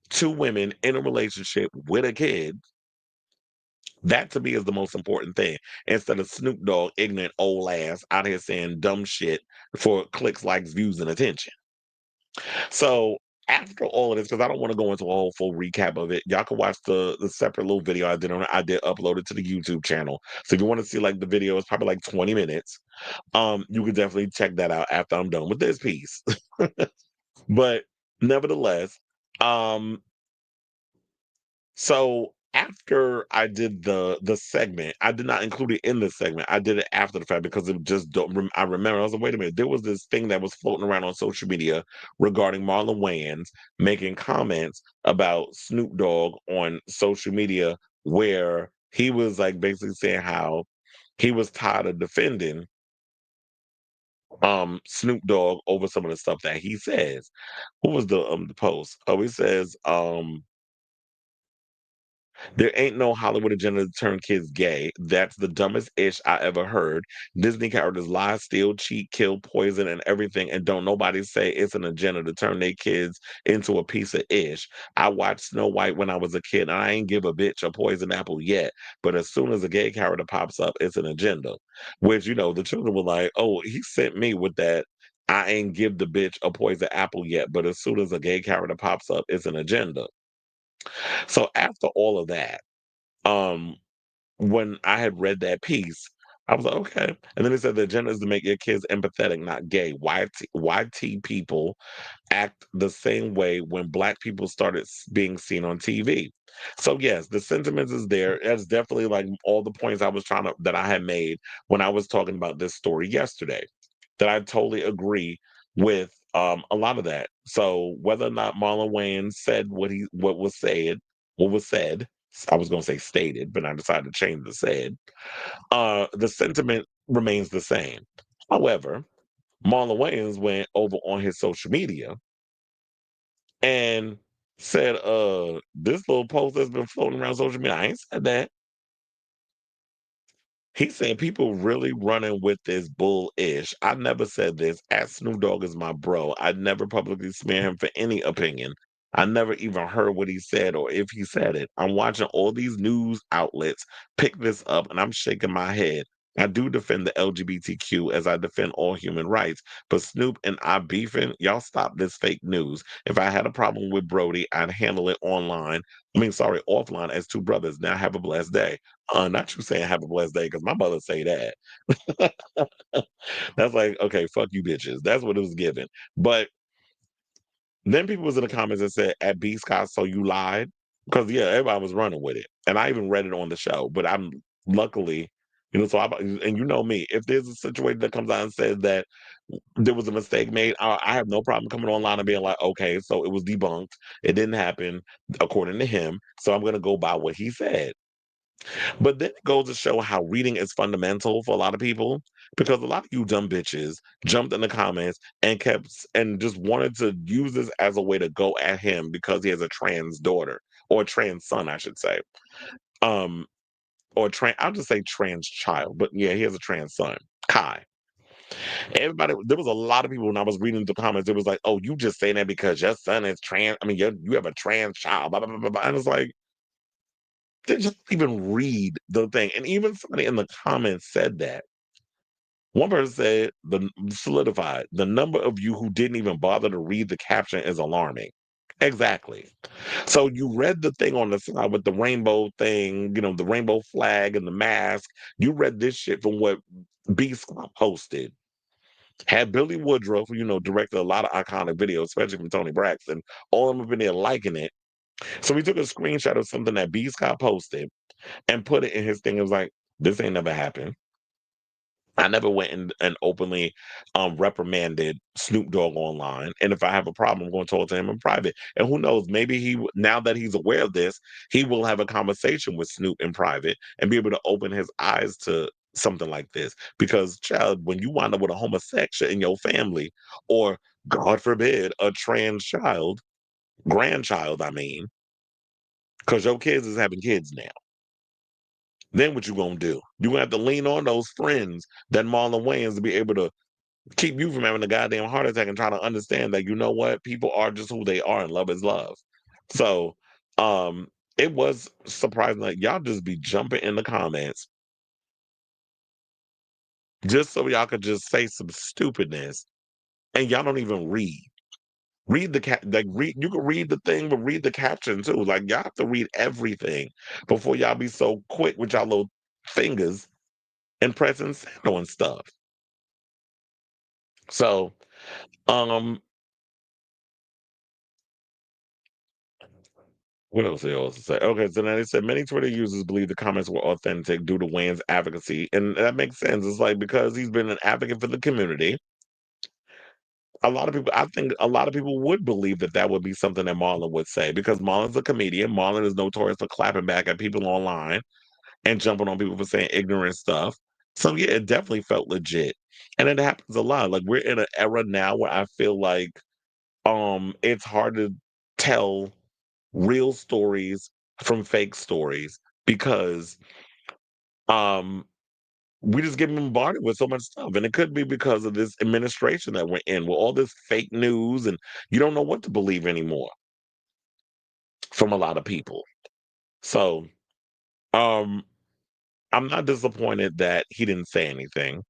S1: two women in a relationship with a kid? That to me is the most important thing. Instead of Snoop Dogg, ignorant old ass out here saying dumb shit for clicks, likes, views, and attention. So after all of this, because I don't want to go into a whole full recap of it, y'all can watch the separate little video I did on it. I did upload it to the YouTube channel. So if you want to see like the video, it's probably like 20 minutes. You can definitely check that out after I'm done with this piece. But nevertheless, um, so after I did the segment, I did not include it in the segment. I did it after the fact because it just don't. I remember I was like, wait a minute, there was this thing that was floating around on social media regarding Marlon Wayans making comments about Snoop Dogg on social media, where he was like basically saying how he was tired of defending Snoop Dogg over some of the stuff that he says. What was the post? Oh, he says, there ain't no Hollywood agenda to turn kids gay. That's the dumbest ish I ever heard. Disney characters lie, steal, cheat, kill, poison, and everything, and don't nobody say it's an agenda to turn their kids into a piece of ish. I watched Snow White when I was a kid, and I ain't give a bitch a poison apple yet. But as soon as a gay character pops up, it's an agenda. Which, the children were like, oh, he sent me with that. I ain't give the bitch a poison apple yet, but as soon as a gay character pops up, it's an agenda. So after all of that, um, when I had read that piece, I was like, okay. And then it said the agenda is to make your kids empathetic, not gay. YT people act the same way when Black people started being seen on TV. So yes, the sentiments is there. That's definitely like all the points that I had made when I was talking about this story yesterday. That I totally agree with a lot of that. So whether or not Marlon Wayans said what was said, I was going to say stated, but I decided to change the said. The sentiment remains the same. However, Marlon Wayans went over on his social media and said, this little post that's been floating around social media, I ain't said that. He's saying people really running with this bull-ish. I never said this. At Snoop Dogg is my bro. I never publicly smear him for any opinion. I never even heard what he said or if he said it. I'm watching all these news outlets pick this up and I'm shaking my head. I do defend the LGBTQ as I defend all human rights, but Snoop and I beefing, y'all stop this fake news. If I had a problem with Brody, I'd handle it offline as two brothers. Now have a blessed day. Not you saying have a blessed day, because my mother say that. That's like, okay, fuck you bitches. That's what it was given. But then people was in the comments that said, at B Scott, so you lied? Because yeah, everybody was running with it. And I even read it on the show. But I'm luckily, So and you know me, if there's a situation that comes out and says that there was a mistake made, I have no problem coming online and being like, okay, so it was debunked. It didn't happen according to him. So I'm going to go by what he said. But then it goes to show how reading is fundamental for a lot of people, because a lot of you dumb bitches jumped in the comments and just wanted to use this as a way to go at him because he has a trans daughter, or a trans son, I should say. Or I'll just say trans child, but yeah, he has a trans son, Kai. There was a lot of people when I was reading the comments, it was like, oh, you just saying that because your son is trans. I mean, you have a trans child, blah, blah, blah, blah, blah. And it's like, they just even read the thing. And even somebody in the comments said that. One person said, solidified, the number of you who didn't even bother to read the caption is alarming. Exactly. So you read the thing on the side with the rainbow thing, the rainbow flag and the mask. You read this shit from what B Scott posted. Had Billy Woodruff, directed a lot of iconic videos, especially from Tony Braxton. All of them have been there liking it. So we took a screenshot of something that B Scott posted and put it in his thing. It was like, this ain't never happened. I never went and openly reprimanded Snoop Dogg online. And if I have a problem, I'm going to talk to him in private. And who knows, maybe now that he's aware of this, he will have a conversation with Snoop in private and be able to open his eyes to something like this. Because, child, when you wind up with a homosexual in your family, or God forbid, a trans child, grandchild, I mean, because your kids is having kids now. Then what you gonna do? You gonna have to lean on those friends that Marlon Wayans to be able to keep you from having a goddamn heart attack and try to understand that, you know what, people are just who they are and love is love. So it was surprising that y'all just be jumping in the comments just so y'all could just say some stupidness, and y'all don't even read. Read you can read the thing, but read the caption too. Like, y'all have to read everything before y'all be so quick with y'all little fingers and pressing send on stuff. So, what else they also say? Okay, so now they said many Twitter users believe the comments were authentic due to Wayne's advocacy, and that makes sense. It's like, because he's been an advocate for the community. I think a lot of people would believe that would be something that Marlon would say, because Marlon's a comedian. Marlon is notorious for clapping back at people online and jumping on people for saying ignorant stuff. So yeah, it definitely felt legit, and it happens a lot. Like, we're in an era now where I feel like it's hard to tell real stories from fake stories, because um we just get bombarded with so much stuff. And it could be because of this administration that we're in, with all this fake news, and you don't know what to believe anymore from a lot of people. So um I'm not disappointed that he didn't say anything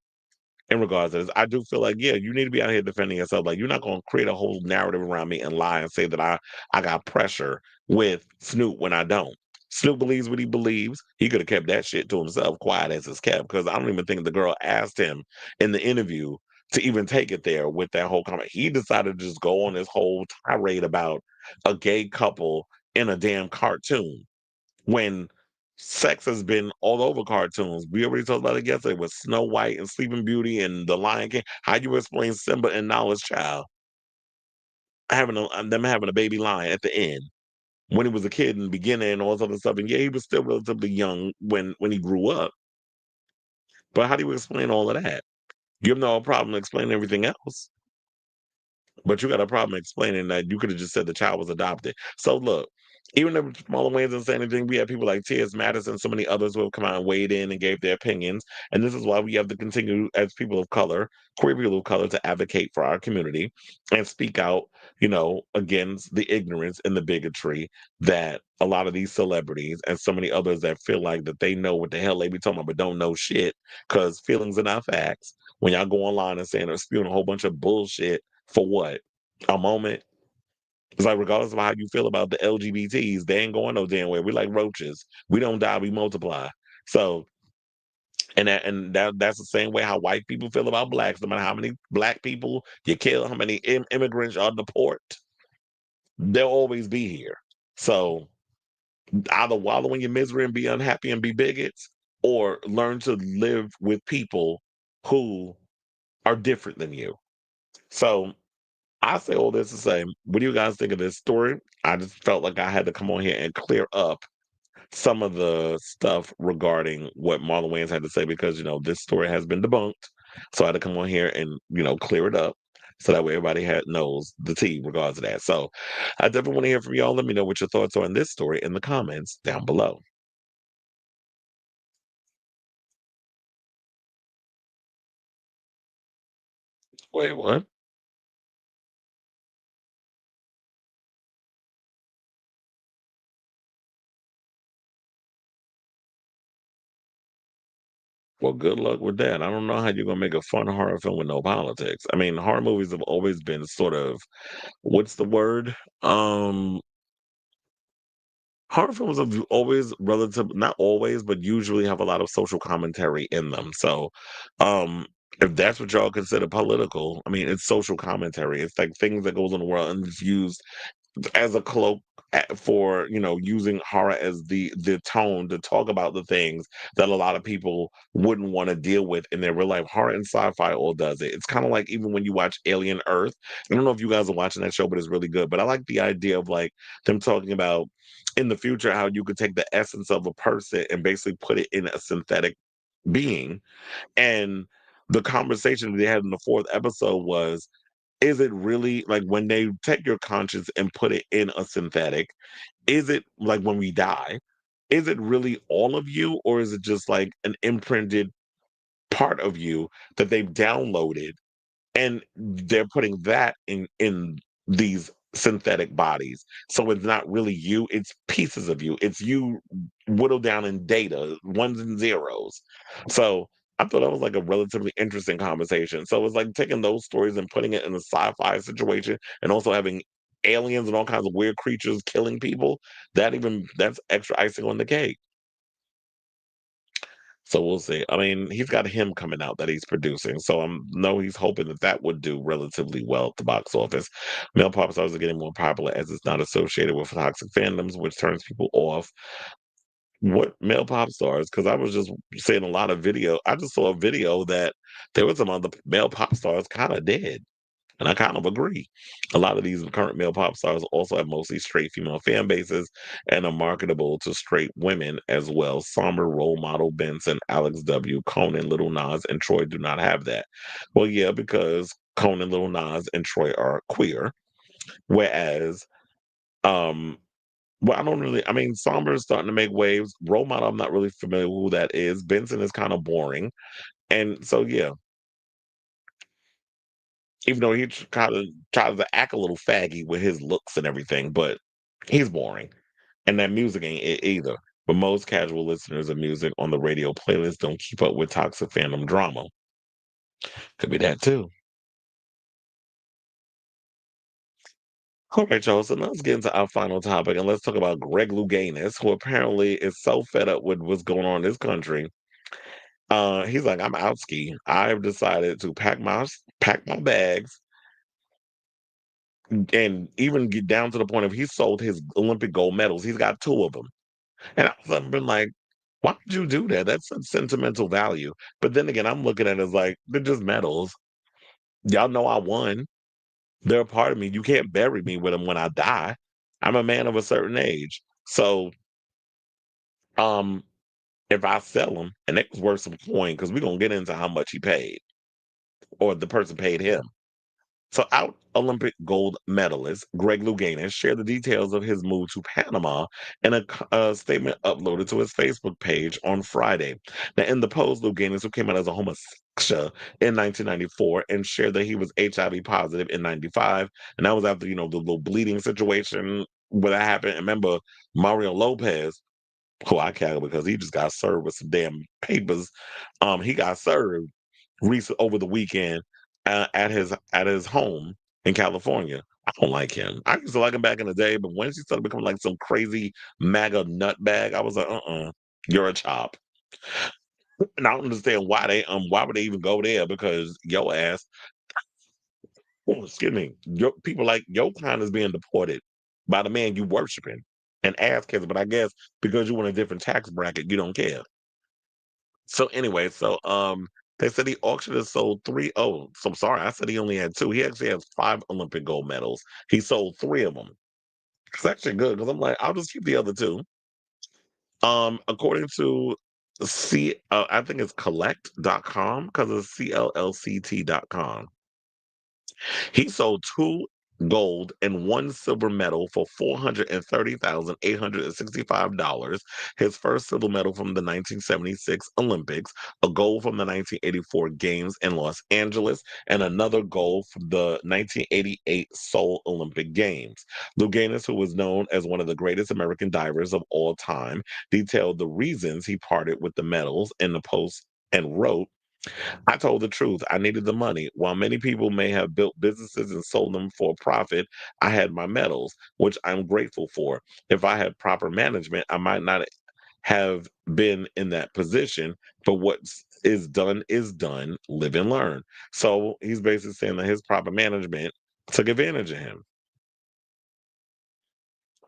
S1: in regards to this. I do feel like, yeah, you need to be out here defending yourself. Like, you're not going to create a whole narrative around me and lie and say that I got pressure with Snoop when I don't. Snoop believes what he believes. He could have kept that shit to himself, quiet as it's kept, because I don't even think the girl asked him in the interview to even take it there with that whole comment. He decided to just go on this whole tirade about a gay couple in a damn cartoon, when sex has been all over cartoons. We already talked about it yesterday with Snow White and Sleeping Beauty and The Lion King. How you explain Simba and Nala's child them having a baby lion at the end, when he was a kid in the beginning and all this other stuff? And yeah, he was still relatively young when he grew up. But how do you explain all of that? You have no problem explaining everything else, but you got a problem explaining that you could have just said the child was adopted. So look, even if Marlon Wayans didn't say anything, we have people like T.S. Madison, so many others who have come out and weighed in and gave their opinions. And this is why we have to continue, as people of color, queer people of color, to advocate for our community and speak out, against the ignorance and the bigotry that a lot of these celebrities and so many others that feel like that they know what the hell they be talking about, but don't know shit, because feelings are not facts. When y'all go online and saying or spewing a whole bunch of bullshit for what? A moment? It's like, regardless of how you feel about the LGBTs, they ain't going no damn way. We're like roaches. We don't die, we multiply. So, that's the same way how white people feel about blacks. No matter how many black people you kill, how many immigrants are deport, they'll always be here. So either wallow in your misery and be unhappy and be bigots, or learn to live with people who are different than you. So I say all this to say, what do you guys think of this story? I just felt like I had to come on here and clear up some of the stuff regarding what Marlon Wayans had to say because, this story has been debunked. So I had to come on here and, clear it up so that way everybody knows the tea regards to that. So I definitely want to hear from y'all. Let me know what your thoughts are on this story in the comments down below. Wait, what? Well, good luck with that. I don't know how you're gonna make a fun horror film with no politics. I mean, horror movies have always been sort of what's the word? Horror films have always not always, but usually have a lot of social commentary in them. So, um, if that's what y'all consider political, I mean, it's social commentary. It's like things that goes on in the world and it's used as a cloak for using horror as the tone to talk about the things that a lot of people wouldn't want to deal with in their real life. Horror and sci-fi all does it. It's kind of like even when you watch Alien Earth. I don't know if you guys are watching that show, but it's really good. But I like the idea of like them talking about in the future how you could take the essence of a person and basically put it in a synthetic being. And the conversation they had in the fourth episode was, is it really like when they take your conscience and put it in a synthetic, is it like when we die, is it really all of you, or is it just like an imprinted part of you that they've downloaded and they're putting that in these synthetic bodies, so it's not really you, it's pieces of you, it's you whittled down in data, ones and zeros. So I thought that was like a relatively interesting conversation. So it's like taking those stories and putting it in a sci-fi situation and also having aliens and all kinds of weird creatures killing people. That's extra icing on the cake. So we'll see. I mean, he's got him coming out that he's producing, so know he's hoping that that would do relatively well at the box office. Male pop stars are getting more popular as it's not associated with toxic fandoms, which turns people off. What male pop stars? Because I was just seeing a lot of video. I just saw a video that there was some other male pop stars kind of dead. And I kind of agree. A lot of these current male pop stars also have mostly straight female fan bases and are marketable to straight women as well. Somber role model Benson, Alex W., Conan, Little Nas, and Troy do not have that. Well, yeah, because Conan, Little Nas, and Troy are queer. Whereas, um, I mean, Somber is starting to make waves. Role model, I'm not really familiar with who that is. Benson is kind of boring. And so, yeah, even though he kind of tries to act a little faggy with his looks and everything, but he's boring. And that music ain't it either. But most casual listeners of music on the radio playlist don't keep up with toxic fandom drama. Could be that too. All right, y'all. So now let's get into our final topic and let's talk about Greg Louganis, who apparently is so fed up with what's going on in this country. He's like, I'm out ski. I've decided to pack my bags and even get down to the point of he sold his Olympic gold medals. He's got two of them. And I've been like, why would you do that? That's a sentimental value. But then again, I'm looking at it as like, they're just medals. Y'all know I won. They're a part of me. You can't bury me with them when I die. I'm a man of a certain age. So um, if I sell them, and it was worth some coin, because we're going to get into how much he paid or the person paid him. So, out Olympic gold medalist Greg Louganis shared the details of his move to Panama in a statement uploaded to his Facebook page on Friday. Now, in the post, Louganis, who came out as a homosexual in 1994 and shared that he was HIV positive in 95, and that was after, the little bleeding situation where that happened. And remember, Mario Lopez, who I care because he just got served with some damn papers. He got served over the weekend at his home in California. I don't like him. I used to like him back in the day, but once he started becoming like some crazy MAGA nutbag, I was like, you're a chop. And I don't understand why would they even go there? Because your ass, excuse me, people like your kind is being deported by the man you worshiping and ass kissing. But I guess because you're in a different tax bracket, you don't care. So anyway, they said he auctioned and sold three. Oh, so I'm sorry. I said he only had two. He actually has 5 Olympic gold medals. He sold three of them. It's actually good because I'm like, I'll just keep the other two. According to I think it's collect.com because it's CLLCT.com. He sold two gold and one silver medal for $430,865. His first silver medal from the 1976 Olympics, a gold from the 1984 Games in Los Angeles, and another gold from the 1988 Seoul Olympic Games. Louganis, who was known as one of the greatest American divers of all time, detailed the reasons he parted with the medals in the post and wrote, I told the truth. I needed the money. While many people may have built businesses and sold them for a profit, I had my medals, which I'm grateful for. If I had proper management, I might not have been in that position. But what is done. Live and learn. So he's basically saying that his proper management took advantage of him.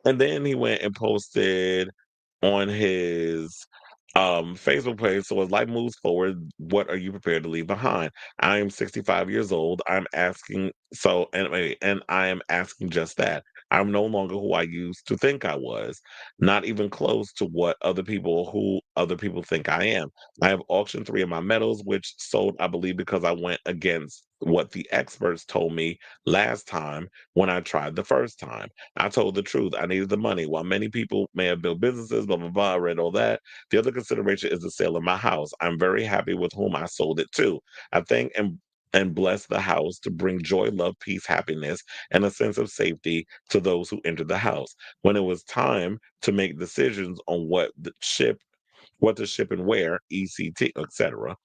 S1: And then he went and posted on his Facebook page. So as life moves forward, what are you prepared to leave behind? I am 65 years old. I'm asking and I am asking just that. I'm no longer who I used to think I was, not even close to who other people think I am. I have auctioned three of my medals, which sold, I believe, because I went against what the experts told me last time when I tried the first time. I told the truth. I needed the money. While many people may have built businesses, blah, blah, blah, I read all that. The other consideration is the sale of my house. I'm very happy with whom I sold it to. I thank and bless the house to bring joy, love, peace, happiness, and a sense of safety to those who enter the house. When it was time to make decisions on what to ship and where, ECT, etc.,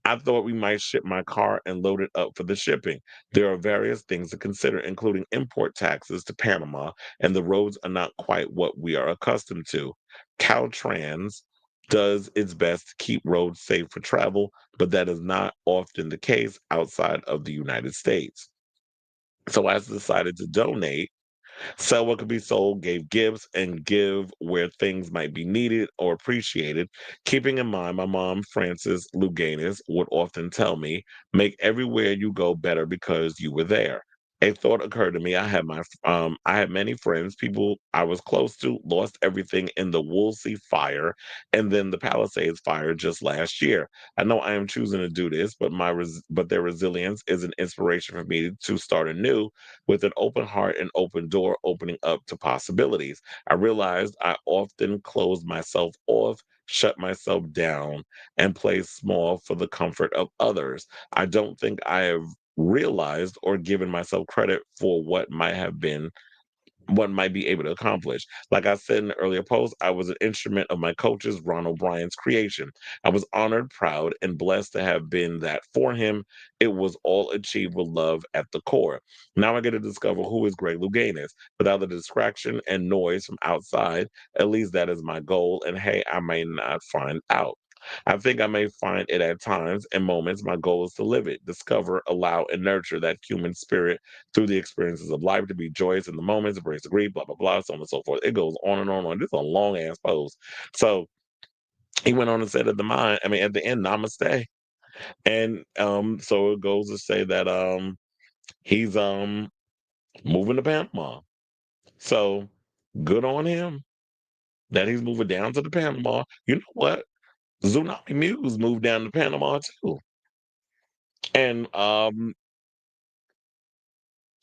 S1: I thought we might ship my car and load it up for the shipping. There are various things to consider, including import taxes to Panama, and the roads are not quite what we are accustomed to. Caltrans does its best to keep roads safe for travel, but that is not often the case outside of the United States. So I decided to donate, sell what could be sold, gave gifts, and give where things might be needed or appreciated. Keeping in mind, my mom, Frances Louganis, would often tell me, make everywhere you go better because you were there. A thought occurred to me. I had many friends, people I was close to, lost everything in the Woolsey fire and then the Palisades fire just last year. I know I am choosing to do this, but but their resilience is an inspiration for me to start anew with an open heart and open door opening up to possibilities. I realized I often closed myself off, shut myself down, and play small for the comfort of others. I don't think I have realized or given myself credit for what might be able to accomplish. Like I said in the earlier post, I was an instrument of my coach's Ron O'Brien's creation. I was honored, proud, and blessed to have been that for him. It was all achieved with love at the core. Now I get to discover who is Greg Louganis. Without the distraction and noise from outside, at least that is my goal. And hey, I may not find out. I think I may find it at times and moments. My goal is to live it, discover, allow, and nurture that human spirit through the experiences of life, to be joyous in the moments, embrace the grief, blah, blah, blah, so on and so forth. It goes on and on and on. This is a long ass post. So he went on and said at the end, namaste. And so it goes to say that he's moving to Panama. So good on him that he's moving down to the Panama. You know what? Tsunami Muse moved down to Panama too. And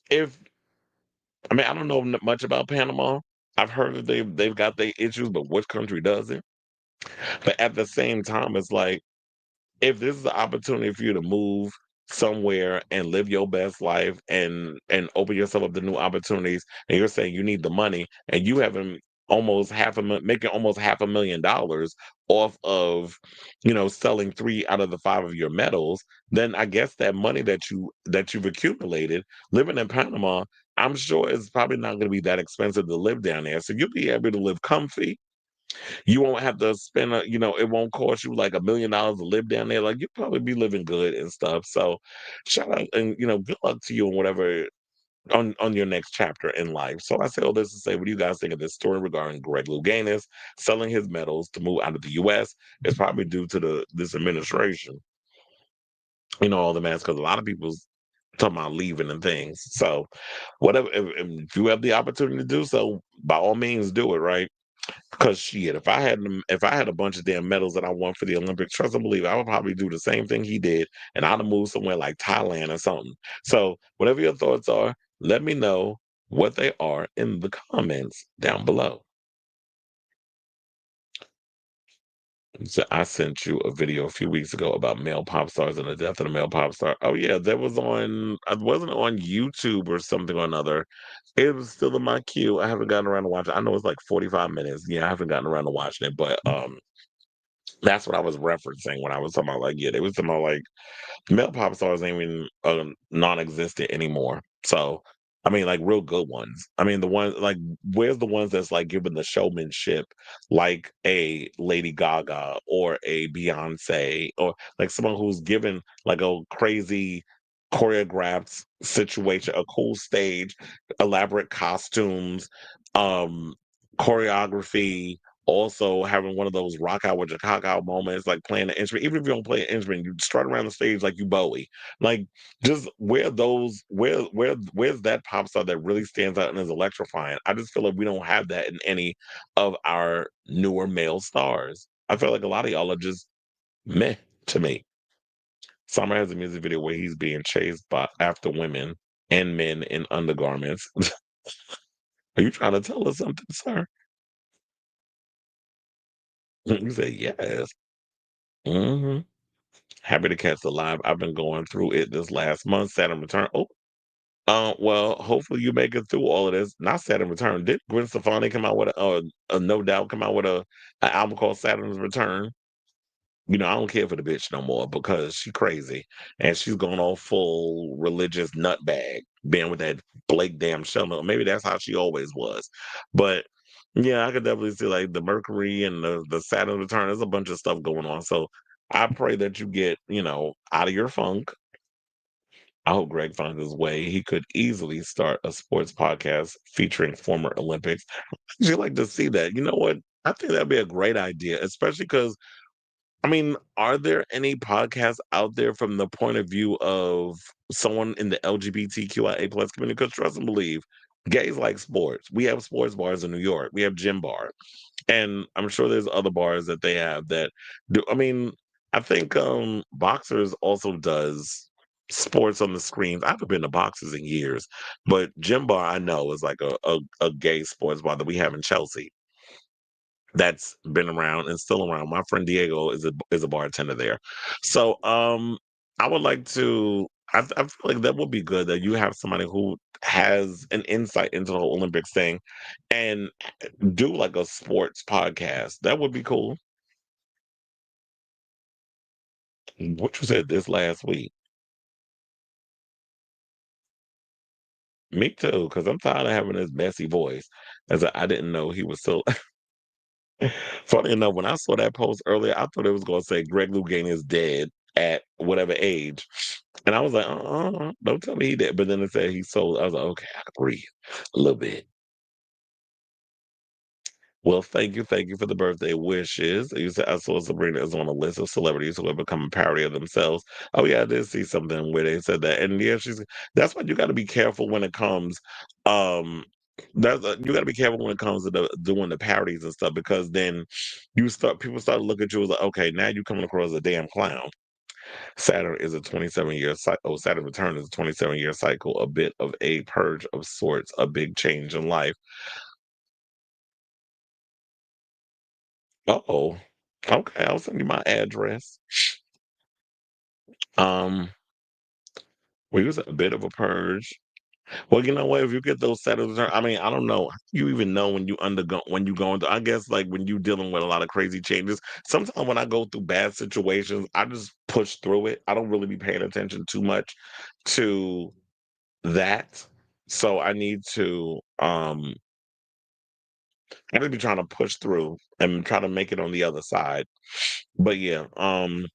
S1: if I don't know much about Panama. I've heard that they've got their issues, but which country doesn't? But at the same time, it's like if this is an opportunity for you to move somewhere and live your best life and open yourself up to new opportunities, and you're saying you need the money, and you haven't making almost $500,000 off of selling three out of the five of your medals, then I guess that money that you've accumulated living in Panama, I'm sure it's probably not going to be that expensive to live down there. So you'll be able to live comfy. You won't have to spend it won't cost you like $1 million to live down there. Like you'll probably be living good and stuff. So shout out and good luck to you and on your next chapter in life. So I say all this to say, what do you guys think of this story regarding Greg Louganis selling his medals to move out of the U.S.? It's probably due to this administration. All the masks, because a lot of people's talking about leaving and things. So whatever, if you have the opportunity to do so, by all means do it, right? Because shit, if I had a bunch of damn medals that I won for the Olympics, trust and believe, I would probably do the same thing he did, and I'd have moved somewhere like Thailand or something. So whatever your thoughts are, let me know what they are in the comments down below. So I sent you a video a few weeks ago about male pop stars and the death of the male pop star. Oh yeah, that was on. It wasn't on YouTube or something or another. It was still in my queue. I haven't gotten around to watch it. I know it's like 45 minutes. Yeah, I haven't gotten around to watching it, but that's what I was referencing when I was talking about like, yeah, they was talking about like male pop stars ain't even non-existent anymore. So, I mean, like real good ones. I mean, the ones like, where's the ones that's like giving the showmanship, like a Lady Gaga or a Beyonce, or like someone who's given like a crazy choreographed situation, a cool stage, elaborate costumes, um, choreography, also having one of those rock out with your cock out moments, like playing an instrument. Even if you don't play an instrument, you strut around the stage like you Bowie. Like, just where's that pop star that really stands out and is electrifying? I just feel like we don't have that in any of our newer male stars. I feel like a lot of y'all are just meh to me. Summer has a music video where he's being chased after women and men in undergarments. Are you trying to tell us something, sir? You say yes. Hmm. Happy to catch the live. I've been going through it this last month. Saturn return. Oh, well, hopefully you make it through all of this. Not Saturn return. Did Gwen Stefani come out with a No Doubt come out with an album called Saturn's Return? I don't care for the bitch no more because she crazy and she's going all full religious nutbag, being with that Blake damn Shelton. Maybe that's how she always was. But yeah, I could definitely see like the Mercury and the Saturn return. There's a bunch of stuff going on. So I pray that you get, out of your funk. I hope Greg finds his way. He could easily start a sports podcast featuring former Olympics. I'd like to see that. You know what? I think that'd be a great idea, especially because I mean, are there any podcasts out there from the point of view of someone in the LGBTQIA plus community? Because trust and believe, gays like sports. We have sports bars in New York. We have gym bar, and I'm sure there's other bars that they have that do. I mean, I think Boxers also does sports on the screens. I haven't been to Boxers in years, but gym bar I know is like a gay sports bar that we have in Chelsea that's been around and still around. My friend Diego is a bartender there. So I would like to I feel like that would be good that you have somebody who has an insight into the whole Olympics thing and do like a sports podcast. That would be cool. What you said this last week. Me too, because I'm tired of having this messy voice. I didn't know he was so funny enough, when I saw that post earlier, I thought it was going to say Greg Lougain is dead at whatever age. And I was like, don't tell me he did. But then it said he sold. I was like, okay, I can breathe a little bit. Well, thank you for the birthday wishes. You said I saw Sabrina is on a list of celebrities who have become a parody of themselves. Oh yeah, I did see something where they said that, and yeah, That's why you got to be careful when it comes. Um, you got to be careful when it comes to doing the parodies and stuff because then people start to look at you as like, okay, now you coming across as a damn clown. Saturn is a 27-year cycle. Oh, Saturn return is a 27-year cycle, a bit of a purge of sorts, a big change in life. Oh, okay. I'll send you my address. Um, we was a bit of a purge. Well, you know what? If you get those Saturn return, I mean, I don't know. You even know when you go into. I guess like when you dealing with a lot of crazy changes. Sometimes when I go through bad situations, I just push through it. I don't really be paying attention too much to that. So I need to be trying to push through and try to make it on the other side. But yeah, but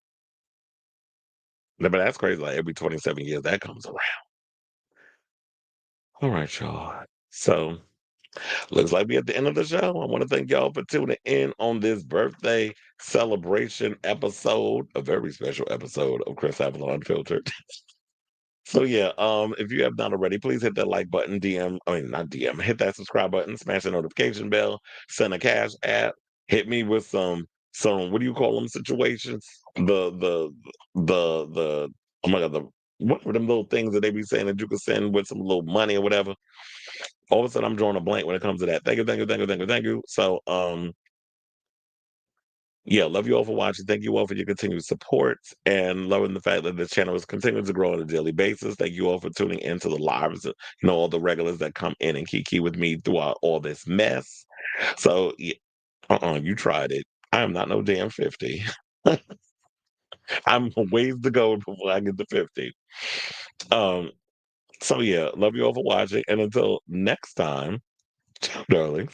S1: that's crazy. Like every 27 years that comes around. All right, y'all. So looks like we're at the end of the show. I want to thank y'all for tuning in on this birthday celebration episode, a very special episode of Chris Avalon Unfiltered. So yeah, if you have not already, please hit that like button, not DM, hit that subscribe button, smash the notification bell, send a cash app, hit me with some what do you call them situations? The oh my god, what were them little things that they be saying that you can send with some little money or whatever? All of a sudden I'm drawing a blank when it comes to that. Thank you, thank you, thank you, thank you, thank you. So yeah, love you all for watching. Thank you all for your continued support and loving the fact that the channel is continuing to grow on a daily basis. Thank you all for tuning into the lives, all the regulars that come in and kiki with me throughout all this mess. So, yeah, you tried it. I am not no damn 50. I'm a ways to go before I get to 50. So yeah, love you all for watching. And until next time, darlings.